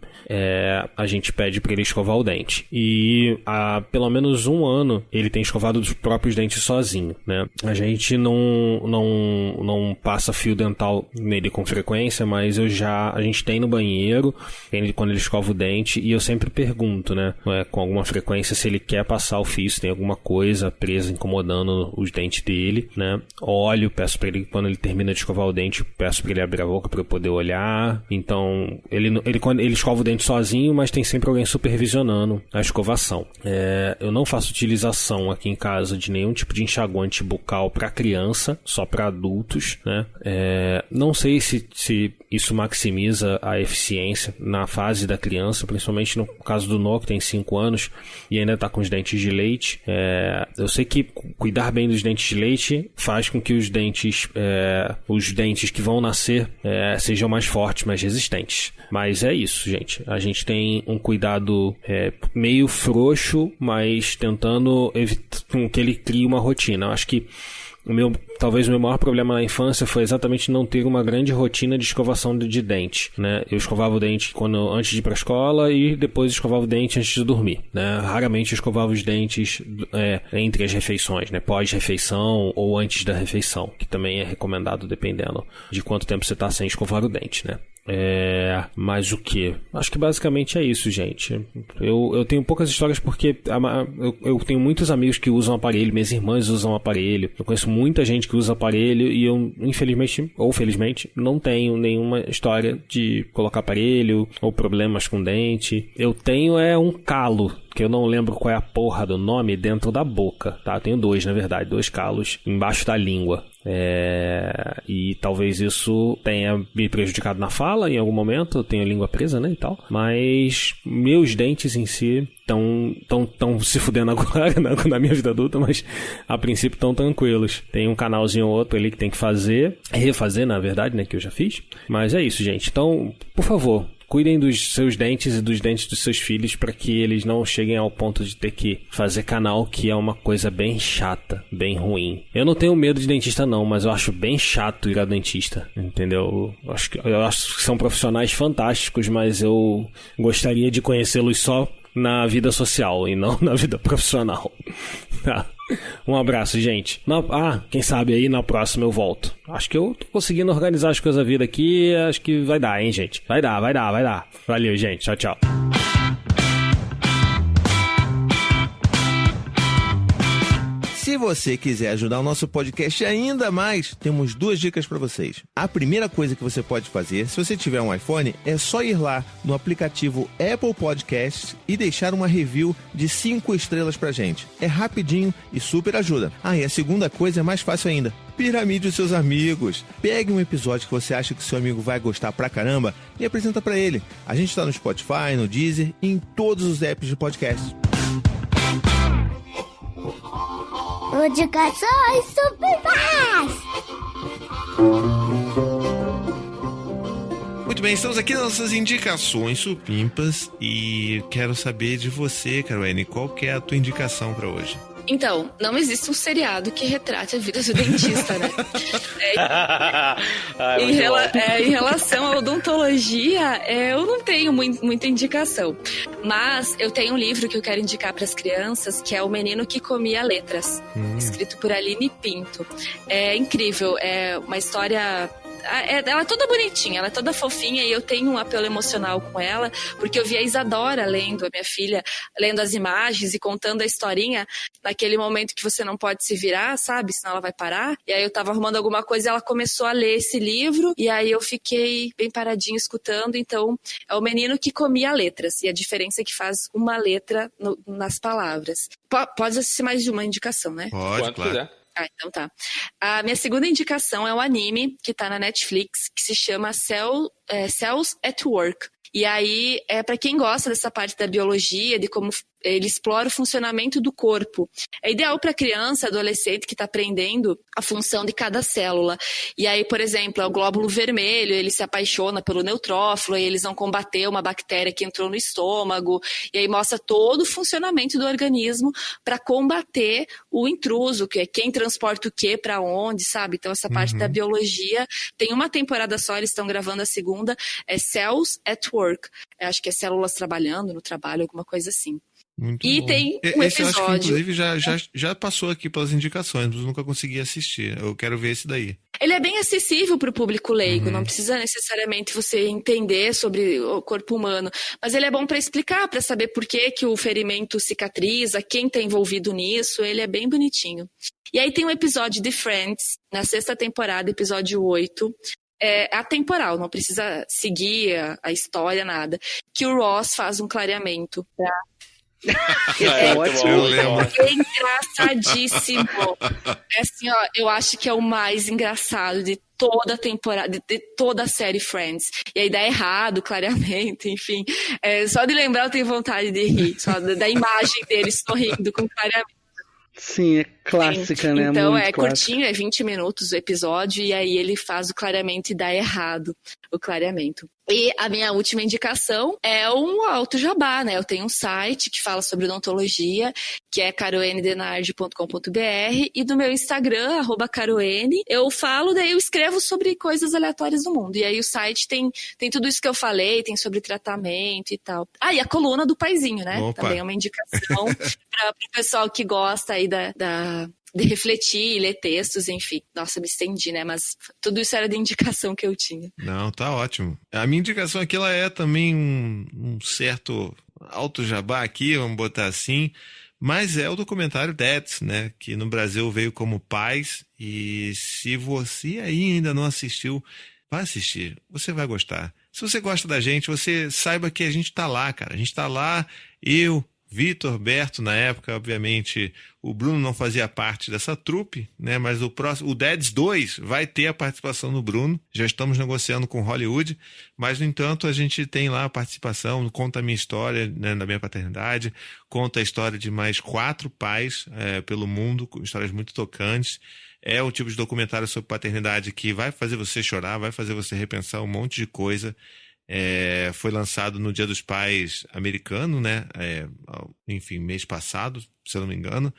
a gente pede para ele escovar o dente. E há pelo menos 1 ano ele tem escovado os próprios dentes sozinho, né? A gente não passa fio dental nele com frequência, mas a gente tem no banheiro quando ele escova o dente, e eu sempre pergunto, né, com alguma frequência, se ele quer passar o fio, se tem alguma coisa presa incomodando os dentes dele, né? Olho, peço para ele, quando ele termina de escovar o dente, peço para ele abrir a boca para eu poder olhar. Então, quando ele escova o dente sozinho, mas tem sempre alguém supervisionando a escovação. Eu não faço utilização aqui em casa de nenhum tipo de enxaguante bucal para criança, só para adultos, né? Não sei se isso maximiza a eficiência na fase da criança, principalmente no caso do Noah, que tem 5 anos e ainda está com os dentes de leite. Eu sei que cuidar bem dos dentes de leite faz com que os dentes que vão nascer sejam mais fortes, mais resistentes. Mas é isso, gente. A gente tem um cuidado meio frouxo, mas tentando evitar que ele crie uma rotina. Eu acho que talvez o meu maior problema na infância foi exatamente não ter uma grande rotina de escovação de dente, né? Eu escovava o dente antes de ir para a escola e depois escovava o dente antes de dormir, né? Raramente eu escovava os dentes entre as refeições, né? Pós-refeição ou antes da refeição, que também é recomendado dependendo de quanto tempo você está sem escovar o dente, né? Mas o que? Acho que basicamente é isso, gente. Eu tenho poucas histórias porque eu tenho muitos amigos que usam aparelho, minhas irmãs usam aparelho, eu conheço muita gente que usa aparelho e eu, infelizmente ou felizmente, não tenho nenhuma história de colocar aparelho ou problemas com dente. Eu tenho um calo, que eu não lembro qual é a porra do nome, dentro da boca, tá? Eu tenho 2, na verdade, 2 calos embaixo da língua. E talvez isso tenha me prejudicado na fala em algum momento. Eu tenho a língua presa, né, e tal. Mas meus dentes em si estão se fudendo agora na minha vida adulta, mas a princípio estão tranquilos. Tem um canalzinho ou outro ali que tem que refazer, na verdade, né, que eu já fiz. Mas é isso, gente. Então, por favor, cuidem dos seus dentes e dos dentes dos seus filhos para que eles não cheguem ao ponto de ter que fazer canal, que é uma coisa bem chata, bem ruim. Eu não tenho medo de dentista não, mas eu acho bem chato ir ao dentista, entendeu? Eu acho que são profissionais fantásticos, mas eu gostaria de conhecê-los só na vida social e não na vida profissional. Tá. Um abraço, gente. Quem sabe aí na próxima eu volto. Acho que eu tô conseguindo organizar as coisas da vida aqui. Acho que vai dar, hein, gente? Vai dar. Valeu, gente. Tchau, tchau. Se você quiser ajudar o nosso podcast ainda mais, temos 2 dicas para vocês. A primeira coisa que você pode fazer, se você tiver um iPhone, é só ir lá no aplicativo Apple Podcasts e deixar uma review de 5 estrelas pra gente. É rapidinho e super ajuda. E a segunda coisa é mais fácil ainda. Piramide os seus amigos. Pegue um episódio que você acha que seu amigo vai gostar pra caramba e apresenta pra ele. A gente tá no Spotify, no Deezer e em todos os apps de podcast. Indicações Super Fast! Muito Muito bem, estamos aqui nas nossas indicações supimpas e quero saber de você, Caroline, qual que é a tua indicação para hoje? Então, não existe um seriado que retrate a vida do dentista, né? Em relação à odontologia, eu não tenho muita indicação. Mas eu tenho um livro que eu quero indicar para as crianças, que é O Menino que Comia Letras, escrito por Aline Pinto. É incrível, é uma história... Ela é toda bonitinha, ela é toda fofinha e eu tenho um apelo emocional com ela, porque eu vi a Isadora lendo, a minha filha, lendo as imagens e contando a historinha naquele momento que você não pode se virar, sabe? Senão ela vai parar. E aí eu tava arrumando alguma coisa e ela começou a ler esse livro e aí eu fiquei bem paradinha escutando. Então, é o menino que comia letras e a diferença é que faz uma letra nas palavras. Pode assistir mais de uma indicação, né? Pode, claro. Então tá. A minha segunda indicação é um anime que tá na Netflix, que se chama Cells at Work. E aí, para quem gosta dessa parte da biologia, de como ele explora o funcionamento do corpo. É ideal para criança, adolescente que está aprendendo a função de cada célula. E aí, por exemplo, o glóbulo vermelho, ele se apaixona pelo neutrófilo, e eles vão combater uma bactéria que entrou no estômago. E aí mostra todo o funcionamento do organismo para combater o intruso, que é quem transporta o quê para onde, sabe? Então, essa parte da biologia tem uma temporada só, eles estão gravando a segunda, é Cells at Work. Eu acho que é células trabalhando no trabalho, alguma coisa assim. Muito e bom. tem um esse episódio... eu acho que, inclusive, já passou aqui pelas indicações, mas nunca consegui assistir. Eu quero ver esse daí. Ele é bem acessível para o público leigo, não precisa necessariamente você entender sobre o corpo humano, mas ele é bom para explicar, para saber por que o ferimento cicatriza, quem está envolvido nisso, ele é bem bonitinho. E aí tem um episódio de Friends, na 6ª temporada, episódio 8, é atemporal, não precisa seguir a história, nada, que o Ross faz um clareamento pra... É engraçadíssimo. É assim, ó, eu acho que é o mais engraçado de toda a temporada, de toda a série Friends. E aí dá errado, clareamento, enfim. Só de lembrar eu tenho vontade de rir, só da imagem dele sorrindo com clareamento. Sim, é clássica, né? Então muito é clássica. curtinho, é 20 minutos o episódio, e aí ele faz o clareamento e dá errado o clareamento. E a minha última indicação é um auto-jabá, né? Eu tenho um site que fala sobre odontologia, que é caroendenardi.com.br, e do meu Instagram, @caroene, eu falo, daí eu escrevo sobre coisas aleatórias do mundo. E aí o site tem tudo isso que eu falei, tem sobre tratamento e tal. Ah, e a coluna do Paizinho, né? Opa. Também é uma indicação para o pessoal que gosta aí de refletir, ler textos, enfim. Nossa, me estendi, né? Mas tudo isso era de indicação que eu tinha. Não, tá ótimo. A minha indicação aqui, ela é também um certo auto-jabá aqui, vamos botar assim, mas é o documentário Dads, né? Que no Brasil veio como Pais, e se você aí ainda não assistiu, vai assistir, você vai gostar. Se você gosta da gente, você saiba que a gente tá lá, cara. A gente tá lá, eu... Vitor, Berto, na época, obviamente, o Bruno não fazia parte dessa trupe, né? Mas o Dads 2 vai ter a participação do Bruno. Já estamos negociando com Hollywood, mas, no entanto, a gente tem lá a participação, conta a minha história, né, da minha paternidade, conta a história de mais 4 pais pelo mundo, com histórias muito tocantes. É o tipo de documentário sobre paternidade que vai fazer você chorar, vai fazer você repensar um monte de coisa. Foi lançado no Dia dos Pais americano, né? Enfim, mês passado, se eu não me engano.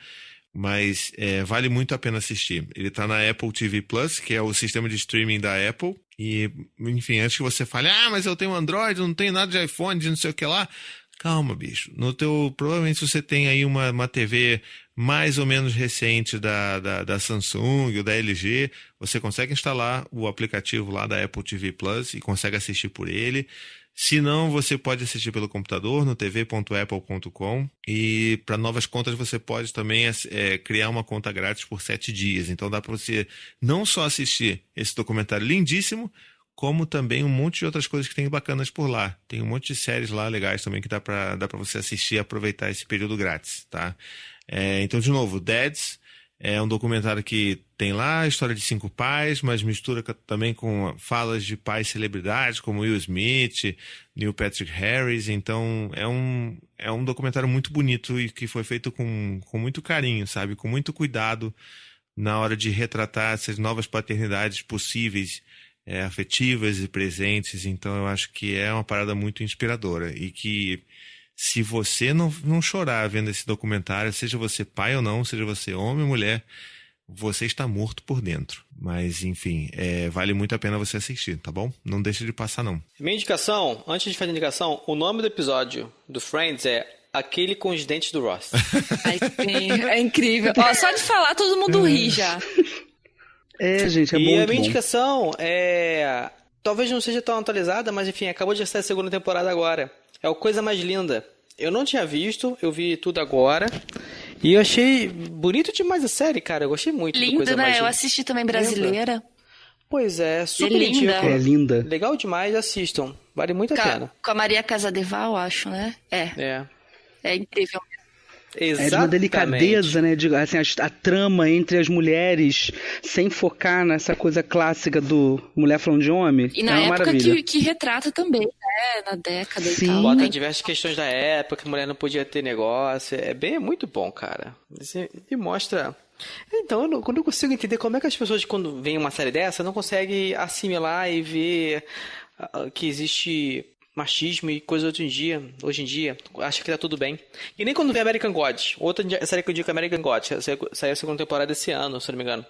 Mas vale muito a pena assistir. Ele está na Apple TV Plus, que é o sistema de streaming da Apple. E, enfim, antes que você fale, mas eu tenho Android, eu não tenho nada de iPhone, de não sei o que lá. Calma, bicho. Provavelmente você tem aí uma TV mais ou menos recente da Samsung ou da LG. Você consegue instalar o aplicativo lá da Apple TV Plus e consegue assistir por ele. Se não, você pode assistir pelo computador no tv.apple.com, e para novas contas você pode também criar uma conta grátis por 7 dias. Então dá para você não só assistir esse documentário lindíssimo, como também um monte de outras coisas que tem bacanas por lá. Tem um monte de séries lá legais também que dá para você assistir e aproveitar esse período grátis, tá? Então, de novo, Dads é um documentário que tem lá a história de 5 pais, mas mistura também com falas de pais celebridades como Will Smith, Neil Patrick Harris. Então é um documentário muito bonito e que foi feito com muito carinho, sabe? Com muito cuidado na hora de retratar essas novas paternidades possíveis afetivas e presentes. Então eu acho que é uma parada muito inspiradora. E que se você não chorar vendo esse documentário, seja você pai ou não, seja você homem ou mulher, você está morto por dentro. Mas, enfim, vale muito a pena você assistir, tá bom? Não deixa de passar, não. Minha indicação, antes de fazer a indicação, o nome do episódio do Friends é Aquele com os Dentes do Ross. Ai, sim, é incrível. Ó, só de falar, todo mundo ri já. Gente, é e muito a minha bom. indicação talvez não seja tão atualizada, mas enfim, acabou de sair a segunda temporada agora. É o Coisa Mais Linda. Eu não tinha visto, eu vi tudo agora. E eu achei bonito demais a série, cara. Eu gostei muito. Linda, Coisa né? Mais Eu assisti também brasileira. Pois é, super linda. indico. É linda. Legal demais, assistam. Vale muito a pena. Com a Maria Casadeval, acho, né? É incrível. Exatamente. É de uma delicadeza, né? Assim, a trama entre as mulheres, sem focar nessa coisa clássica do mulher falando de homem. E na é uma época maravilha. que retrata também, né? Na década Sim. e tal. Bota diversas questões da época, que a mulher não podia ter negócio. É muito bom, cara. E mostra... Então, eu não consigo entender como é que as pessoas, quando veem uma série dessa, não conseguem assimilar e ver que existe machismo e coisas hoje em dia. Acha que tá tudo bem. E nem quando vê American Gods. Outra série que eu digo é American Gods. Saiu a segunda temporada esse ano, se não me engano.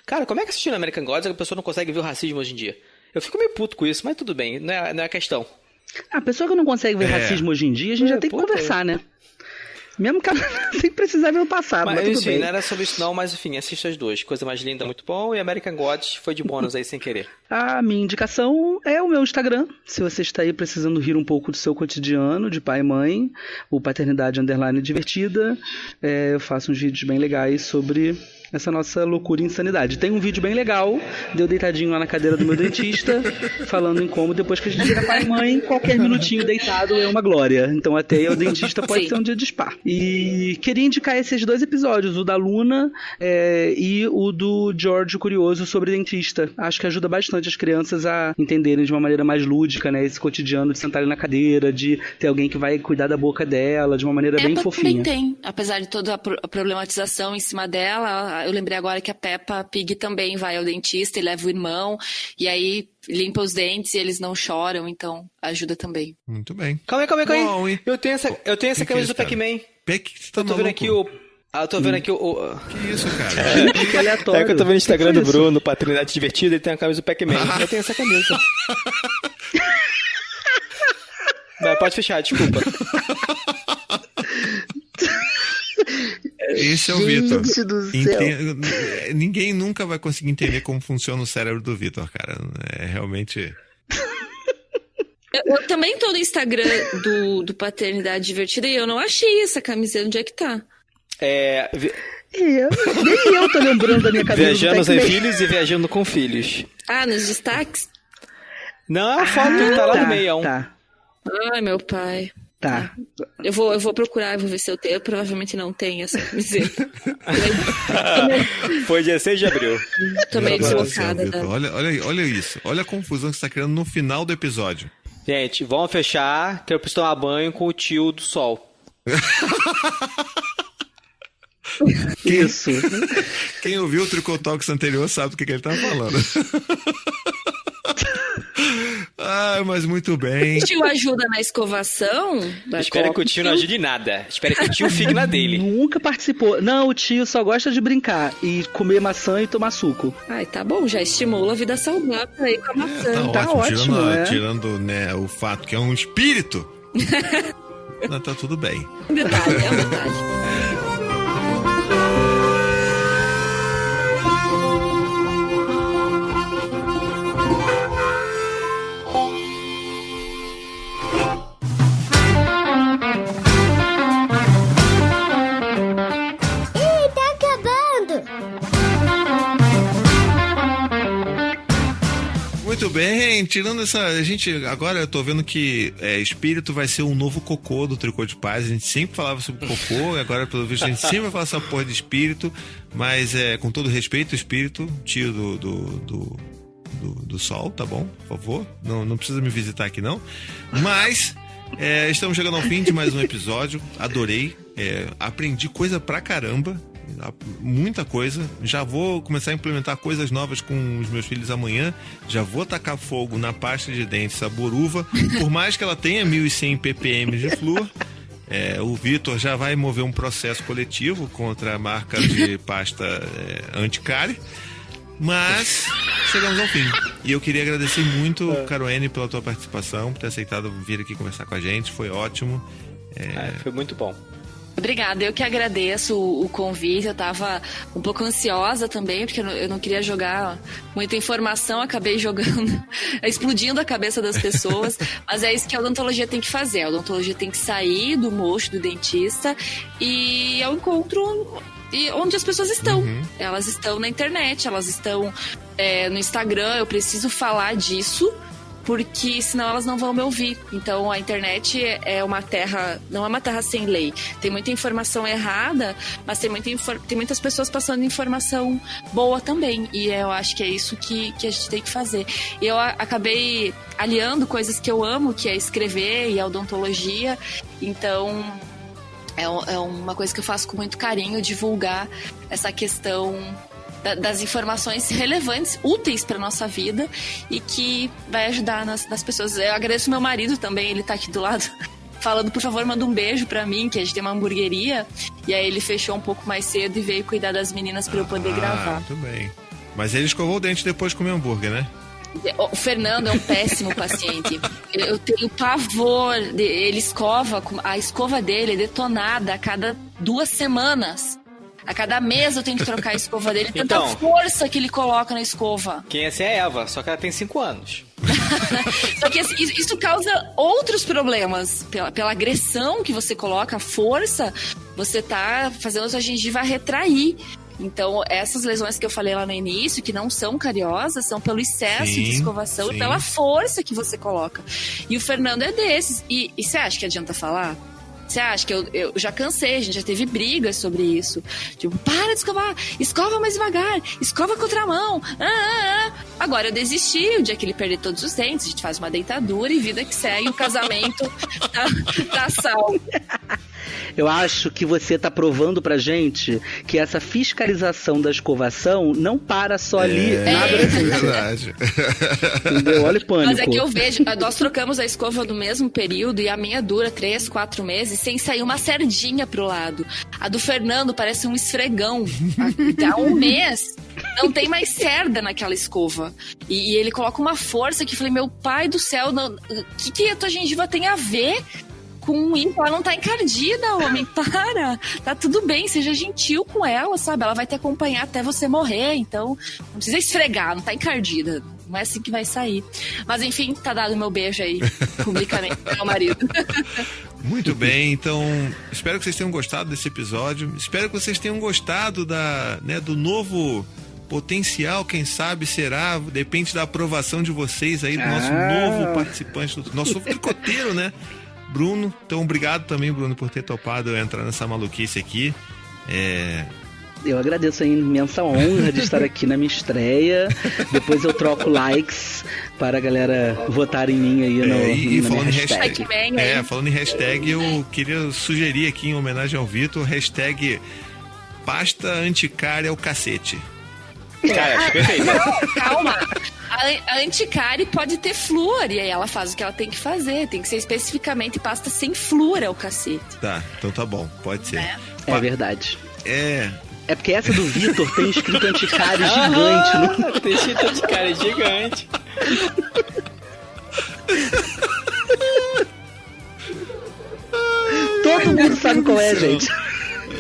Cara, como é que assistindo American Gods a pessoa não consegue ver o racismo hoje em dia? Eu fico meio puto com isso, mas tudo bem. Não é a questão. A pessoa que não consegue ver racismo hoje em dia, a gente já tem que conversar, né? Mesmo que ela sem precisar ver o passado, mas tudo enfim, bem. não era sobre isso não, mas enfim, assista as duas. Coisa Mais Linda, muito bom, e American Gods foi de bônus aí sem querer. A minha indicação é o meu Instagram. Se você está aí precisando rir um pouco do seu cotidiano de pai e mãe, o Paternidade _ Divertida, eu faço uns vídeos bem legais sobre essa nossa loucura e insanidade. Tem um vídeo bem legal, de eu deitadinho lá na cadeira do meu dentista, falando em como depois que a gente vira pai e mãe, qualquer minutinho deitado é uma glória. Então até o dentista pode ser um dia de spa. E queria indicar esses 2 episódios, o da Luna e o do George Curioso sobre dentista. Acho que ajuda bastante as crianças a entenderem de uma maneira mais lúdica, né, esse cotidiano de sentar ali na cadeira, de ter alguém que vai cuidar da boca dela, de uma maneira bem fofinha. Também tem, apesar de toda a problematização em cima dela. Eu lembrei agora que a Peppa Pig também vai ao dentista e leva o irmão, e aí limpa os dentes e eles não choram, então ajuda também. Muito bem. Calma aí. Bom, Eu tenho essa camisa do Pac-Man. Você tá Eu tô vendo aqui o... eu tô vendo aqui o... Que isso, cara? Que aleatório. É que eu tô vendo o Instagram do isso? Bruno, Paternidade Divertida, ele tem a camisa do Pac-Man. Eu tenho essa camisa. Vai, pode fechar, desculpa. Esse é o Vitor. Gente do céu. Ninguém nunca vai conseguir entender como funciona o cérebro do Vitor, cara. É realmente... Eu também tô no Instagram do Paternidade Divertida e eu não achei essa camiseta. Onde é que tá? Nem eu tô lembrando da minha cabeça. Viajando sem filhos e viajando com filhos. Ah, nos destaques? Não, a foto tá lá no meio. Tá. Ai, meu pai. Tá. Eu vou procurar, eu vou ver se eu tenho. Eu provavelmente não tenho essa camiseta. Foi dia 6 de abril. Tô meio Meu Deus do céu, deslocada. Vitor. Olha isso. Olha a confusão que você tá criando no final do episódio. Gente, vamos fechar, que eu preciso tomar banho com o tio do sol. Isso. Quem ouviu o Tricotalks anterior sabe do que ele tá falando. Mas muito bem. O tio ajuda na escovação? Espero que o tio não ajude em nada. Espero que o tio fique na dele. Nunca participou. Não, o tio só gosta de brincar e comer maçã e tomar suco. Ai, tá bom, já estimula a vida saudável aí com a maçã. Tá ótimo, tirando, né, o fato que é um espírito. Não, tá tudo bem. É um detalhe. Muito bem, tirando essa... Agora eu tô vendo que espírito vai ser um novo cocô do Tricô de Paz. A gente sempre falava sobre cocô, e agora pelo visto a gente sempre vai falar essa porra de espírito. Mas com todo respeito, espírito, tio do sol, tá bom? Por favor, não precisa me visitar aqui não. Mas estamos chegando ao fim de mais um episódio. Adorei, aprendi coisa pra caramba. muita coisa. Já vou começar a implementar coisas novas com os meus filhos amanhã. Já vou tacar fogo na pasta de dente Sabor Uva. Por mais que ela tenha 1.100 ppm de flúor, o Vitor já vai mover um processo coletivo contra a marca de pasta anti-cárie. Mas chegamos ao fim. E eu queria agradecer muito, Caroline, pela tua participação, por ter aceitado vir aqui conversar com a gente. Foi ótimo. Foi muito bom. Obrigada, eu que agradeço o convite. Eu estava um pouco ansiosa também, porque eu não queria jogar muita informação, acabei jogando, explodindo a cabeça das pessoas, mas é isso que a odontologia tem que fazer. A odontologia tem que sair do mocho do dentista e ao encontro onde as pessoas estão. Elas estão na internet, elas estão no Instagram. Eu preciso falar disso, porque senão elas não vão me ouvir. Então a internet é uma terra, não é uma terra sem lei. Tem muita informação errada, mas tem muitas pessoas passando informação boa também. E eu acho que é isso que a gente tem que fazer. E eu acabei aliando coisas que eu amo, que é escrever e a odontologia. Então é uma coisa que eu faço com muito carinho, divulgar essa questão das informações relevantes, úteis para nossa vida e que vai ajudar nas pessoas. Eu agradeço meu marido também, ele tá aqui do lado falando, por favor, manda um beijo para mim, que a gente tem uma hamburgueria, e aí ele fechou um pouco mais cedo e veio cuidar das meninas para eu poder gravar. Muito bem. Mas ele escovou o dente depois de comer hambúrguer, né? O Fernando é um péssimo paciente. Eu tenho pavor. Ele escova, a escova dele é detonada a cada 2 semanas. A cada mês eu tenho que trocar a escova dele. Tanta força que ele coloca na escova. Quem é a Eva, só que ela tem 5 anos. Só que isso causa outros problemas. Pela agressão que você coloca, a força, você tá fazendo a sua gengiva retrair. Então, essas lesões que eu falei lá no início, que não são cariosas, são pelo excesso de escovação e pela força que você coloca. E o Fernando é desses. E você acha que adianta falar? Você acha que eu já cansei, a gente já teve brigas sobre isso. Tipo, para de escovar, escova mais devagar, escova com outra mão. Agora eu desisti, o dia que ele perder todos os dentes, a gente faz uma dentadura e vida que segue, o casamento tá salvo. Eu acho que você tá provando pra gente que essa fiscalização da escovação não para só ali na adolescência. É verdade. Entendeu? Olha o pânico. Mas é que eu vejo, nós trocamos a escova no mesmo período e a minha dura 3, 4 meses sem sair uma sardinha pro lado. A do Fernando parece um esfregão. Há 1 mês não tem mais cerda naquela escova. E ele coloca uma força que eu falei, meu pai do céu, o que a tua gengiva tem a ver com isso? Ela não tá encardida, homem, para. Tá tudo bem, seja gentil com ela, sabe? Ela vai te acompanhar até você morrer, então não precisa esfregar, não tá encardida. Não é assim que vai sair. Mas enfim, tá dado meu beijo aí, publicamente, pro meu marido. Muito bem, então espero que vocês tenham gostado desse episódio. Espero que vocês tenham gostado do novo potencial, quem sabe será, depende da aprovação de vocês aí, do nosso novo participante, do nosso novo tricoteiro, né? Bruno. Então, obrigado também, Bruno, por ter topado entrar nessa maluquice aqui. Eu agradeço a imensa honra de estar aqui na minha estreia. Depois eu troco likes para a galera votar em mim aí na falando minha em hashtag. Falando em hashtag, eu queria sugerir aqui, em homenagem ao Vitor, hashtag pasta anticária é o cacete. Cara, perfeito. Calma. A anticárie pode ter flúor, e aí ela faz o que ela tem que fazer. Tem que ser especificamente pasta sem flúor, é o cacete. Tá, então tá bom, pode ser. É verdade. É porque essa do Vitor tem escrito anticárie gigante. Não? Tem escrito anticárie gigante. Todo mundo sabe qual é, gente.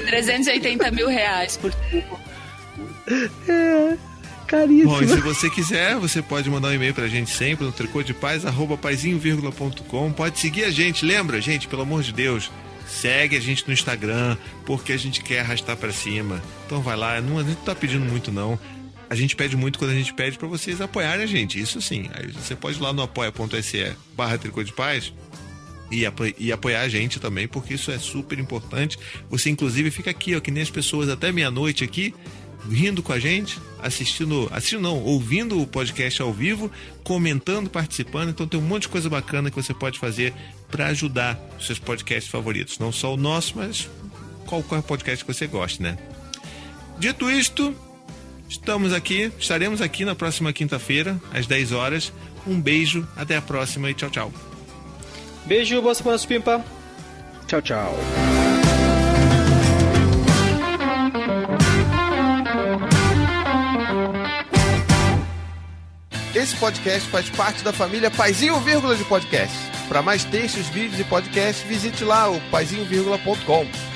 380 mil reais por tubo. Caríssimo. Bom, e se você quiser, você pode mandar um e-mail pra gente sempre no tricodepaz@paizinho.com. Pode seguir a gente, lembra, gente, pelo amor de Deus, segue a gente no Instagram, porque a gente quer arrastar pra cima. Então vai lá, a gente não tá pedindo muito não. A gente pede muito quando a gente pede pra vocês apoiarem a gente, isso sim. Aí você pode ir lá no apoia.se/tricodepaz e apoiar a gente também, porque isso é super importante. Você inclusive fica aqui, ó, que nem as pessoas até meia-noite aqui, rindo com a gente, ouvindo o podcast ao vivo, comentando, participando. Então tem um monte de coisa bacana que você pode fazer para ajudar os seus podcasts favoritos. Não só o nosso, mas qualquer podcast que você goste, né? Dito isto, estaremos aqui na próxima quinta-feira, às 10 horas. Um beijo, até a próxima e tchau, tchau. Beijo, boa semana, Supimpa. Tchau, tchau. Esse podcast faz parte da família Paizinho Vírgula de Podcast. Para mais textos, vídeos e podcasts, visite lá o paizinho.com.